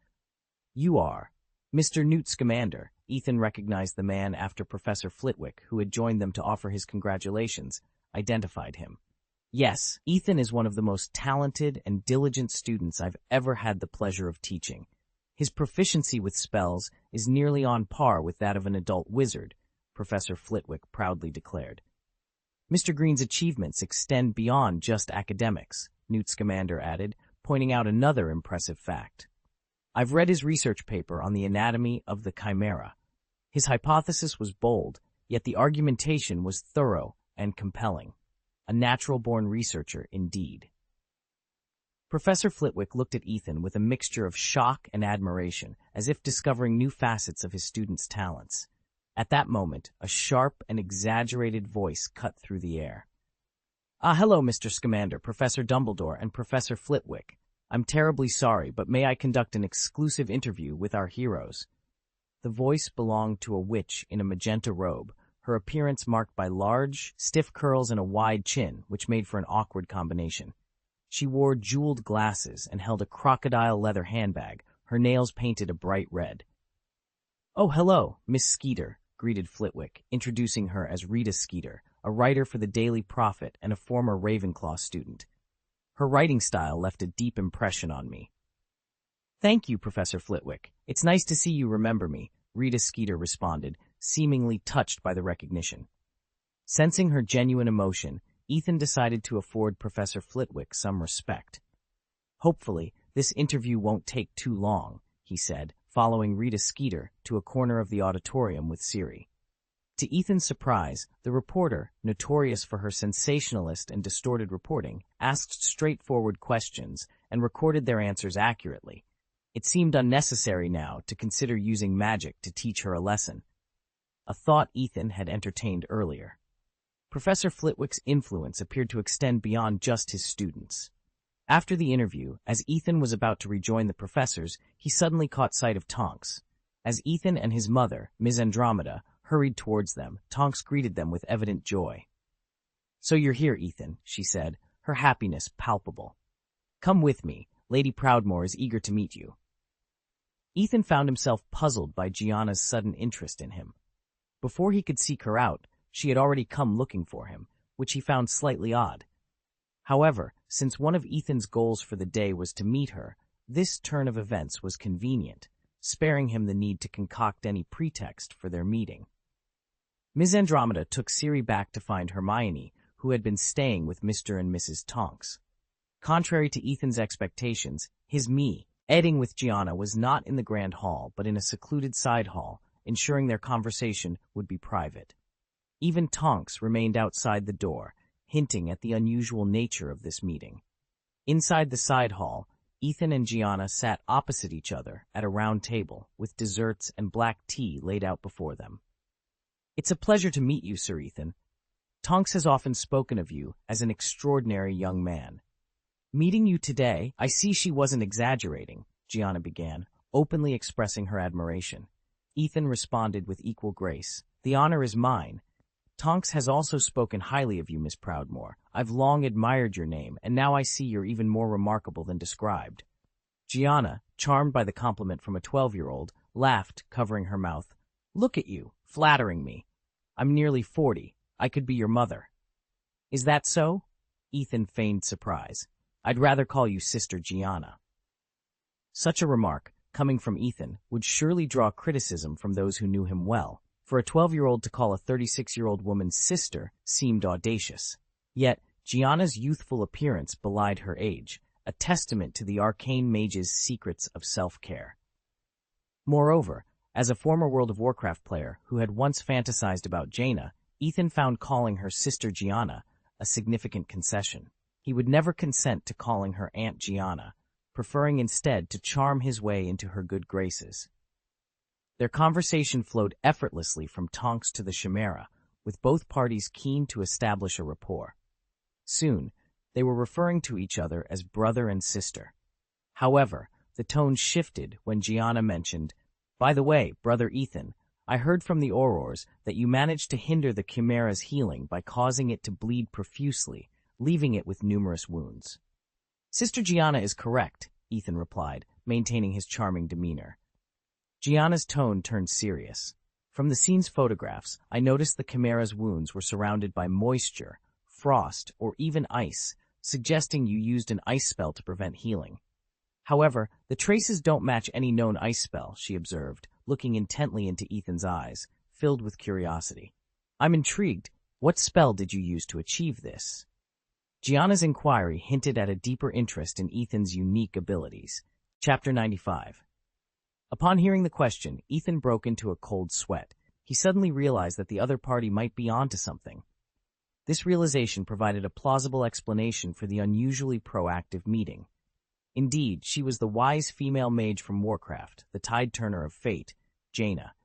"You are. Mr. Newt Scamander." Ethan recognized the man after Professor Flitwick, who had joined them to offer his congratulations, identified him. "Yes, Ethan is one of the most talented and diligent students I've ever had the pleasure of teaching. His proficiency with spells is nearly on par with that of an adult wizard," Professor Flitwick proudly declared. "Mr. Green's achievements extend beyond just academics," Newt Scamander added, pointing out another impressive fact. "I've read his research paper on the anatomy of the chimera. His hypothesis was bold, yet the argumentation was thorough and compelling. A natural-born researcher indeed." Professor Flitwick looked at Ethan with a mixture of shock and admiration, as if discovering new facets of his student's talents. At that moment, a sharp and exaggerated voice cut through the air. Hello, Mr. Scamander, Professor Dumbledore, and Professor Flitwick. I'm terribly sorry, but may I conduct an exclusive interview with our heroes?" The voice belonged to a witch in a magenta robe, her appearance marked by large, stiff curls and a wide chin, which made for an awkward combination. She wore jeweled glasses and held a crocodile leather handbag, her nails painted a bright red. "Oh, hello, Miss Skeeter," greeted Flitwick, introducing her as Rita Skeeter, a writer for the Daily Prophet and a former Ravenclaw student. Her writing style left a deep impression on me. "Thank you, Professor Flitwick. It's nice to see you remember me," Rita Skeeter responded, seemingly touched by the recognition. Sensing her genuine emotion, Ethan decided to afford Professor Flitwick some respect. "Hopefully, this interview won't take too long," he said, following Rita Skeeter to a corner of the auditorium with Ciri. To Ethan's surprise, the reporter, notorious for her sensationalist and distorted reporting, asked straightforward questions and recorded their answers accurately. It seemed unnecessary now to consider using magic to teach her a lesson, a thought Ethan had entertained earlier. Professor Flitwick's influence appeared to extend beyond just his students. After the interview, as Ethan was about to rejoin the professors, he suddenly caught sight of Tonks. As Ethan and his mother, Ms. Andromeda, hurried towards them, Tonks greeted them with evident joy. "So you're here, Ethan," she said, her happiness palpable. "Come with me. Lady Proudmoore is eager to meet you." Ethan found himself puzzled by Gianna's sudden interest in him. Before he could seek her out, she had already come looking for him, which he found slightly odd. However, since one of Ethan's goals for the day was to meet her, this turn of events was convenient, sparing him the need to concoct any pretext for their meeting. Ms. Andromeda took Ciri back to find Hermione, who had been staying with Mr. and Mrs. Tonks. Contrary to Ethan's expectations, his meeting with Gianna was not in the grand hall but in a secluded side hall, ensuring their conversation would be private. Even Tonks remained outside the door, hinting at the unusual nature of this meeting. Inside the side hall, Ethan and Gianna sat opposite each other at a round table with desserts and black tea laid out before them. "It's a pleasure to meet you, Sir Ethan. Tonks has often spoken of you as an extraordinary young man. Meeting you today, I see she wasn't exaggerating," Gianna began, openly expressing her admiration. Ethan responded with equal grace. "The honor is mine. Tonks has also spoken highly of you, Miss Proudmoore. I've long admired your name, and now I see you're even more remarkable than described." Gianna, charmed by the compliment from a 12-year-old, laughed, covering her mouth. "Look at you, flattering me. I'm nearly 40. I could be your mother." "Is that so?" Ethan feigned surprise. "I'd rather call you Sister Gianna." Such a remark, coming from Ethan, would surely draw criticism from those who knew him well. For a 12-year-old to call a 36-year-old woman's sister seemed audacious. Yet, Gianna's youthful appearance belied her age, a testament to the arcane mage's secrets of self-care. Moreover, as a former World of Warcraft player who had once fantasized about Jaina, Ethan found calling her Sister Gianna a significant concession. He would never consent to calling her Aunt Gianna, preferring instead to charm his way into her good graces. Their conversation flowed effortlessly from Tonks to the Chimera, with both parties keen to establish a rapport. Soon, they were referring to each other as brother and sister. However, the tone shifted when Gianna mentioned, "By the way, Brother Ethan, I heard from the Aurors that you managed to hinder the Chimera's healing by causing it to bleed profusely, leaving it with numerous wounds." "Sister Gianna is correct," Ethan replied, maintaining his charming demeanor. Gianna's tone turned serious. "From the scene's photographs, I noticed the Chimera's wounds were surrounded by moisture, frost, or even ice, suggesting you used an ice spell to prevent healing. However, the traces don't match any known ice spell," she observed, looking intently into Ethan's eyes, filled with curiosity. "I'm intrigued. What spell did you use to achieve this?" Gianna's inquiry hinted at a deeper interest in Ethan's unique abilities. Chapter 95. Upon hearing the question, Ethan broke into a cold sweat. He suddenly realized that the other party might be onto something. This realization provided a plausible explanation for the unusually proactive meeting. Indeed, she was the wise female mage from Warcraft, the tide-turner of fate, Jaina.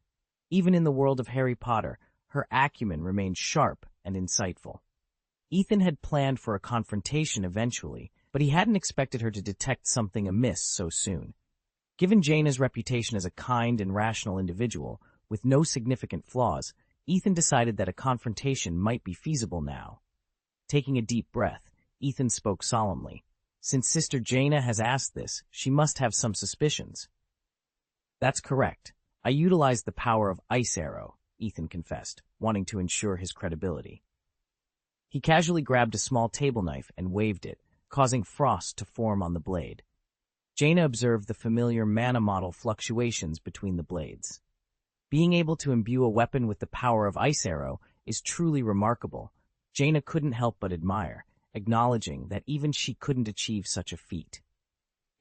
Even in the world of Harry Potter, her acumen remained sharp and insightful. Ethan had planned for a confrontation eventually, but he hadn't expected her to detect something amiss so soon. Given Jaina's reputation as a kind and rational individual, with no significant flaws, Ethan decided that a confrontation might be feasible now. Taking a deep breath, Ethan spoke solemnly. "Since Sister Jaina has asked this, she must have some suspicions." "That's correct. I utilized the power of Ice Arrow," Ethan confessed, wanting to ensure his credibility. He casually grabbed a small table knife and waved it, causing frost to form on the blade. Jaina observed the familiar mana model fluctuations between the blades. Being able to imbue a weapon with the power of Ice Arrow is truly remarkable. Jaina couldn't help but admire, acknowledging that even she couldn't achieve such a feat.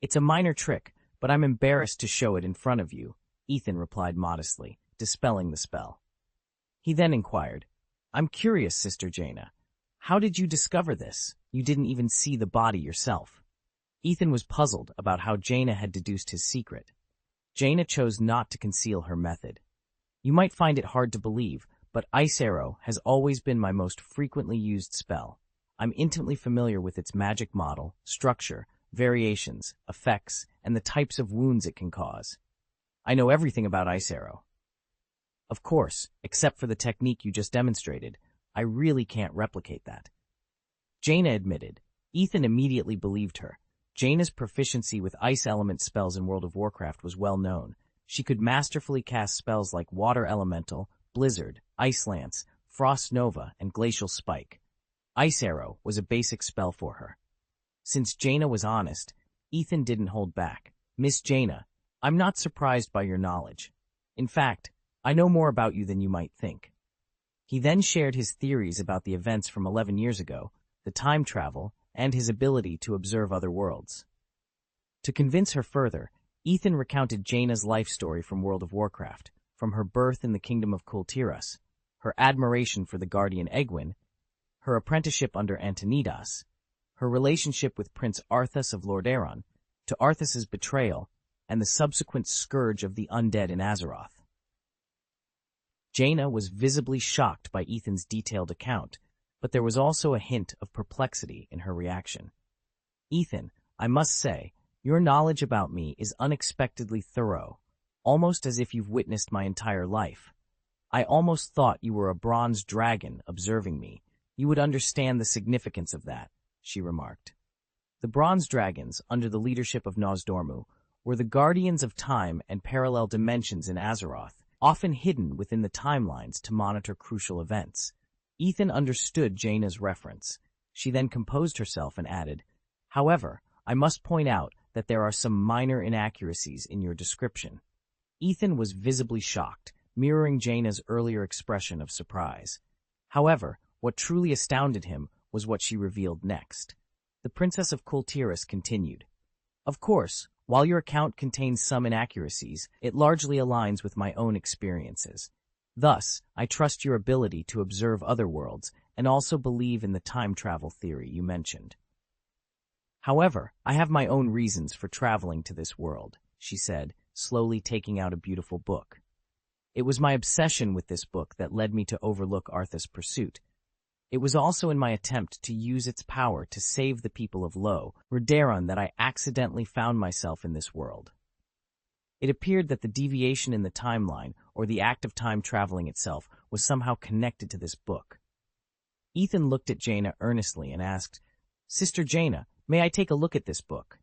"It's a minor trick, but I'm embarrassed to show it in front of you," Ethan replied modestly, dispelling the spell. He then inquired, "I'm curious, Sister Jaina. How did you discover this? You didn't even see the body yourself." Ethan was puzzled about how Jaina had deduced his secret. Jaina chose not to conceal her method. "You might find it hard to believe, but Ice Arrow has always been my most frequently used spell. I'm intimately familiar with its magic model, structure, variations, effects, and the types of wounds it can cause. I know everything about Ice Arrow. Of course, except for the technique you just demonstrated, I really can't replicate that." Jaina admitted. Ethan immediately believed her. Jaina's proficiency with ice element spells in World of Warcraft was well known. She could masterfully cast spells like Water Elemental, Blizzard, Ice Lance, Frost Nova, and Glacial Spike. Ice Arrow was a basic spell for her. Since Jaina was honest, Ethan didn't hold back. "Miss Jaina, I'm not surprised by your knowledge. In fact, I know more about you than you might think." He then shared his theories about the events from 11 years ago, the time travel, and his ability to observe other worlds. To convince her further, Ethan recounted Jaina's life story from World of Warcraft, from her birth in the kingdom of Kultiras, her admiration for the guardian Egwin, her apprenticeship under Antonidas, her relationship with Prince Arthas of Lordaeron, to Arthas's betrayal, and the subsequent scourge of the undead in Azeroth. Jaina was visibly shocked by Ethan's detailed account, but there was also a hint of perplexity in her reaction. "Ethan, I must say, your knowledge about me is unexpectedly thorough, almost as if you've witnessed my entire life. I almost thought you were a bronze dragon observing me. You would understand the significance of that," she remarked. The bronze dragons, under the leadership of Nosdormu, were the guardians of time and parallel dimensions in Azeroth, often hidden within the timelines to monitor crucial events. Ethan understood Jaina's reference. She then composed herself and added, "However, I must point out that there are some minor inaccuracies in your description." Ethan was visibly shocked, mirroring Jaina's earlier expression of surprise. However, what truly astounded him was what she revealed next. The Princess of Kultiras continued, "Of course, while your account contains some inaccuracies, it largely aligns with my own experiences. Thus, I trust your ability to observe other worlds and also believe in the time travel theory you mentioned. However, I have my own reasons for traveling to this world," she said, slowly taking out a beautiful book. "It was my obsession with this book that led me to overlook Arthas' pursuit. It was also in my attempt to use its power to save the people of Lordaeron that I accidentally found myself in this world." It appeared that the deviation in the timeline, or the act of time traveling itself, was somehow connected to this book. Ethan looked at Jaina earnestly and asked, "Sister Jaina, may I take a look at this book?"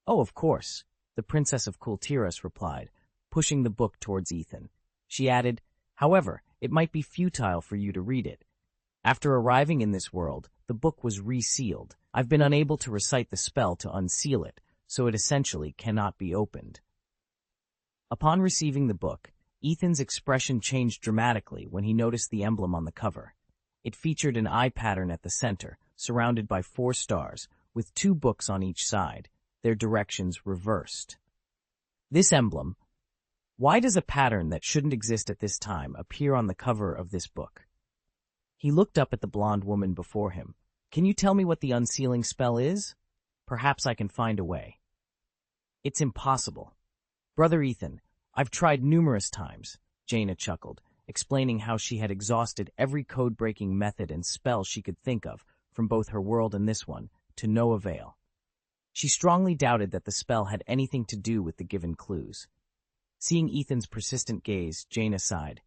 "Oh, of course," the Princess of Kultiras replied, pushing the book towards Ethan. She added, "However, it might be futile for you to read it. After arriving in this world, the book was resealed. I've been unable to recite the spell to unseal it, so it essentially cannot be opened." Upon receiving the book, Ethan's expression changed dramatically when he noticed the emblem on the cover. It featured an eye pattern at the center, surrounded by 4 stars, with 2 books on each side, their directions reversed. This emblem, why does a pattern that shouldn't exist at this time appear on the cover of this book? He looked up at the blonde woman before him. "Can you tell me what the unsealing spell is? Perhaps I can find a way." "It's impossible. Brother Ethan, I've tried numerous times," Jaina chuckled, explaining how she had exhausted every code-breaking method and spell she could think of, from both her world and this one, to no avail. She strongly doubted that the spell had anything to do with the given clues. Seeing Ethan's persistent gaze, Jaina sighed.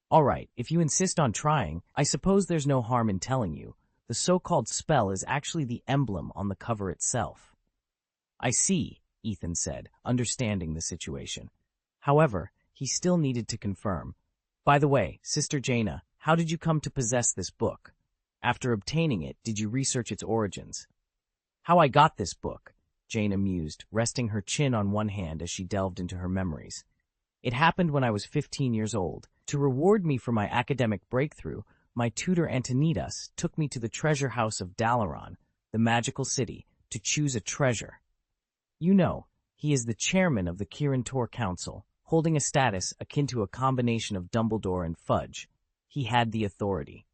"All right, if you insist on trying, I suppose there's no harm in telling you. The so-called spell is actually the emblem on the cover itself." "I see," Ethan said, understanding the situation. However, he still needed to confirm. "By the way, Sister Jaina, how did you come to possess this book? After obtaining it, did you research its origins?" "How I got this book," Jaina mused, resting her chin on one hand as she delved into her memories. "It happened when I was 15 years old. To reward me for my academic breakthrough, my tutor Antonidas took me to the treasure house of Dalaran, the magical city, to choose a treasure. You know, he is the chairman of the Kirin Council, holding a status akin to a combination of Dumbledore and Fudge. He had the authority.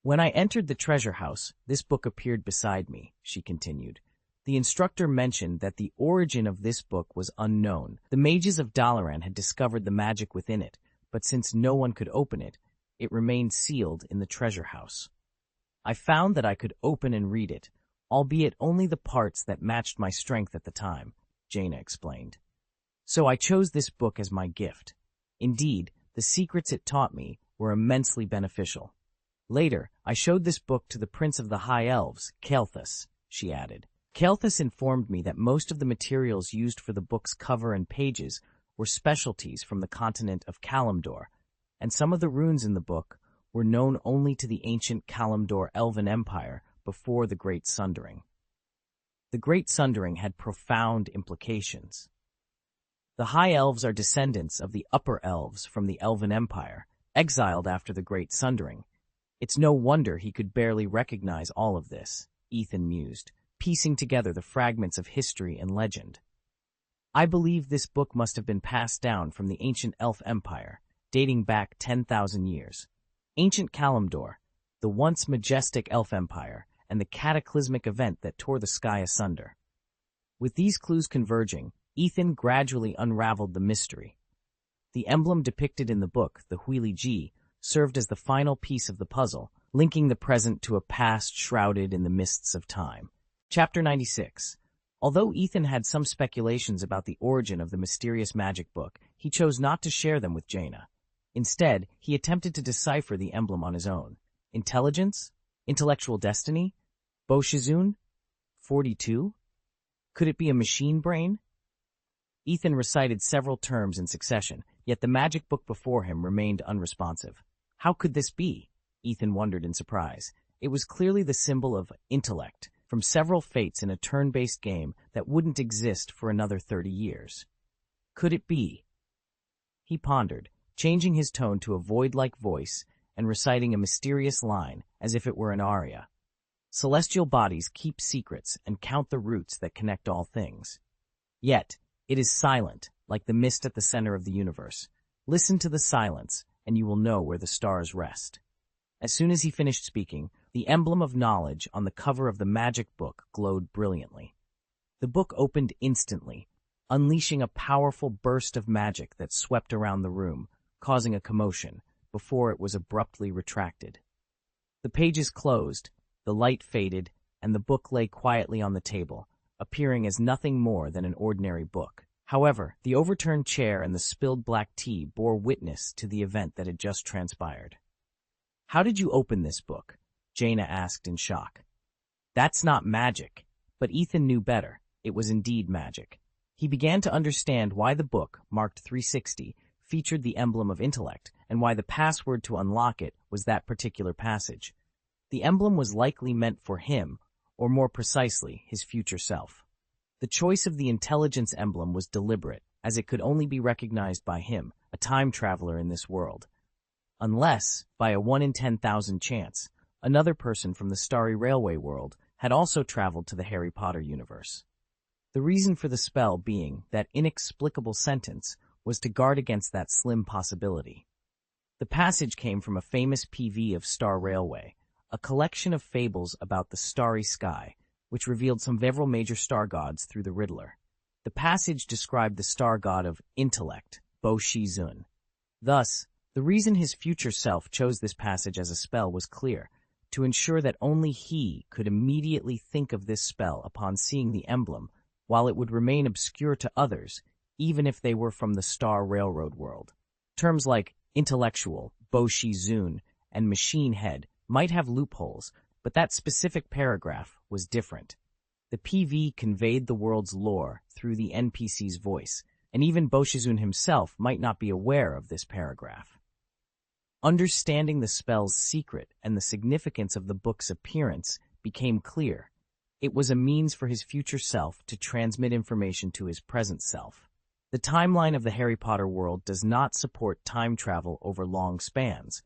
When I entered the treasure house, this book appeared beside me," she continued. "The instructor mentioned that the origin of this book was unknown. The mages of Dalaran had discovered the magic within it, but since no one could open it, it remained sealed in the treasure house. I found that I could open and read it, albeit only the parts that matched my strength at the time," Jaina explained. "So I chose this book as my gift. Indeed, the secrets it taught me were immensely beneficial. Later, I showed this book to the Prince of the High Elves, Kael'thas," she added. Kael'thas informed me that most of the materials used for the book's cover and pages were specialties from the continent of Kalimdor, and some of the runes in the book were known only to the ancient Kalimdor Elven Empire before the Great Sundering. The Great Sundering had profound implications. The High Elves are descendants of the Upper Elves from the Elven Empire, exiled after the Great Sundering. It's no wonder he could barely recognize all of this, Ethan mused, piecing together the fragments of history and legend. I believe this book must have been passed down from the ancient Elf Empire, dating back 10,000 years. Ancient Kalimdor, the once majestic Elf Empire, and the cataclysmic event that tore the sky asunder. With these clues converging, Ethan gradually unraveled the mystery. The emblem depicted in the book, the Huili Ji, served as the final piece of the puzzle, linking the present to a past shrouded in the mists of time. Chapter 96. Although Ethan had some speculations about the origin of the mysterious magic book, he chose not to share them with Jaina. Instead, he attempted to decipher the emblem on his own. Intelligence? Intellectual destiny? Boshizun? 42? Could it be a machine brain? Ethan recited several terms in succession, yet the magic book before him remained unresponsive. How could this be? Ethan wondered in surprise. It was clearly the symbol of intellect, from several fates in a turn-based game that wouldn't exist for another 30 years. Could it be? He pondered, changing his tone to a void-like voice and reciting a mysterious line as if it were an aria. Celestial bodies keep secrets and count the roots that connect all things. Yet, it is silent, like the mist at the center of the universe. Listen to the silence, and you will know where the stars rest. As soon as he finished speaking, the emblem of knowledge on the cover of the magic book glowed brilliantly. The book opened instantly, unleashing a powerful burst of magic that swept around the room, causing a commotion, before it was abruptly retracted. The pages closed, the light faded, and the book lay quietly on the table, appearing as nothing more than an ordinary book. However, the overturned chair and the spilled black tea bore witness to the event that had just transpired. "How did you open this book?" Jaina asked in shock. "That's not magic." But Ethan knew better. It was indeed magic. He began to understand why the book, marked 360, featured the emblem of intellect, and why the password to unlock it was that particular passage. The emblem was likely meant for him, or more precisely, his future self. The choice of the intelligence emblem was deliberate, as it could only be recognized by him, a time traveler in this world. Unless, by a 1 in 10,000 chance, another person from the Starry Railway world had also traveled to the Harry Potter universe. The reason for the spell being that inexplicable sentence was to guard against that slim possibility. The passage came from a famous PV of Star Railway, a collection of fables about the starry sky, which revealed several major star gods through the Riddler. The passage described the star god of intellect, Boshizun. Thus, the reason his future self chose this passage as a spell was clear, to ensure that only he could immediately think of this spell upon seeing the emblem, while it would remain obscure to others, even if they were from the Star Railroad world. Terms like intellectual, Boshizun, and machine head might have loopholes, but that specific paragraph was different. The PV conveyed the world's lore through the NPC's voice, and even Boshizun himself might not be aware of this paragraph. Understanding the spell's secret and the significance of the book's appearance became clear. It was a means for his future self to transmit information to his present self. The timeline of the Harry Potter world does not support time travel over long spans,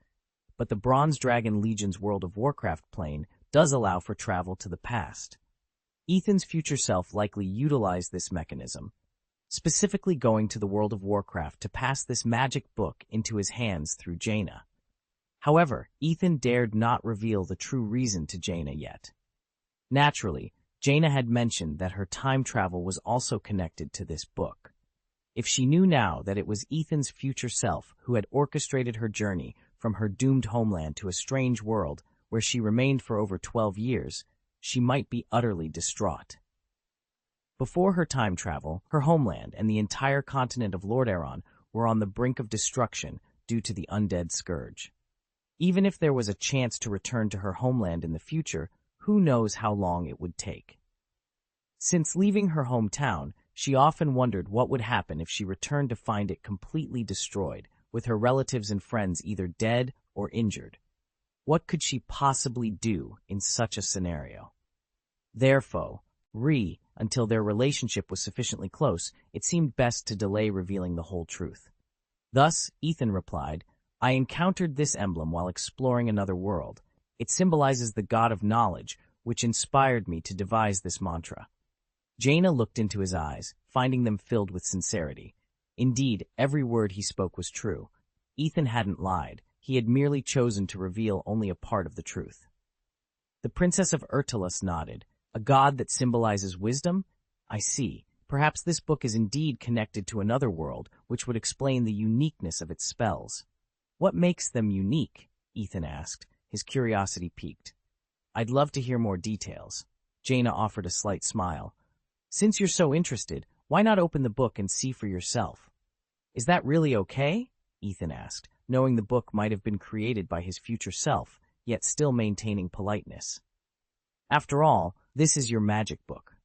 but the Bronze Dragon Legion's World of Warcraft plane does allow for travel to the past. Ethan's future self likely utilized this mechanism, specifically going to the World of Warcraft to pass this magic book into his hands through Jaina. However, Ethan dared not reveal the true reason to Jaina yet. Naturally, Jaina had mentioned that her time travel was also connected to this book. If she knew now that it was Ethan's future self who had orchestrated her journey from her doomed homeland to a strange world where she remained for over 12 years, she might be utterly distraught. Before her time travel, her homeland and the entire continent of Lordaeron were on the brink of destruction due to the undead scourge. Even if there was a chance to return to her homeland in the future, who knows how long it would take. Since leaving her hometown, she often wondered what would happen if she returned to find it completely destroyed, with her relatives and friends either dead or injured. What could she possibly do in such a scenario? Therefore, until their relationship was sufficiently close, it seemed best to delay revealing the whole truth. Thus, Ethan replied, "I encountered this emblem while exploring another world. It symbolizes the god of knowledge, which inspired me to devise this mantra." Jaina looked into his eyes, finding them filled with sincerity. Indeed, every word he spoke was true. Ethan hadn't lied. He had merely chosen to reveal only a part of the truth. The Princess of Ertulis nodded. "A god that symbolizes wisdom? I see. Perhaps this book is indeed connected to another world, which would explain the uniqueness of its spells." "What makes them unique?" Ethan asked, his curiosity piqued. "I'd love to hear more details." Jaina offered a slight smile. "Since you're so interested, why not open the book and see for yourself?" "Is that really okay?" Ethan asked, knowing the book might have been created by his future self, yet still maintaining politeness. "After all, this is your magic book.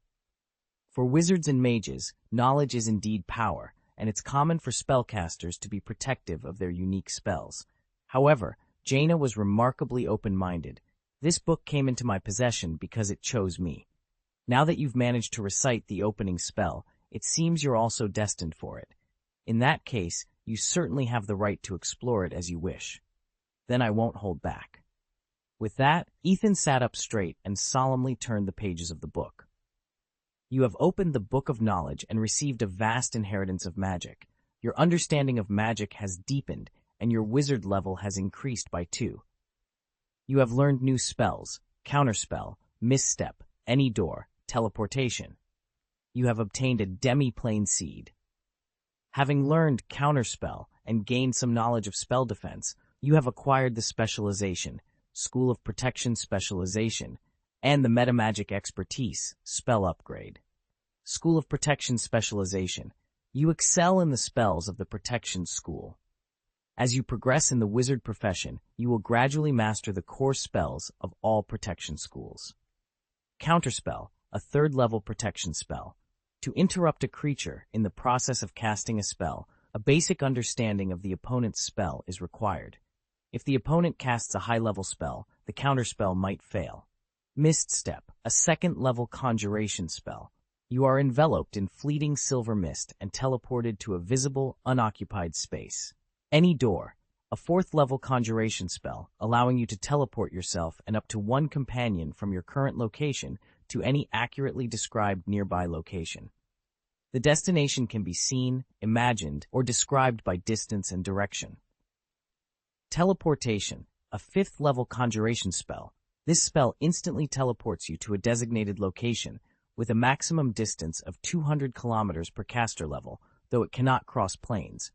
For wizards and mages, knowledge is indeed power, and it's common for spellcasters to be protective of their unique spells. However, Jaina was remarkably open-minded. This book came into my possession because it chose me. Now that you've managed to recite the opening spell, it seems you're also destined for it. In that case, you certainly have the right to explore it as you wish. Then I won't hold back." With that, Ethan sat up straight and solemnly turned the pages of the book. "You have opened the Book of Knowledge and received a vast inheritance of magic. Your understanding of magic has deepened, and your wizard level has increased by 2. You have learned new spells: Counterspell, Misstep, Any Door, Teleportation. You have obtained a demi-plane seed. Having learned Counterspell and gained some knowledge of spell defense, you have acquired the specialization, School of Protection Specialization, and the Metamagic Expertise, Spell Upgrade. School of Protection Specialization. You excel in the spells of the Protection School. As you progress in the wizard profession, you will gradually master the core spells of all protection schools. Counterspell, a 3rd-level protection spell. To interrupt a creature in the process of casting a spell, a basic understanding of the opponent's spell is required. If the opponent casts a high-level spell, the counterspell might fail. Misstep, a 2nd-level conjuration spell. You are enveloped in fleeting silver mist and teleported to a visible, unoccupied space. Any Door, a 4th-level conjuration spell, allowing you to teleport yourself and up to 1 companion from your current location to any accurately described nearby location. The destination can be seen, imagined, or described by distance and direction. Teleportation, a 5th-level conjuration spell. This spell instantly teleports you to a designated location with a maximum distance of 200 kilometers per caster level, though it cannot cross planes.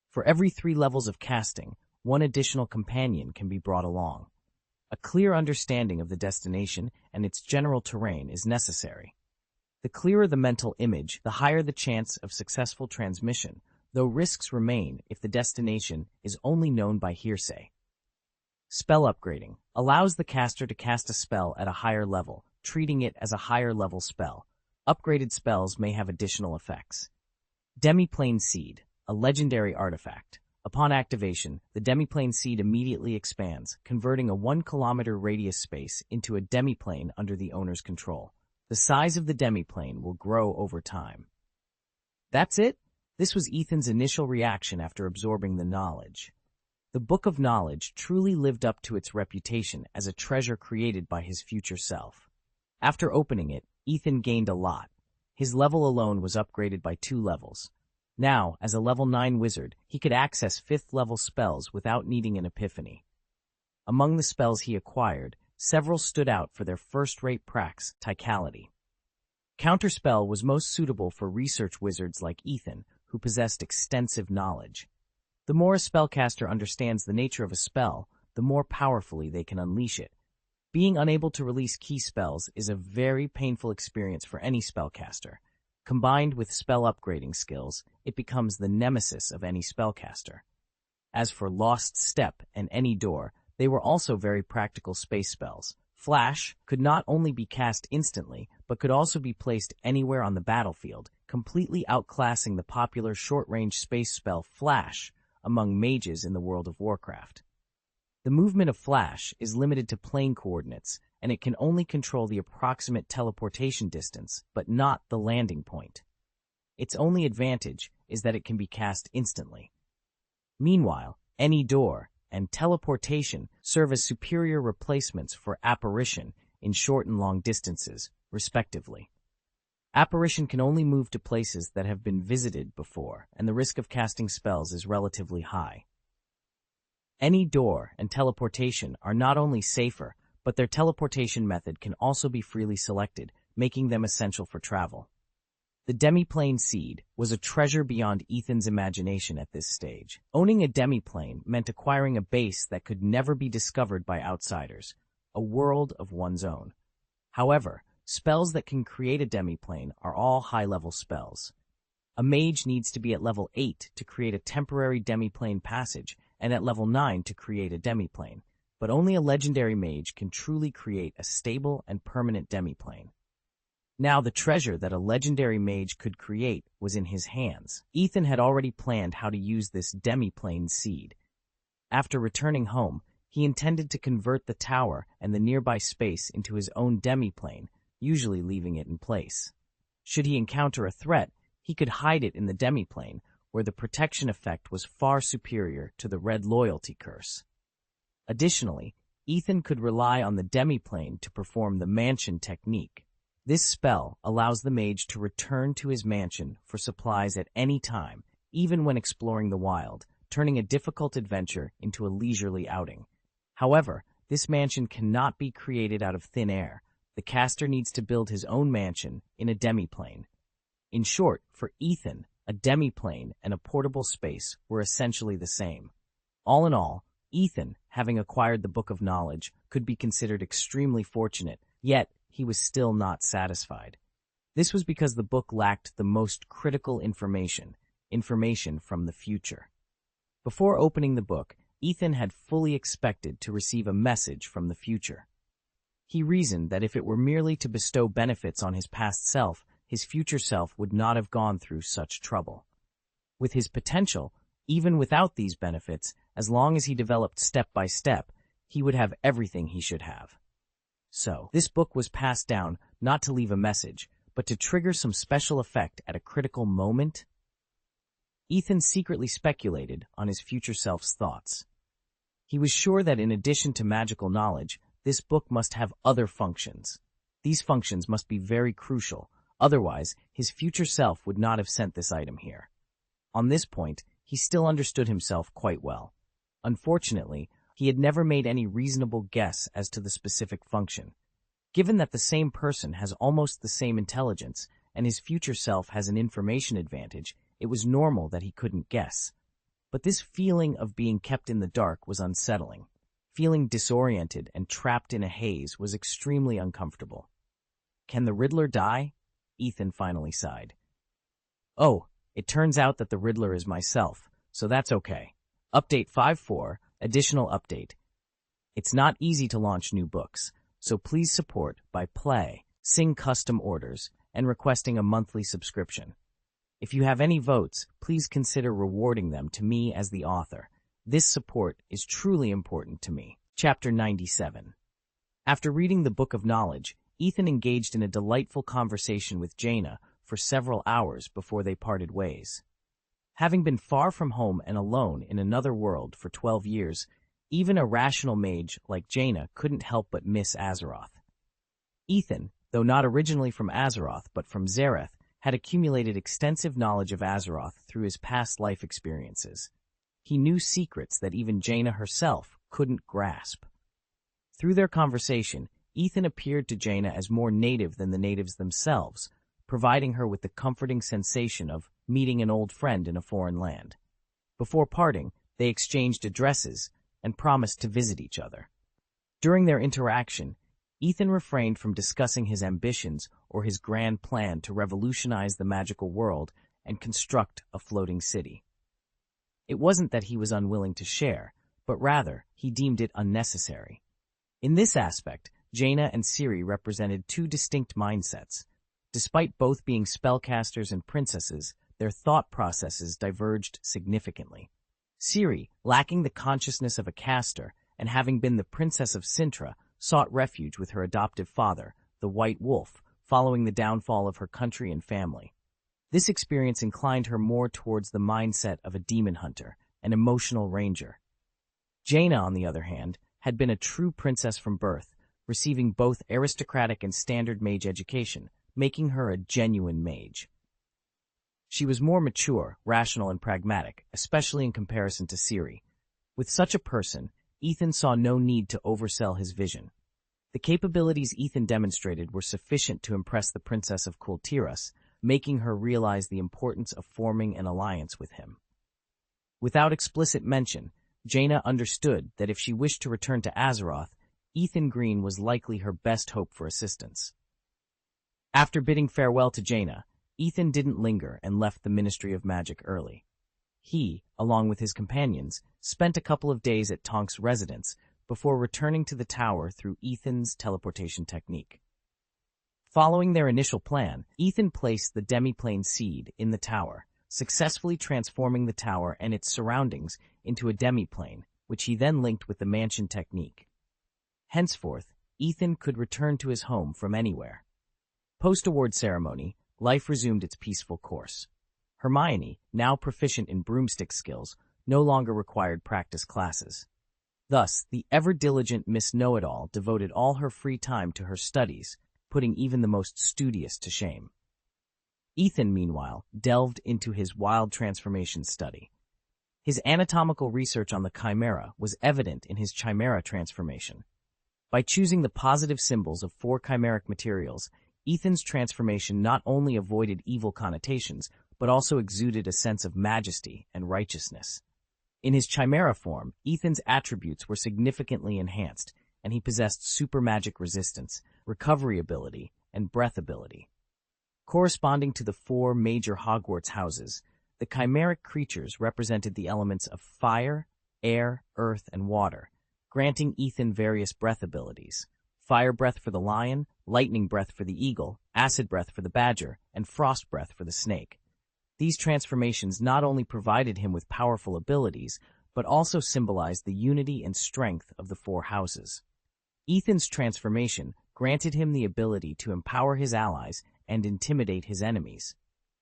For every 3 levels of casting, 1 additional companion can be brought along. A clear understanding of the destination and its general terrain is necessary. The clearer the mental image, the higher the chance of successful transmission, though risks remain if the destination is only known by hearsay. Spell upgrading allows the caster to cast a spell at a higher level, treating it as a higher-level spell. Upgraded spells may have additional effects. Demiplane Seed, a legendary artifact. Upon activation, the demiplane seed immediately expands, converting a 1-kilometer radius space into a demiplane under the owner's control. The size of the demiplane will grow over time. That's it? This was Ethan's initial reaction after absorbing the knowledge. The Book of Knowledge truly lived up to its reputation as a treasure created by his future self. After opening it, Ethan gained a lot. His level alone was upgraded by 2 levels. Now, as a level 9 wizard, he could access 5th-level spells without needing an epiphany. Among the spells he acquired, several stood out for their first-rate practicality. Counterspell was most suitable for research wizards like Ethan, who possessed extensive knowledge. The more a spellcaster understands the nature of a spell, the more powerfully they can unleash it. Being unable to release key spells is a very painful experience for any spellcaster. Combined with spell upgrading skills, it becomes the nemesis of any spellcaster. As for Lost Step and Any Door, they were also very practical space spells, Flash could not only be cast instantly, but could also be placed anywhere on the battlefield, completely outclassing the popular short-range space spell Flash among mages in the World of Warcraft. The movement of Flash is limited to plane coordinates, and it can only control the approximate teleportation distance, but not the landing point. Its only advantage is that it can be cast instantly. Meanwhile, any door and teleportation serve as superior replacements for apparition in short and long distances, respectively. Apparition can only move to places that have been visited before, and the risk of casting spells is relatively high. Any door and teleportation are not only safer, but their teleportation method can also be freely selected, making them essential for travel. The demiplane seed was a treasure beyond Ethan's imagination at this stage. Owning a demiplane meant acquiring a base that could never be discovered by outsiders, a world of one's own. However, spells that can create a demiplane are all high-level spells. A mage needs to be at level 8 to create a temporary demiplane passage, and at level 9 to create a demiplane, but only a legendary mage can truly create a stable and permanent demiplane. Now the treasure that a legendary mage could create was in his hands. Ethan had already planned how to use this demiplane seed. After returning home, he intended to convert the tower and the nearby space into his own demiplane, usually leaving it in place. Should he encounter a threat, he could hide it in the demiplane, where the protection effect was far superior to the red loyalty curse. Additionally, Ethan could rely on the demiplane to perform the mansion technique. This spell allows the mage to return to his mansion for supplies at any time, even when exploring the wild, turning a difficult adventure into a leisurely outing. However, this mansion cannot be created out of thin air. The caster needs to build his own mansion in a demiplane. In short, for Ethan, a demiplane and a portable space were essentially the same. All in all, Ethan, having acquired the Book of Knowledge, could be considered extremely fortunate, yet he was still not satisfied. This was because the book lacked the most critical information from the future. Before opening the book, Ethan had fully expected to receive a message from the future. He reasoned that if it were merely to bestow benefits on his past self, his future self would not have gone through such trouble. With his potential, even without these benefits, as long as he developed step by step, he would have everything he should have. So, this book was passed down not to leave a message, but to trigger some special effect at a critical moment. Ethan secretly speculated on his future self's thoughts. He was sure that in addition to magical knowledge, this book must have other functions. These functions must be very crucial, otherwise his future self would not have sent this item here. On this point, he still understood himself quite well. Unfortunately, he had never made any reasonable guess as to the specific function. Given that the same person has almost the same intelligence, and his future self has an information advantage, it was normal that he couldn't guess. But this feeling of being kept in the dark was unsettling. Feeling disoriented and trapped in a haze was extremely uncomfortable. Can the Riddler die? Ethan finally sighed. Oh, it turns out that the Riddler is myself, so that's okay. Update 5.4. Additional update. It's not easy to launch new books, so please support by placing custom orders and requesting a monthly subscription. If you have any votes, please consider rewarding them to me as the author. This support is truly important to me. Chapter 97. After reading the Book of Knowledge, Ethan engaged in a delightful conversation with Jaina for several hours before they parted ways. Having been far from home and alone in another world for 12 years, even a rational mage like Jaina couldn't help but miss Azeroth. Ethan, though not originally from Azeroth but from Zareth, had accumulated extensive knowledge of Azeroth through his past life experiences. He knew secrets that even Jaina herself couldn't grasp. Through their conversation, Ethan appeared to Jaina as more native than the natives themselves, providing her with the comforting sensation of meeting an old friend in a foreign land. Before parting, they exchanged addresses and promised to visit each other. During their interaction, Ethan refrained from discussing his ambitions or his grand plan to revolutionize the magical world and construct a floating city. It wasn't that he was unwilling to share, but rather he deemed it unnecessary. In this aspect, Jaina and Ciri represented two distinct mindsets. Despite both being spellcasters and princesses, their thought processes diverged significantly. Ciri, lacking the consciousness of a caster and having been the princess of Sintra, sought refuge with her adoptive father, the White Wolf, following the downfall of her country and family. This experience inclined her more towards the mindset of a demon hunter, an emotional ranger. Jaina, on the other hand, had been a true princess from birth, receiving both aristocratic and standard mage education, making her a genuine mage. She was more mature, rational, and pragmatic, especially in comparison to Ciri. With such a person, Ethan saw no need to oversell his vision. The capabilities Ethan demonstrated were sufficient to impress the Princess of Kultiras, making her realize the importance of forming an alliance with him. Without explicit mention, Jaina understood that if she wished to return to Azeroth, Ethan Green was likely her best hope for assistance. After bidding farewell to Jaina, Ethan didn't linger and left the Ministry of Magic early. He, along with his companions, spent a couple of days at Tonk's residence before returning to the tower through Ethan's teleportation technique. Following their initial plan, Ethan placed the demiplane seed in the tower, successfully transforming the tower and its surroundings into a demiplane, which he then linked with the mansion technique. Henceforth, Ethan could return to his home from anywhere. Post-award ceremony, life resumed its peaceful course. Hermione, now proficient in broomstick skills, no longer required practice classes. Thus, the ever-diligent Miss Know-It-All devoted all her free time to her studies, putting even the most studious to shame. Ethan, meanwhile, delved into his wild transformation study. His anatomical research on the chimera was evident in his chimera transformation. By choosing the positive symbols of 4 chimeric materials, Ethan's transformation not only avoided evil connotations, but also exuded a sense of majesty and righteousness. In his chimera form, Ethan's attributes were significantly enhanced, and he possessed super magic resistance, recovery ability, and breath ability. Corresponding to the 4 major Hogwarts houses, the chimeric creatures represented the elements of fire, air, earth, and water, granting Ethan various breath abilities: fire breath for the lion, lightning breath for the eagle, acid breath for the badger, and frost breath for the snake. These transformations not only provided him with powerful abilities, but also symbolized the unity and strength of the 4 houses. Ethan's transformation granted him the ability to empower his allies and intimidate his enemies.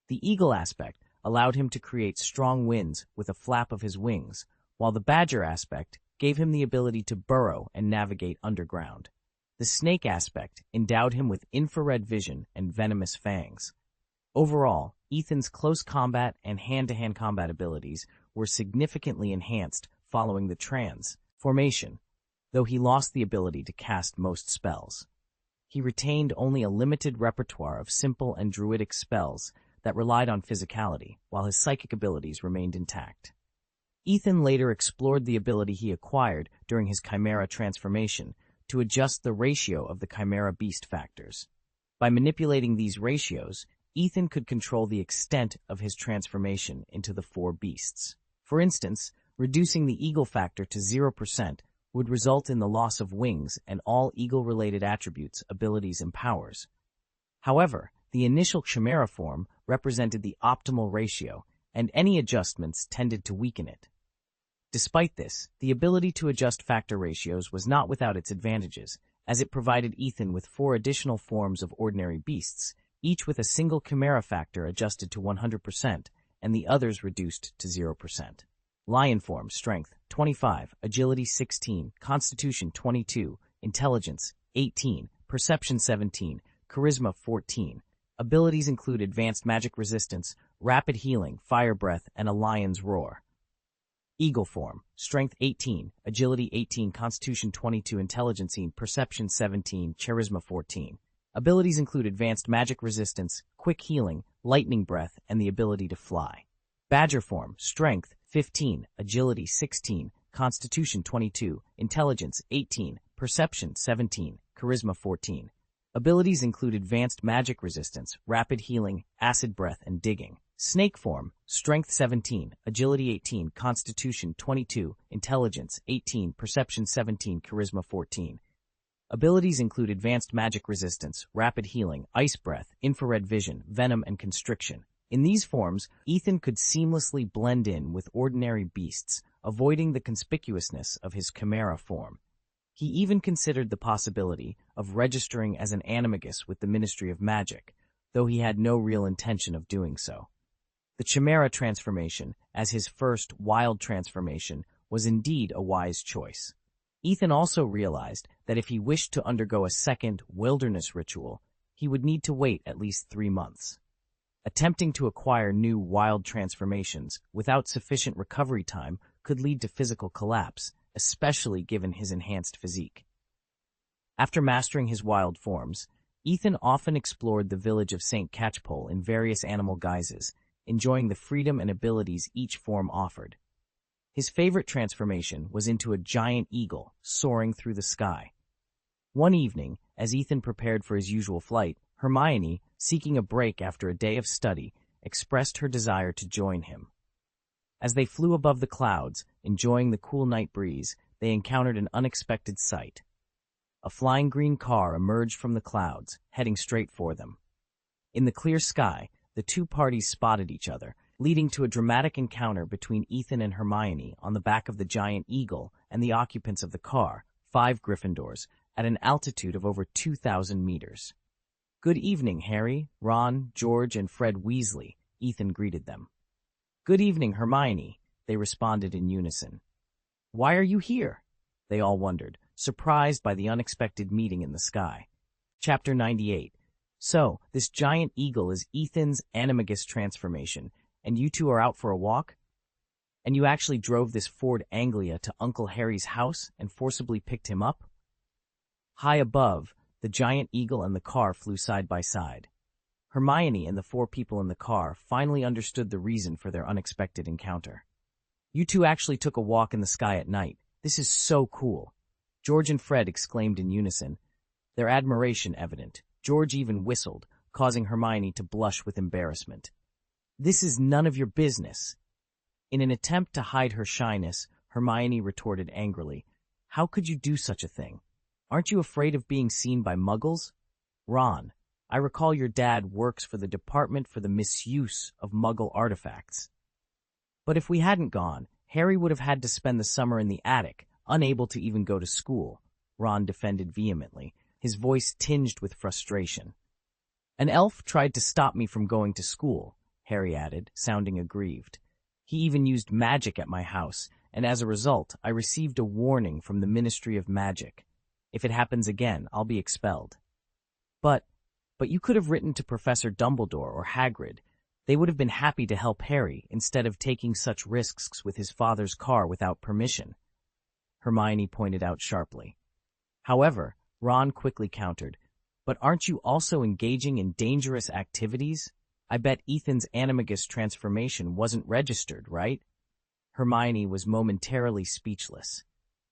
The eagle aspect allowed him to create strong winds with a flap of his wings, while the badger aspect gave him the ability to burrow and navigate underground. The snake aspect endowed him with infrared vision and venomous fangs. Overall, Ethan's close combat and hand-to-hand combat abilities were significantly enhanced following the transformation, though he lost the ability to cast most spells. He retained only a limited repertoire of simple and druidic spells that relied on physicality, while his psychic abilities remained intact. Ethan later explored the ability he acquired during his chimera transformation to adjust the ratio of the chimera beast factors. By manipulating these ratios, Ethan could control the extent of his transformation into the 4 beasts. For instance, reducing the eagle factor to 0% would result in the loss of wings and all eagle-related attributes, abilities, and powers. However, the initial chimera form represented the optimal ratio, and any adjustments tended to weaken it. Despite this, the ability to adjust factor ratios was not without its advantages, as it provided Ethan with 4 additional forms of ordinary beasts, each with a single chimera factor adjusted to 100% and the others reduced to 0%. Lion form: strength 25, agility 16, constitution 22, intelligence 18, perception 17, charisma 14. Abilities include advanced magic resistance, rapid healing, fire breath, and a lion's roar. Eagle form: strength 18, agility 18, constitution 22, intelligence 18, perception 17, charisma 14. Abilities include advanced magic resistance, quick healing, lightning breath, and the ability to fly. Badger form: strength 15, agility 16, constitution 22, intelligence 18, perception 17, charisma 14. Abilities include advanced magic resistance, rapid healing, acid breath, and digging. Snake form: strength 17, agility 18, constitution 22, intelligence 18, perception 17, charisma 14. Abilities include advanced magic resistance, rapid healing, ice breath, infrared vision, venom, and constriction. In these forms, Ethan could seamlessly blend in with ordinary beasts, avoiding the conspicuousness of his chimera form. He even considered the possibility of registering as an animagus with the Ministry of Magic, though he had no real intention of doing so. The chimera transformation, as his first wild transformation, was indeed a wise choice. Ethan also realized that if he wished to undergo a second wilderness ritual, he would need to wait at least 3 months. Attempting to acquire new wild transformations without sufficient recovery time could lead to physical collapse, especially given his enhanced physique. After mastering his wild forms, Ethan often explored the village of St. Catchpole in various animal guises, enjoying the freedom and abilities each form offered. His favorite transformation was into a giant eagle soaring through the sky. One evening, as Ethan prepared for his usual flight, Hermione, seeking a break after a day of study, expressed her desire to join him. As they flew above the clouds, enjoying the cool night breeze, they encountered an unexpected sight. A flying green car emerged from the clouds, heading straight for them. In the clear sky, the two parties spotted each other, leading to a dramatic encounter between Ethan and Hermione on the back of the giant eagle and the occupants of the car, 5 Gryffindors, at an altitude of over 2,000 meters. "Good evening, Harry, Ron, George, and Fred Weasley," Ethan greeted them. "Good evening, Hermione," they responded in unison. "Why are you here?" they all wondered, surprised by the unexpected meeting in the sky. Chapter 98. So, this giant eagle is Ethan's animagus transformation, and you two are out for a walk? And you actually drove this Ford Anglia to Uncle Harry's house and forcibly picked him up? High above, the giant eagle and the car flew side by side. Hermione and the 4 people in the car finally understood the reason for their unexpected encounter. "You two actually took a walk in the sky at night. This is so cool," George and Fred exclaimed in unison, their admiration evident. George even whistled, causing Hermione to blush with embarrassment. "This is none of your business." In an attempt to hide her shyness, Hermione retorted angrily, "How could you do such a thing? Aren't you afraid of being seen by muggles? Ron, I recall your dad works for the Department for the Misuse of Muggle Artifacts." "But if we hadn't gone, Harry would have had to spend the summer in the attic, unable to even go to school," Ron defended vehemently, his voice tinged with frustration. "An elf tried to stop me from going to school," Harry added, sounding aggrieved. "He even used magic at my house, and as a result, I received a warning from the Ministry of Magic. If it happens again, I'll be expelled." But you could have written to Professor Dumbledore or Hagrid. They would have been happy to help Harry instead of taking such risks with his father's car without permission," Hermione pointed out sharply. However, Ron quickly countered, "But aren't you also engaging in dangerous activities? I bet Ethan's animagus transformation wasn't registered, right?" Hermione was momentarily speechless.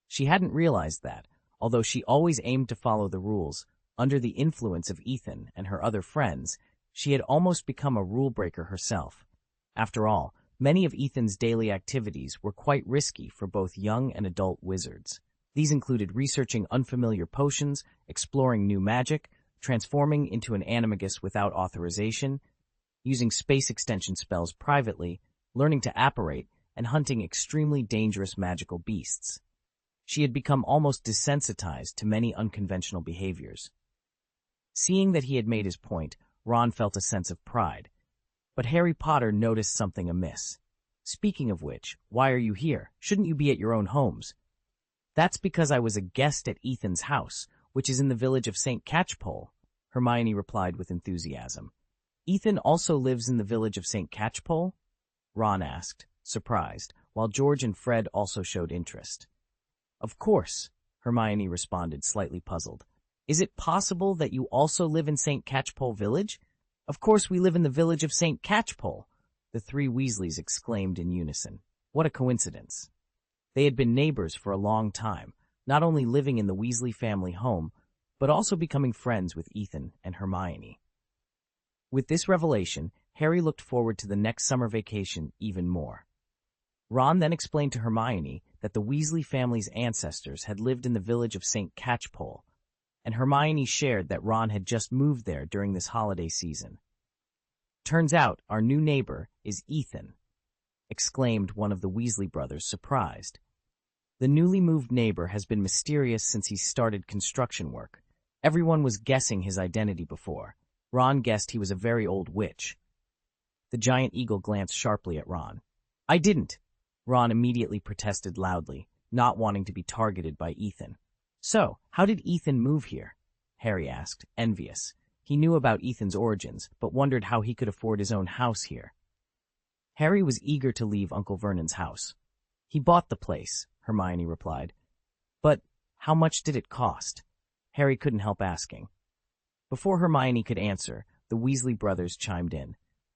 She hadn't realized that, although she always aimed to follow the rules, under the influence of Ethan and her other friends, she had almost become a rule-breaker herself. After all, many of Ethan's daily activities were quite risky for both young and adult wizards. These included researching unfamiliar potions, exploring new magic, transforming into an animagus without authorization, using space extension spells privately, learning to apparate, and hunting extremely dangerous magical beasts. She had become almost desensitized to many unconventional behaviors. Seeing that he had made his point, Ron felt a sense of pride. But Harry Potter noticed something amiss. "Speaking of which, why are you here? Shouldn't you be at your own homes?" "That's because I was a guest at Ethan's house, which is in the village of St. Catchpole," Hermione replied with enthusiasm. "Ethan also lives in the village of St. Catchpole?" Ron asked, surprised, while George and Fred also showed interest. "Of course," Hermione responded, slightly puzzled. "Is it possible that you also live in St. Catchpole Village?" "Of course we live in the village of St. Catchpole," the 3 Weasleys exclaimed in unison. What a coincidence. They had been neighbors for a long time, not only living in the Weasley family home, but also becoming friends with Ethan and Hermione. With this revelation, Harry looked forward to the next summer vacation even more. Ron then explained to Hermione that the Weasley family's ancestors had lived in the village of St. Catchpole, and Hermione shared that Ron had just moved there during this holiday season. "Turns out our new neighbor is Ethan," exclaimed one of the Weasley brothers, surprised. The newly moved neighbor has been mysterious since he started construction work. Everyone was guessing his identity before. Ron guessed he was a very old witch. The giant eagle glanced sharply at Ron. "I didn't," Ron immediately protested loudly, not wanting to be targeted by Ethan. "So, how did Ethan move here?" Harry asked, envious. He knew about Ethan's origins, but wondered how he could afford his own house here. Harry was eager to leave Uncle Vernon's house. "He bought the place," Hermione replied. "But how much did it cost?" Harry couldn't help asking. Before Hermione could answer, the Weasley brothers chimed in.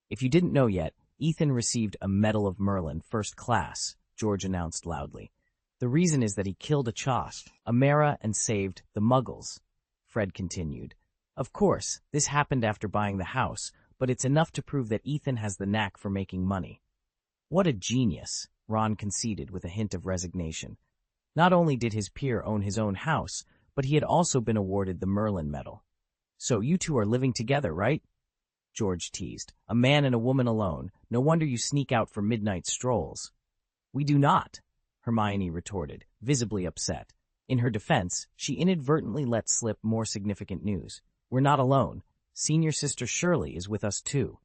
"If you didn't know yet, Ethan received a Medal of Merlin, first class," George announced loudly. "The reason is that he killed a Chost, a Mara, and saved the Muggles," Fred continued. "Of course, this happened after buying the house, but it's enough to prove that Ethan has the knack for making money." "What a genius," Ron conceded with a hint of resignation. Not only did his peer own his own house, but he had also been awarded the Merlin Medal. "So you two are living together, right?" George teased. "A man and a woman alone. No wonder you sneak out for midnight strolls." "We do not," Hermione retorted, visibly upset. In her defense, she inadvertently let slip more significant news. "We're not alone. Senior sister Shirley is with us too."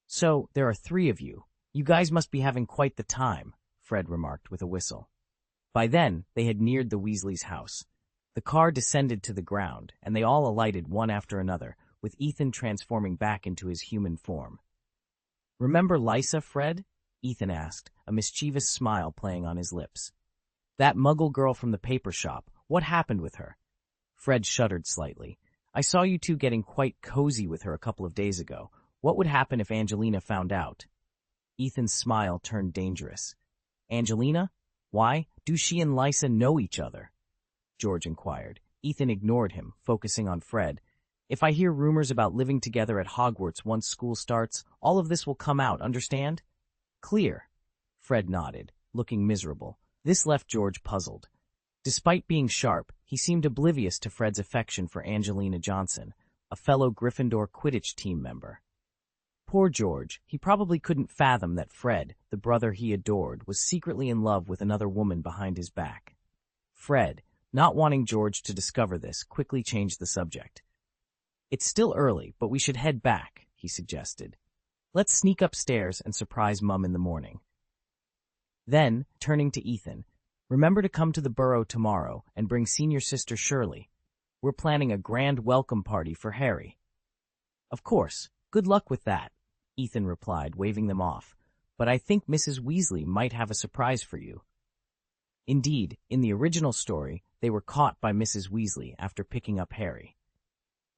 "So, there are 3 of you. You guys must be having quite the time," Fred remarked with a whistle. By then, they had neared the Weasleys' house. The car descended to the ground, and they all alighted one after another, with Ethan transforming back into his human form. "Remember Lysa, Fred?" Ethan asked, a mischievous smile playing on his lips. "That Muggle girl from the paper shop. What happened with her?" Fred shuddered slightly. "I saw you two getting quite cozy with her a couple of days ago. What would happen if Angelina found out?" Ethan's smile turned dangerous. "Angelina? Why, do she and Lysa know each other?" George inquired. Ethan ignored him, focusing on Fred. "If I hear rumors about living together at Hogwarts once school starts, all of this will come out, understand?" "Clear." Fred nodded, looking miserable. This left George puzzled. Despite being sharp, he seemed oblivious to Fred's affection for Angelina Johnson, a fellow Gryffindor Quidditch team member. Poor George, he probably couldn't fathom that Fred, the brother he adored, was secretly in love with another woman behind his back. Fred, not wanting George to discover this, quickly changed the subject. "It's still early, but we should head back," he suggested. "Let's sneak upstairs and surprise Mum in the morning." Then, turning to Ethan, "Remember to come to the Burrow tomorrow and bring senior sister Shirley. We're planning a grand welcome party for Harry." "Of course. Good luck with that," Ethan replied, waving them off. "But I think Mrs. Weasley might have a surprise for you." Indeed, in the original story, they were caught by Mrs. Weasley after picking up Harry.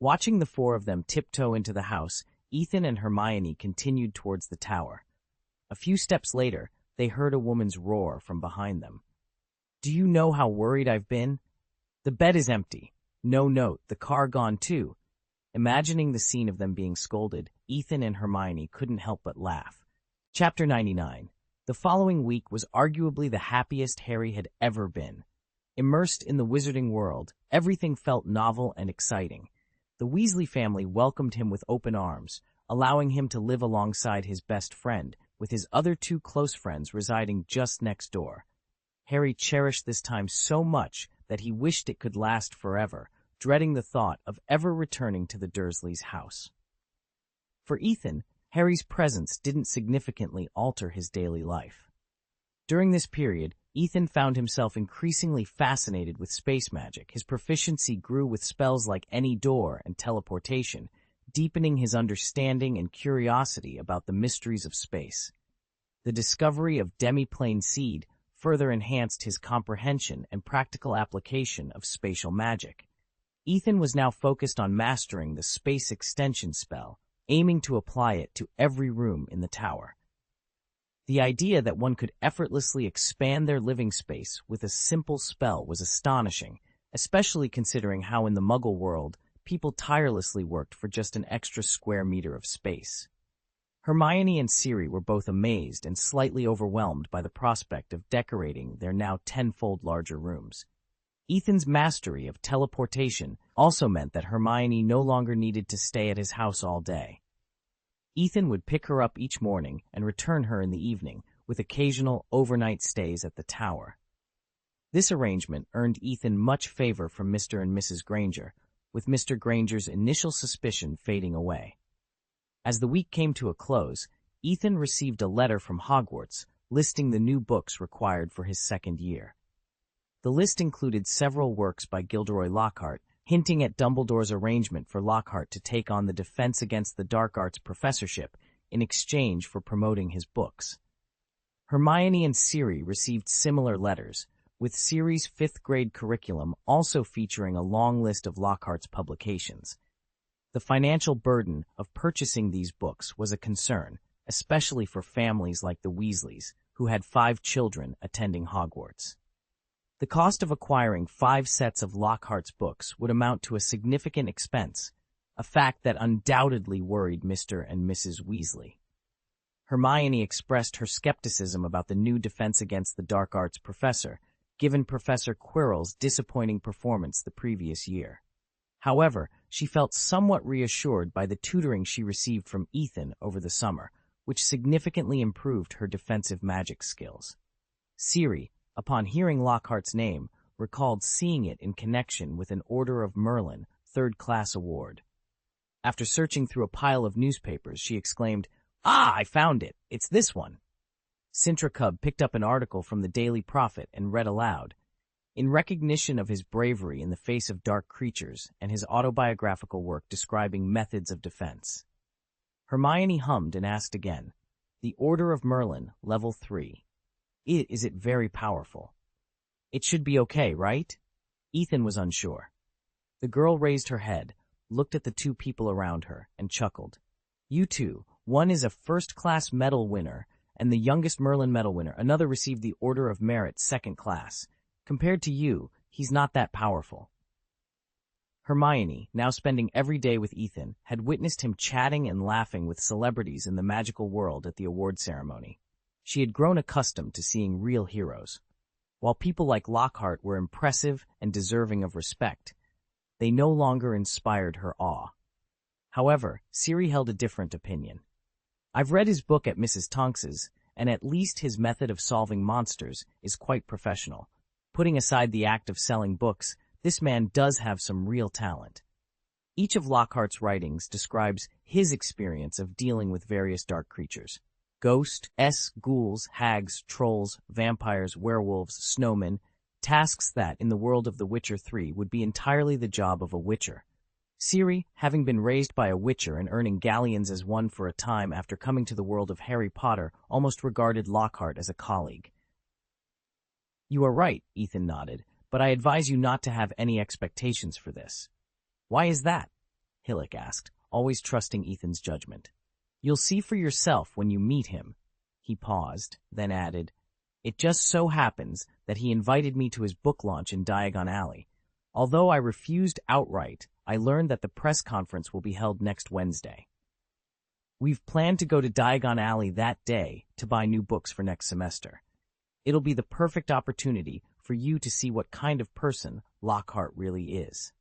Watching the 4 of them tiptoe into the house, Ethan and Hermione continued towards the tower. A few steps later, they heard a woman's roar from behind them. "Do you know how worried I've been? The bed is empty. No note, the car gone too." Imagining the scene of them being scolded, Ethan and Hermione couldn't help but laugh. Chapter 99. The following week was arguably the happiest Harry had ever been. Immersed in the wizarding world, everything felt novel and exciting. The Weasley family welcomed him with open arms, allowing him to live alongside his best friend, with his other 2 close friends residing just next door. Harry cherished this time so much that he wished it could last forever, dreading the thought of ever returning to the Dursleys' house. For Ethan, Harry's presence didn't significantly alter his daily life. During this period, Ethan found himself increasingly fascinated with space magic. His proficiency grew with spells like Any Door and teleportation, deepening his understanding and curiosity about the mysteries of space. The discovery of Demi-Plane Seed further enhanced his comprehension and practical application of spatial magic. Ethan was now focused on mastering the space extension spell, aiming to apply it to every room in the tower. The idea that one could effortlessly expand their living space with a simple spell was astonishing, especially considering how in the Muggle world, people tirelessly worked for just an extra square meter of space. Hermione and Siri were both amazed and slightly overwhelmed by the prospect of decorating their now tenfold larger rooms. Ethan's mastery of teleportation also meant that Hermione no longer needed to stay at his house all day. Ethan would pick her up each morning and return her in the evening, with occasional overnight stays at the tower. This arrangement earned Ethan much favor from Mr. and Mrs. Granger, with Mr. Granger's initial suspicion fading away. As the week came to a close, Ethan received a letter from Hogwarts listing the new books required for his second year. The list included several works by Gilderoy Lockhart, hinting at Dumbledore's arrangement for Lockhart to take on the Defense Against the Dark Arts professorship in exchange for promoting his books. Hermione and Siri received similar letters, with Siri's fifth-grade curriculum also featuring a long list of Lockhart's publications. The financial burden of purchasing these books was a concern, especially for families like the Weasleys, who had 5 children attending Hogwarts. The cost of acquiring 5 sets of Lockhart's books would amount to a significant expense, a fact that undoubtedly worried Mr. and Mrs. Weasley. Hermione expressed her skepticism about the new Defense Against the Dark Arts professor, given Professor Quirrell's disappointing performance the previous year. However, she felt somewhat reassured by the tutoring she received from Ethan over the summer, which significantly improved her defensive magic skills. Siri, upon hearing Lockhart's name, recalled seeing it in connection with an Order of Merlin third-class award. After searching through a pile of newspapers, she exclaimed, "Ah, I found it! It's this one!" Sintra Cub picked up an article from the Daily Prophet and read aloud. In recognition of his bravery in the face of dark creatures and his autobiographical work describing methods of defense. Hermione hummed and asked again, "The Order of Merlin, Level 3. Is it very powerful?" "It should be okay, right?" Ethan was unsure. The girl raised her head, looked at the 2 people around her, and chuckled. "You two, one is a first-class medal winner, and the youngest Merlin medal winner. Another received the Order of Merit second class. Compared to you, he's not that powerful." Hermione, now spending every day with Ethan, had witnessed him chatting and laughing with celebrities in the magical world at the award ceremony. She had grown accustomed to seeing real heroes. While people like Lockhart were impressive and deserving of respect, they no longer inspired her awe. However, Siri held a different opinion. "I've read his book at Mrs. Tonks's, and at least his method of solving monsters is quite professional. Putting aside the act of selling books, this man does have some real talent." Each of Lockhart's writings describes his experience of dealing with various dark creatures. Ghosts, ghouls, hags, trolls, vampires, werewolves, snowmen, tasks that, in the world of The Witcher 3, would be entirely the job of a witcher. Siri, having been raised by a witcher and earning galleons as one for a time after coming to the world of Harry Potter, almost regarded Lockhart as a colleague. "You are right," Ethan nodded, "but I advise you not to have any expectations for this." "Why is that?" Hillock asked, always trusting Ethan's judgment. "You'll see for yourself when you meet him." He paused, then added, "It just so happens that he invited me to his book launch in Diagon Alley. Although I refused outright, I learned that the press conference will be held next Wednesday. We've planned to go to Diagon Alley that day to buy new books for next semester. It'll be the perfect opportunity for you to see what kind of person Lockhart really is."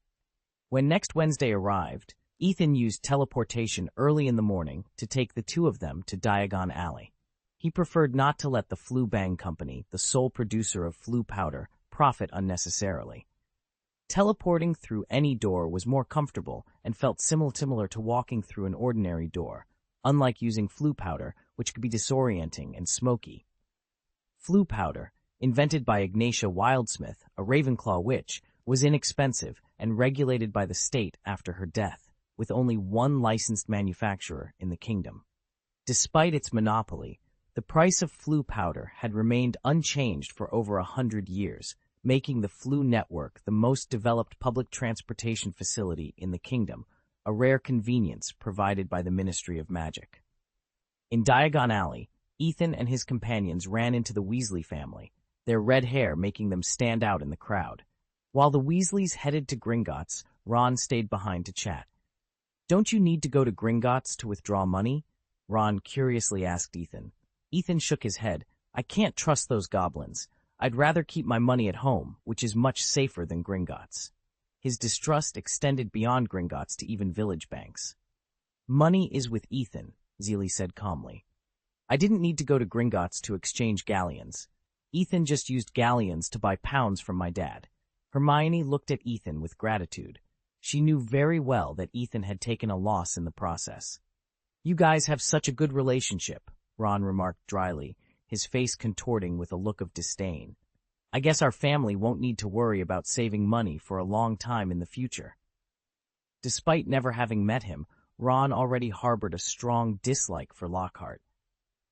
When next Wednesday arrived, Ethan used teleportation early in the morning to take the 2 of them to Diagon Alley. He preferred not to let the Flu Bang Company, the sole producer of flu powder, profit unnecessarily. Teleporting through any door was more comfortable and felt similar to walking through an ordinary door, unlike using flu powder, which could be disorienting and smoky. Flu powder, invented by Ignatia Wildsmith, a Ravenclaw witch, was inexpensive and regulated by the state after her death, with only one licensed manufacturer in the kingdom. Despite its monopoly, the price of flu powder had remained unchanged for over 100 years, making the Flu Network the most developed public transportation facility in the kingdom, a rare convenience provided by the Ministry of Magic. In Diagon Alley, Ethan and his companions ran into the Weasley family, their red hair making them stand out in the crowd. While the Weasleys headed to Gringotts, Ron stayed behind to chat. "Don't you need to go to Gringotts to withdraw money?" Ron curiously asked Ethan. Ethan shook his head. "I can't trust those goblins. I'd rather keep my money at home, which is much safer than Gringotts. His distrust extended beyond Gringotts to even village banks. Money is with Ethan, Zelie said calmly. I didn't need to go to Gringotts to exchange galleons. Ethan just used galleons to buy pounds from my dad. Hermione looked at Ethan with gratitude. She knew very well that Ethan had taken a loss in the process. You guys have such a good relationship, Ron remarked dryly, his face contorting with a look of disdain. I guess our family won't need to worry about saving money for a long time in the future. Despite never having met him, Ron already harbored a strong dislike for Lockhart.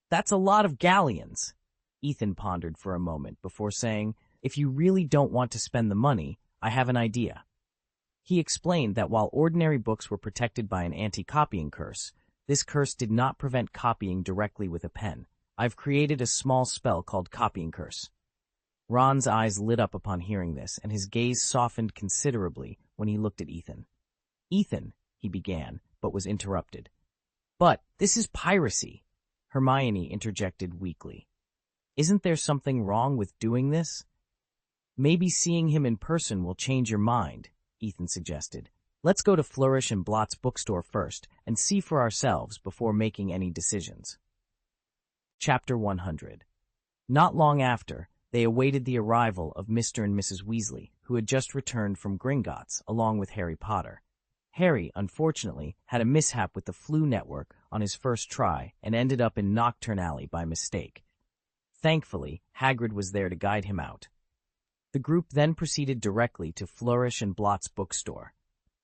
That's a lot of galleons, Ethan pondered for a moment before saying, if you really don't want to spend the money, I have an idea. He explained that while ordinary books were protected by an anti-copying curse, this curse did not prevent copying directly with a pen. I've created a small spell called Copying Curse. Ron's eyes lit up upon hearing this, and his gaze softened considerably when he looked at Ethan. Ethan, he began, but was interrupted. But this is piracy, Hermione interjected weakly. Isn't there something wrong with doing this? Maybe seeing him in person will change your mind, Ethan suggested. Let's go to Flourish and Blott's bookstore first and see for ourselves before making any decisions. Chapter 100. Not long after, they awaited the arrival of Mr. and Mrs. Weasley, who had just returned from Gringotts along with Harry Potter. Harry, unfortunately, had a mishap with the flu network on his first try and ended up in Nocturne Alley by mistake. Thankfully, Hagrid was there to guide him out. The group then proceeded directly to Flourish and Blott's bookstore.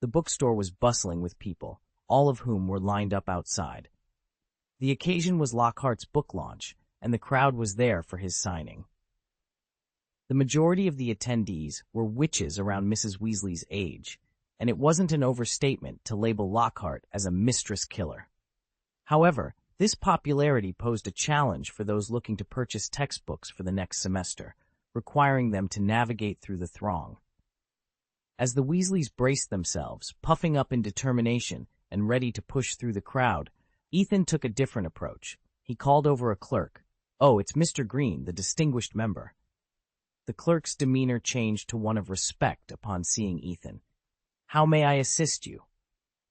The bookstore was bustling with people, all of whom were lined up outside. The occasion was Lockhart's book launch, and the crowd was there for his signing. The majority of the attendees were witches around Mrs. Weasley's age, and it wasn't an overstatement to label Lockhart as a mistress killer. However, this popularity posed a challenge for those looking to purchase textbooks for the next semester, requiring them to navigate through the throng. As the Weasleys braced themselves, puffing up in determination and ready to push through the crowd, Ethan took a different approach. He called over a clerk. Oh, it's Mr. Green, the distinguished member. The clerk's demeanor changed to one of respect upon seeing Ethan. How may I assist you?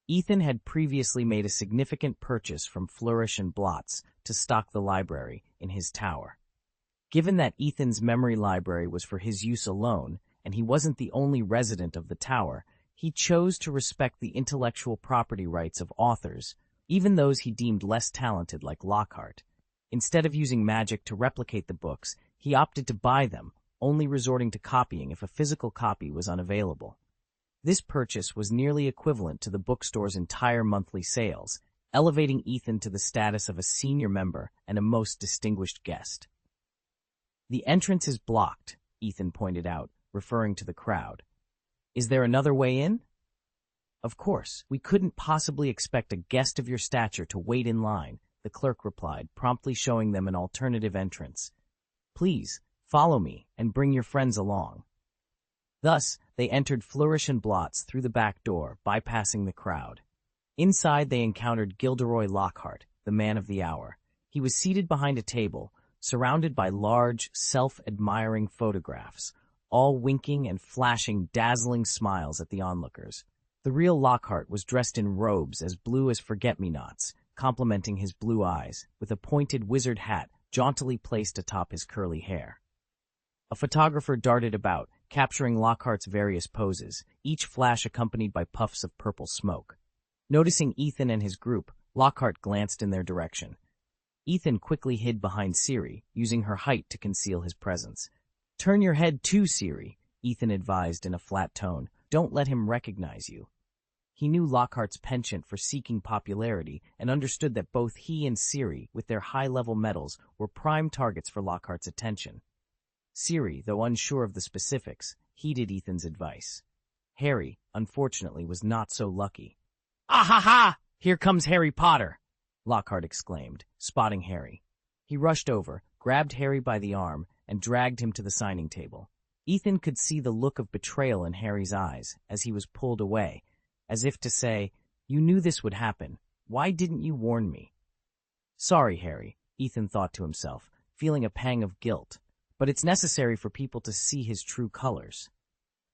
Ethan had previously made a significant purchase from Flourish and Blott's to stock the library in his tower. Given that Ethan's memory library was for his use alone, and he wasn't the only resident of the tower, he chose to respect the intellectual property rights of authors, even those he deemed less talented like Lockhart. Instead of using magic to replicate the books, he opted to buy them, only resorting to copying if a physical copy was unavailable. This purchase was nearly equivalent to the bookstore's entire monthly sales, elevating Ethan to the status of a senior member and a most distinguished guest. The entrance is blocked, Ethan pointed out, referring to the crowd. Is there another way in? Of course, we couldn't possibly expect a guest of your stature to wait in line, the clerk replied, promptly showing them an alternative entrance. Please, follow me and bring your friends along. Thus, they entered Flourish and Blott's through the back door, bypassing the crowd. Inside, they encountered Gilderoy Lockhart, the man of the hour. He was seated behind a table, surrounded by large, self-admiring photographs, all winking and flashing dazzling smiles at the onlookers. The real Lockhart was dressed in robes as blue as forget-me-nots, complementing his blue eyes, with a pointed wizard hat jauntily placed atop his curly hair. A photographer darted about, capturing Lockhart's various poses, each flash accompanied by puffs of purple smoke. Noticing Ethan and his group, Lockhart glanced in their direction. Ethan quickly hid behind Ciri, using her height to conceal his presence. Turn your head too, Ciri, Ethan advised in a flat tone. Don't let him recognize you. He knew Lockhart's penchant for seeking popularity and understood that both he and Ciri, with their high-level medals, were prime targets for Lockhart's attention. Ciri, though unsure of the specifics, heeded Ethan's advice. Harry, unfortunately, was not so lucky. Ah ha ha! Here comes Harry Potter! Lockhart exclaimed, spotting Harry. He rushed over, grabbed Harry by the arm, and dragged him to the signing table. Ethan could see the look of betrayal in Harry's eyes as he was pulled away, as if to say, "You knew this would happen. Why didn't you warn me?" Sorry, Harry, Ethan thought to himself, feeling a pang of guilt. but it's necessary for people to see his true colors.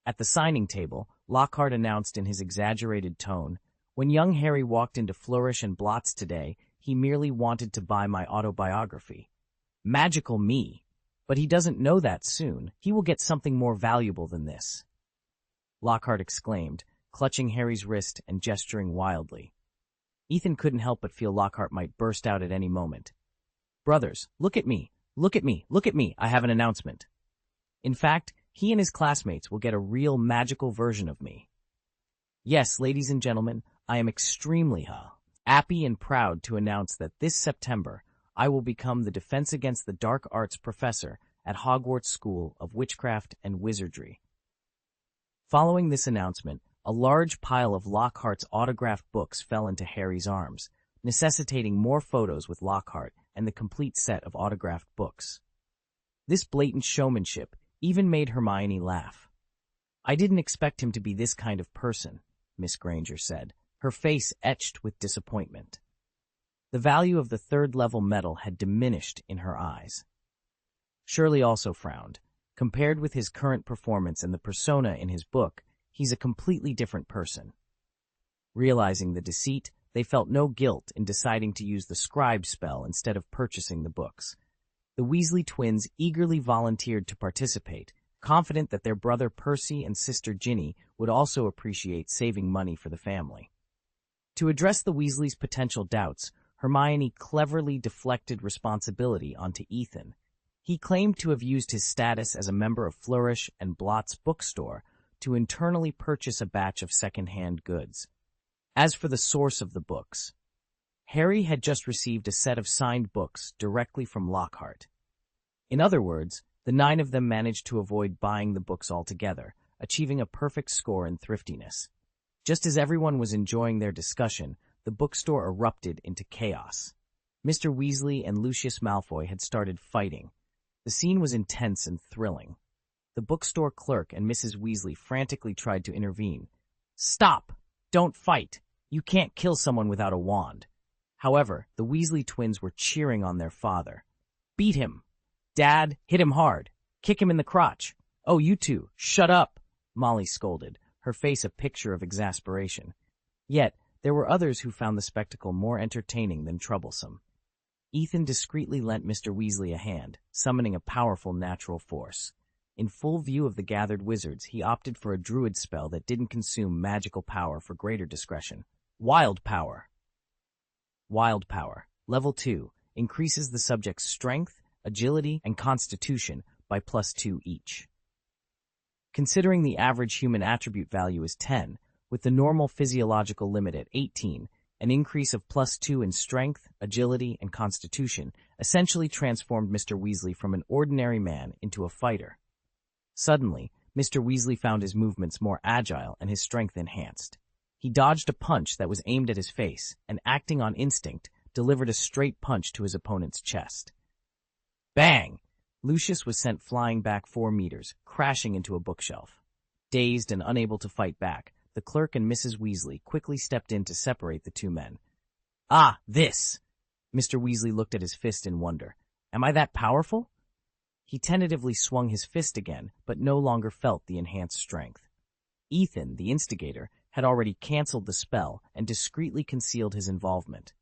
At the signing table, Lockhart announced in his exaggerated tone, "When young Harry walked into Flourish and Blots today, he merely wanted to buy my autobiography. Magical me! But he doesn't know that soon. He will get something more valuable than this," Lockhart exclaimed, clutching Harry's wrist and gesturing wildly. Ethan couldn't help but feel Lockhart might burst out at any moment. "Brothers, look at me! Look at me! Look at me! I have an announcement." In fact, he and his classmates will get a real magical version of me. Yes, ladies and gentlemen, I am extremely happy and proud to announce that this September, I will become the Defense Against the Dark Arts professor at Hogwarts School of Witchcraft and Wizardry. Following this announcement, a large pile of Lockhart's autographed books fell into Harry's arms, necessitating more photos with Lockhart and the complete set of autographed books. This blatant showmanship even made Hermione laugh. "I didn't expect him to be this kind of person," Miss Granger said, her face etched with disappointment. The value of the third-level medal had diminished in her eyes. Shirley also frowned. Compared with his current performance and the persona in his book, he's a completely different person. Realizing the deceit, they felt no guilt in deciding to use the scribe spell instead of purchasing the books. The Weasley twins eagerly volunteered to participate, confident that their brother Percy and sister Ginny would also appreciate saving money for the family. To address the Weasleys' potential doubts, Hermione cleverly deflected responsibility onto Ethan. He claimed to have used his status as a member of Flourish and Blot's bookstore to internally purchase a batch of second-hand goods. As for the source of the books, Harry had just received a set of signed books directly from Lockhart. In other words, the 9 of them managed to avoid buying the books altogether, achieving a perfect score in thriftiness. Just as everyone was enjoying their discussion, the bookstore erupted into chaos. Mr. Weasley and Lucius Malfoy had started fighting. The scene was intense and thrilling. The bookstore clerk and Mrs. Weasley frantically tried to intervene. "Stop! Don't fight! You can't kill someone without a wand." However, the Weasley twins were cheering on their father. "Beat him! Dad, hit him hard! Kick him in the crotch! Oh, you two, shut up!" Molly scolded, her face a picture of exasperation. Yet, there were others who found the spectacle more entertaining than troublesome. Ethan discreetly lent Mr. Weasley a hand, summoning a powerful natural force. In full view of the gathered wizards, he opted for a druid spell that didn't consume magical power for greater discretion. Wild Power. Wild Power, Level 2, increases the subject's strength, agility, and constitution by +2 each. Considering the average human attribute value is 10, with the normal physiological limit at 18, an increase of +2 in strength, agility, and constitution essentially transformed Mr. Weasley from an ordinary man into a fighter. Suddenly, Mr. Weasley found his movements more agile and his strength enhanced. He dodged a punch that was aimed at his face and, acting on instinct, delivered a straight punch to his opponent's chest. Bang! Lucius was sent flying back 4 meters, crashing into a bookshelf. Dazed and unable to fight back, the clerk and Mrs. Weasley quickly stepped in to separate the two men. "Ah, this!" Mr. Weasley looked at his fist in wonder. "Am I that powerful?" He tentatively swung his fist again, but no longer felt the enhanced strength. Ethan, the instigator, had already canceled the spell and discreetly concealed his involvement.